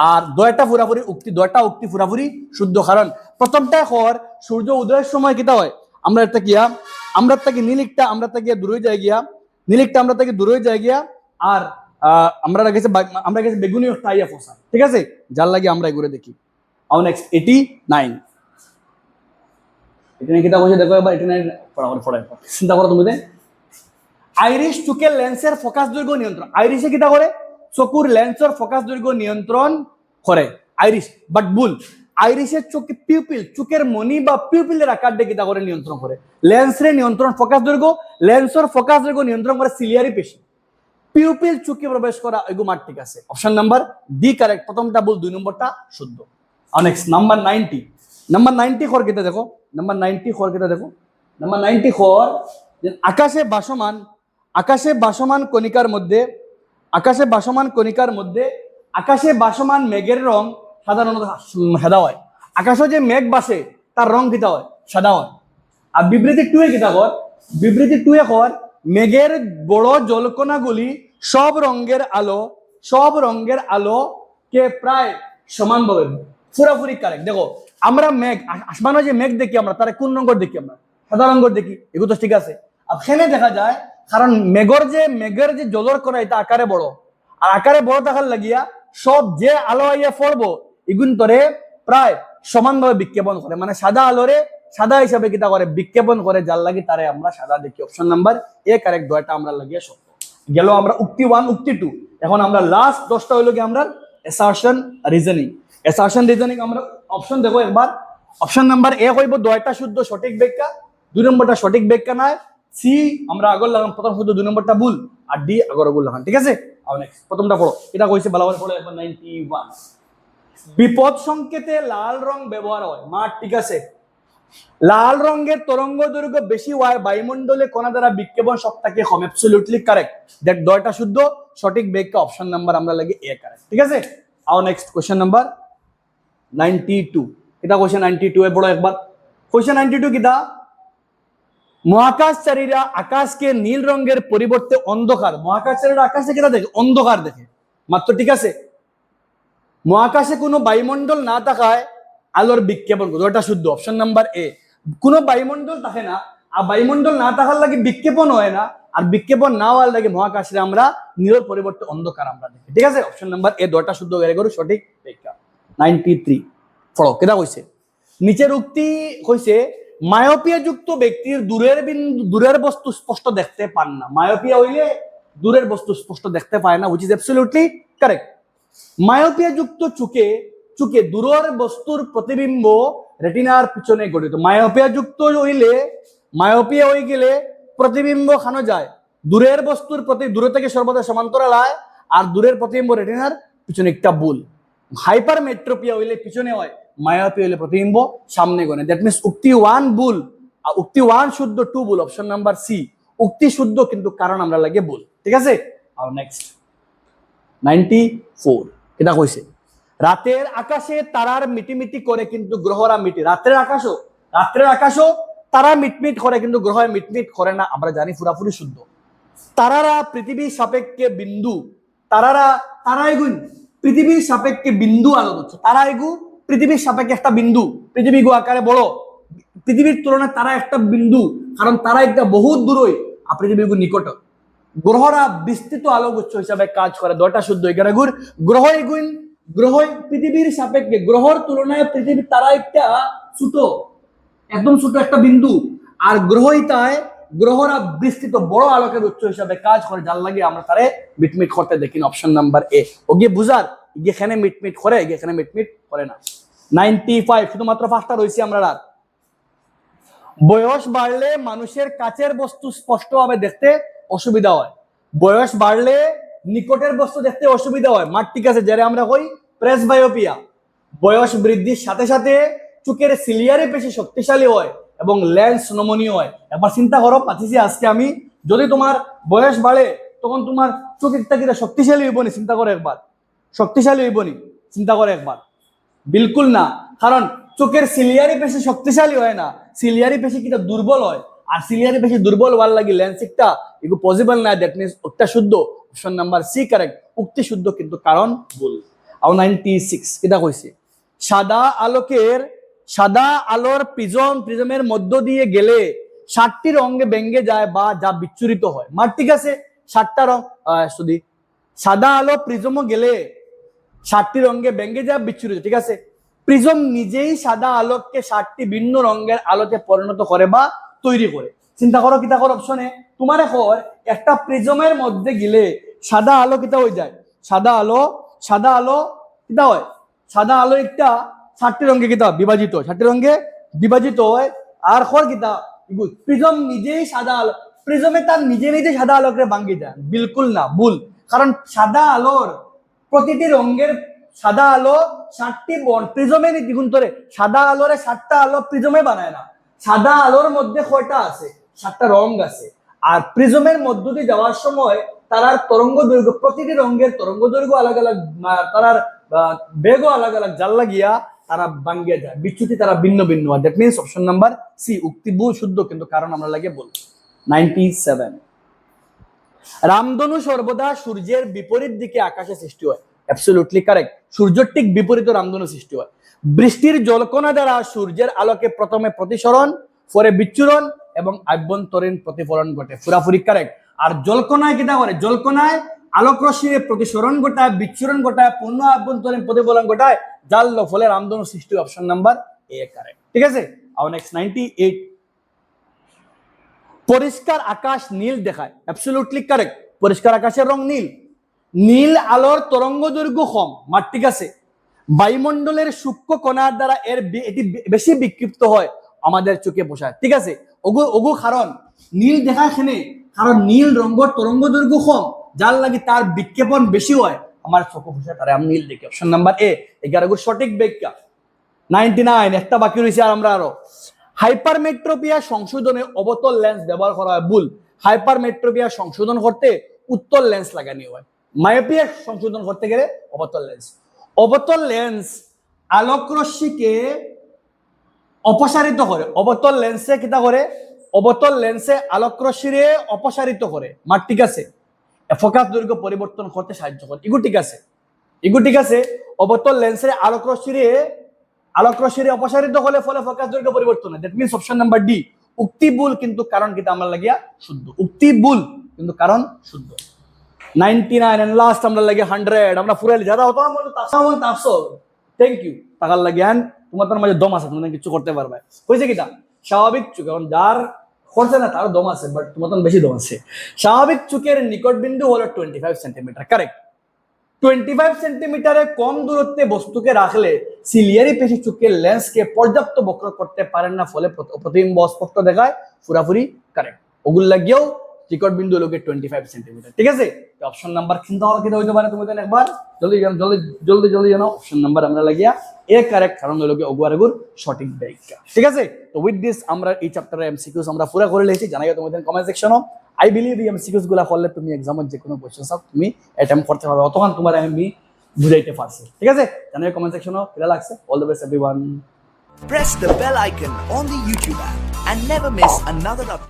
আর 2টা পুরাপুরি উক্তি, 2টা উক্তি পুরাপুরি শুদ্ধ। কারণ প্রথমটা হর সূর্য উদয়ের সময় কিতা হয়, আমরা তাকে নীলিকটা আমরা তাকে দূরে যায় গিয়া, নীলিকটা আমরা তাকে দূরে যায় গিয়া, আর আমরা গেছে বেগুনি টাইয়া ফসা। ঠিক আছে, যার লাগে আমরা এগুলো দেখি। আর নেক্সট 89, এটা কিতা কইছে দেখো এবার। 89 পড়া চিন্তা করো তুমি। আইরিশ চোখের লেন্সের ফোকাস দৈর্ঘ্য নিয়ন্ত্রণ। আইরিশে কিতা করে? চকুর লেন্সের ফোকাস দৈর্ঘ্য নিয়ন্ত্রণ করে আইরিশ, বাট ভুল। আইরিশের চোখে পিউপিল, চোখের মনি বা পিউপিলের আকারটা কিতা করে নিয়ন্ত্রণ করে? লেন্সরে নিয়ন্ত্রণ ফোকাস দৈর্ঘ্য, লেন্সের ফোকাস দৈর্ঘ্য নিয়ন্ত্রণ করে সিলিয়ারি পেশি। পিউপিল চোখে প্রবেশ করা এগুলো ঠিক আছে। অপশন নাম্বার ডি কারেক্ট, প্রথমটা ভুল 2 নম্বরটা শুদ্ধ। নেক্সট নাম্বার 90, নাম্বার 90 খর কেটে দেখো, নাম্বার 90 খর কেটে দেখো। নাম্বার 90 খর, আকাশে ভাসমান কণিকার মধ্যে আকাশে ভাসমান মেঘের রং সাধারণত সাদা হয়। আকাশে যে মেঘ বাসে তার রং কিতা হয়? সাদা হয়। আর বিবৃতি 2 এ কিতা কর? বিবৃতি 2 এ কর, মেঘের বড় জলকণাগুলি সব রঙের আলো কে প্রায় সমানভাবে। পুরাপুরি কারেক্ট। দেখো আমরা মেঘ, আসমানে যে মেঘ দেখি আমরা, তারা কোন রঙের দেখি? আমরা সাদা রঙের দেখি, এগুলো তো ঠিক আছে। আর সেখানে দেখা যায়, কারণ মেঘের যে জলর কণা এটা আকারে বড়, আর আকারে বড় থাকার লাগিয়া সব যে আলো আইয়া পড়বো এগুন তরে প্রায় সমানভাবে বিক্ষেপণ করে, মানে সাদা আলোরে সাদা হিসাবে কিতা করে? বিক্ষেপণ করে, যার লাগি তারে আমরা সাদা দেখি। অপশন নাম্বার এ কারেক্ট, 2টা আমরা লাগিয়ে সত্য গেল। আমরা উক্তি 1 উক্তি 2, এখন আমরা লাস্ট 10টা হইল কি আমরা অ্যাসারশন রিজনিং। আমরা অপশন দেখো একবার। অপশন নাম্বার এ হইব 2টা শুদ্ধ সঠিক ব্যাখ্যা, 2 নম্বরটা সঠিক ব্যাখ্যা নয়। সি আমরা আগর লাগাম প্রথম শুদ্ধ, 2 নম্বরটা ভুল, আর ডি আগর লাগান। ঠিক আছে, আর নেক্সট প্রথমটা পড়ো, এটা কইছে ভালোভাবে পড়ো একবার। 91, বিপদ সংকেতে লাল রং ব্যবহার হয়। ঠিক আছে, লাল রঙের তরঙ্গ দৈর্ঘ্য বেশি হয়, বায়ুমণ্ডলে কণা দ্বারা বিক্ষেপণ সবটাকে কম। অ্যাবসলিউটলি কারেক্ট, দ্যাট 2টা শুদ্ধ সঠিক ব্যাখ্যা। অপশন নাম্বার আমরা লাগি এ কারেক্ট। ঠিক আছে, আর নেক্সট কোশ্চেন নাম্বার 92, এটা কোশ্চেন 92 এ বড় একবার। কোশ্চেন 92 কিটা? মহাকাশচারীরা আকাশকে নীল রঙের পরিবর্তে অন্ধকার, মহাকাশচারীরা আকাশে কিটা দেখে? অন্ধকার দেখে মাত্র। ঠিক আছে, মহাকাশে কোনো বায়ুমণ্ডল না থাকায় আলোর বিক্ষেপণ করে, ওটা শুদ্ধ। অপশন নাম্বার এ, কোনো বায়ুমণ্ডল থাকে না, আর বায়ুমণ্ডল না থাকার লাগে বিক্ষেপণ হয় না, আর বিক্ষেপণ না হওয়ার লাগে মহাকাশে আমরা নীলের পরিবর্তে অন্ধকার আমরা দেখি। ঠিক আছে, অপশন নাম্বার এ 2টা শুদ্ধ হয়ে গেল সঠিক ব্যাখ্যা। 93 ফলো কেটা কইছে? নিচের উক্তি কইছে, মায়োপিয়া যুক্ত ব্যক্তির দূরের বস্তু স্পষ্ট দেখতে পান না। মায়োপিয়া হইলে দূরের বস্তু স্পষ্ট দেখতে পায় না, which is absolutely correct. Myopia যুক্ত চোখে দূরের বস্তুর প্রতিবিম্ব রেটিনার পিছনে গঠিত। মায়োপিয়া যুক্ত হইলে, মায়োপিয়া হয়ে গেলে প্রতিবিম্ব খানো যায় দূরের বস্তুর প্রতি, দূরে থেকে সর্বদা সমান্তরাল হয়, আর দূরের প্রতিবিম্ব রেটিনার পিছনে একটা ভুল। হাইপারমেট্রোপিয়া হইলে পিছনে হয়, মায়োপিয়া হইলে প্রতিবিম্ব সামনে গনে। দ্যাট মিনস উক্তি 1 ভুল, আর উক্তি 1 শুদ্ধ, 2 ভুল। অপশন নাম্বার সি, উক্তি শুদ্ধ কিন্তু কারণ আমরা লাগে ভুল। ঠিক আছে, আর নেক্সট 94, এটা কইছে, রাতের আকাশে তারার মিটিমিটি করে কিন্তু গ্রহরা মিটি। রাতের আকাশও তারা মিটমিট করে কিন্তু গ্রহ মিটমিট করে না, আমরা জানি পুরাপুরি শুদ্ধ। তারারা পৃথিবীর সাপেক্ষে বিন্দু, তারাইগুন পৃথিবীর সাপেক্ষে বিন্দু আলো দিচ্ছে। পৃথিবীর সাপেক্ষে একটা বিন্দু, পৃথিবী আকারে বড়, পৃথিবীর তুলনায় তারা একটা বিন্দু, কারণ তারা একটা বহুত দূরই আর পৃথিবীর নিকট। গ্রহরা বিস্তৃত আলোকগুচ্ছ হিসাবে কাজ করে। 2টা শুদ্ধ এখানে গুণ। গ্রহ পৃথিবীর সাপেক্ষে, গ্রহর তুলনায় পৃথিবী তারা একটা ছোট, একদম ছোট একটা বিন্দু, আর গ্রহরা বিস্তৃত বড় আলোকের উৎস হিসাবে কাজ করে, যার লাগে আমরা তারে মিটমিট করতে দেখি। অপশন নাম্বার এ। ওকে বুঝার এখানে মিটমিট করে, এখানে মিটমিট করে না। 95 শুধুমাত্র 5টা রয়েছে আমরা রাত। বয়স বাড়লে মানুষের কাছের বস্তু স্পষ্টভাবে দেখতে অসুবিধা হয়। বয়স বাড়লে নিকটের বস্তু দেখতে অসুবিধা হয়। ঠিক আছে, যারা আমরা কই প্রেসবায়োপিয়া। বয়স বৃদ্ধির সাথে সাথে চোখের সিলিয়ারি পেশি শক্তিশালী হয় এবং লেন্স নমনীয় হয়। একবার চিন্তা করো, পাচ্ছি আজকে আমি, যদি তোমার বয়স বাড়ে তখন তোমার চোখের তাকিটা শক্তিশালী হইব নি? চিন্তা করে একবার, শক্তিশালী হইব নি? চিন্তা করে একবার, বিলকুল না। কারণ চোখের সিলিয়ারি পেশি শক্তিশালী হয় না, সিলিয়ারি পেশি কিন্তু দুর্বল হয়, আর সিলিয়ারি পেশি দুর্বল হওয়ার লাগি লেন্সিকটা এগুলো পসিবল না। দ্যাট মিনস উত্তর শুদ্ধ, অপশন নাম্বার সি কারেক্ট। উক্তি শুদ্ধ কিন্তু কারণ ভুল। আর 96 কিটা কইছে, সাদা আলোর প্রিজমের মধ্য দিয়ে গেলে 7টি রঙে ভেঙে যায় বা যা বিচ্ছুরিত হয়। ঠিক আছে, 7টা রং, সাদা আলো প্রিজমও গেলে 7টি রঙে ভেঙে যায়, বিচ্ছুরিত। ঠিক আছে, প্রিজম নিজেই সাদা আলোককে 7টি ভিন্ন রঙের আলোতে পরিণত করে বা তৈরি করে। চিন্তা করো কিতা করো অপশনে, তোমার এখন একটা প্রিজমের মধ্যে গেলে সাদা আলো কিতা হয়ে যায়, সাদা আলো কিতা হয়, সাদা আলো একটা 7টি রঙে কিতা বিভাজিত হয়, 7টি রঙে বিভাজিত হয়। আর কিতা প্রিজম নিজেই সাদা আলো, প্রিজমে তার নিজে সাদা আলোকে ভাঙ্গি যায়। বিলকুল না, ভুল। কারণ সাদা আলোর প্রতিটি রঙের, সাদা আলো 7টি বন্ড প্রিজমে দ্বিগুণ করে, সাদা আলোরে 7টা আলো প্রিজমে বানায় না। সাদা আলোর মধ্যে কয়টা আছে, 7টা রং আছে। আর প্রিজমের মধ্য দিয়ে যাওয়ার সময় তারার তরঙ্গ দৈর্ঘ্য, প্রতিটি রঙের তরঙ্গ দৈর্ঘ্য আলাদা আলাদা, তারার বেগও আলাদা আলাদা, জাল লাগিয়া তারা ভাঙ্গিয়ে যায়, বিচ্যুতি তারা ভিন্ন ভিন্ন হয়। That means option number C উক্তি ভুল শুদ্ধ কিন্তু কারণ আমরা লাগে বলবো। 97 রামধনু সর্বদা সূর্যের বিপরীত দিকে আকাশে সৃষ্টি হয়। Absolutely correct. সূর্যের ঠিক বিপরীত রামধনু সৃষ্টি হয়। বৃষ্টির জলকণা দ্বারা সূর্যের আলোকে প্রথমে প্রতিসরণ, পরে বিচ্ছুরণ এবং আভ্যন্তরীণ প্রতিফলন ঘটে। পুরাপুরি কারেক্ট। আর জলকণায় কিটা করে, জলকণায় আলোক রশ্মির প্রতিসরণ ঘটায়, বিচ্ছুরণ ঘটায়, পূর্ণ আভ্যন্তরীণ প্রতিফলন ঘটায়, যার ফলে রামধনু সৃষ্টি। Option number A correct. ঠিক আছে, আর নেক্সট 98 পরিষ্কার আকাশ নীল দেখায়। Absolutely correct. পরিষ্কার আকাশের রং নীল। নীল আলোর তরঙ্গ দৈর্ঘ্য কম। ঠিক আছে, বায়ুমণ্ডলের সূক্ষ্ম কণার দ্বারা এটি বেশি বিক্ষিপ্ত হয়, আমাদের চোখে বসায়। ঠিক আছে, ওগু কারণ নীল দেখায় এখানে, কারণ নীল রঙের তরঙ্গ দৈর্ঘ্য কম, যার লাগে তার বিক্ষেপণ বেশি হয়, আমার চোখে বসায়, তারা আমি নীল দেখি। অপশন নাম্বার এ 11 সঠিক ব্যাখ্যা। 99 একটা বাকি রয়েছে আর আমরা আরো। হাইপারমেট্রোপিয়া সংশোধনে অবতল লেন্স ব্যবহার করা হয়। ভুল। হাইপারমেট্রোপিয়া সংশোধন করতে উত্তল লেন্স লাগানো হয়। মায়োপিয়া সংশোধন করতে গেলে অবতল লেন্স আলোক রশ্মিকে অপসারিত করে। অবতল লেন্সে কিটা করে, অবতল লেন্সে আলোক রশ্মিরে অপসারিত করে। ঠিক আছে, ফোকাস দৈর্ঘ্য পরিবর্তন করতে সাহায্য করে। ইগু ঠিক আছে, অবতল লেন্সের আলোক রশ্মিরে অপসারিত হলে ফলে ফোকাস দৈর্ঘ্য পরিবর্তন হয়। That means option number D উক্তি ভুল কিন্তু কারণ কিটা আমরা লাগিয়া শুদ্ধ। উক্তি ভুল কিন্তু কারণ শুদ্ধ। 99 এন্ড লাস্ট আমরা লাগে 100। আমরা ফুরাইলে যারা হতো আমাদের তাফসল, থ্যাংক ইউ টাকার লাগে। এন্ড তোমার মাঝে দম আছে, তুমি কিছু করতে পারবে। হয়েছে কিটা স্বাভাবিক চোখ, কারণ যার করছে না তার দম আছে, বাট তোমার বেশি দম আছে। স্বাভাবিক চোখের নিকট বিন্দু হলো 25 সেন্টিমিটার। কারেক্ট। 25 সেন্টিমিটারে কম দূরত্বে বস্তুকে রাখলে সিলিয়ারি পেশি চোখের লেন্সকে পর্যাপ্ত বক্র করতে পারেন না, ফলে প্রতিবিম্ব স্পষ্ট দেখায়। পুরাপুরি কারেক্ট। ওগুলো লাগিয়েও নিকট বিন্দু লোকে 25 সেন্টিমিটার। ঠিক আছে, অপশন নাম্বার চিন্তা হইতে পারে। তুমি একবার জলদি জানো অপশন নাম্বার আমরা লাগিয়া এ কারেক্ট, কারণ লোকে ওগুয়ার সঠিক ব্যাখ্যা। ঠিক আছে, তো উইথ দিস আমরা এই চ্যাপ্টারের এমসিকিউস আমরা পুরো করে লেছি। জানাই তোমাদের কমেন্ট সেকশনও। আই বিলিভ এই এমসিকিউস গুলা করলে তুমি এক্সামের যে কোনো কোশ্চেন তুমি অ্যাটেম্প করতে পারবে, অতক্ষণ তোমার আমি বুঝাইতে পারছি। ঠিক আছে, জানাই কমেন্ট সেকশনও। কেলা লাগছে? All the best everyone. Press the bell icon on the YouTube app and never miss another update.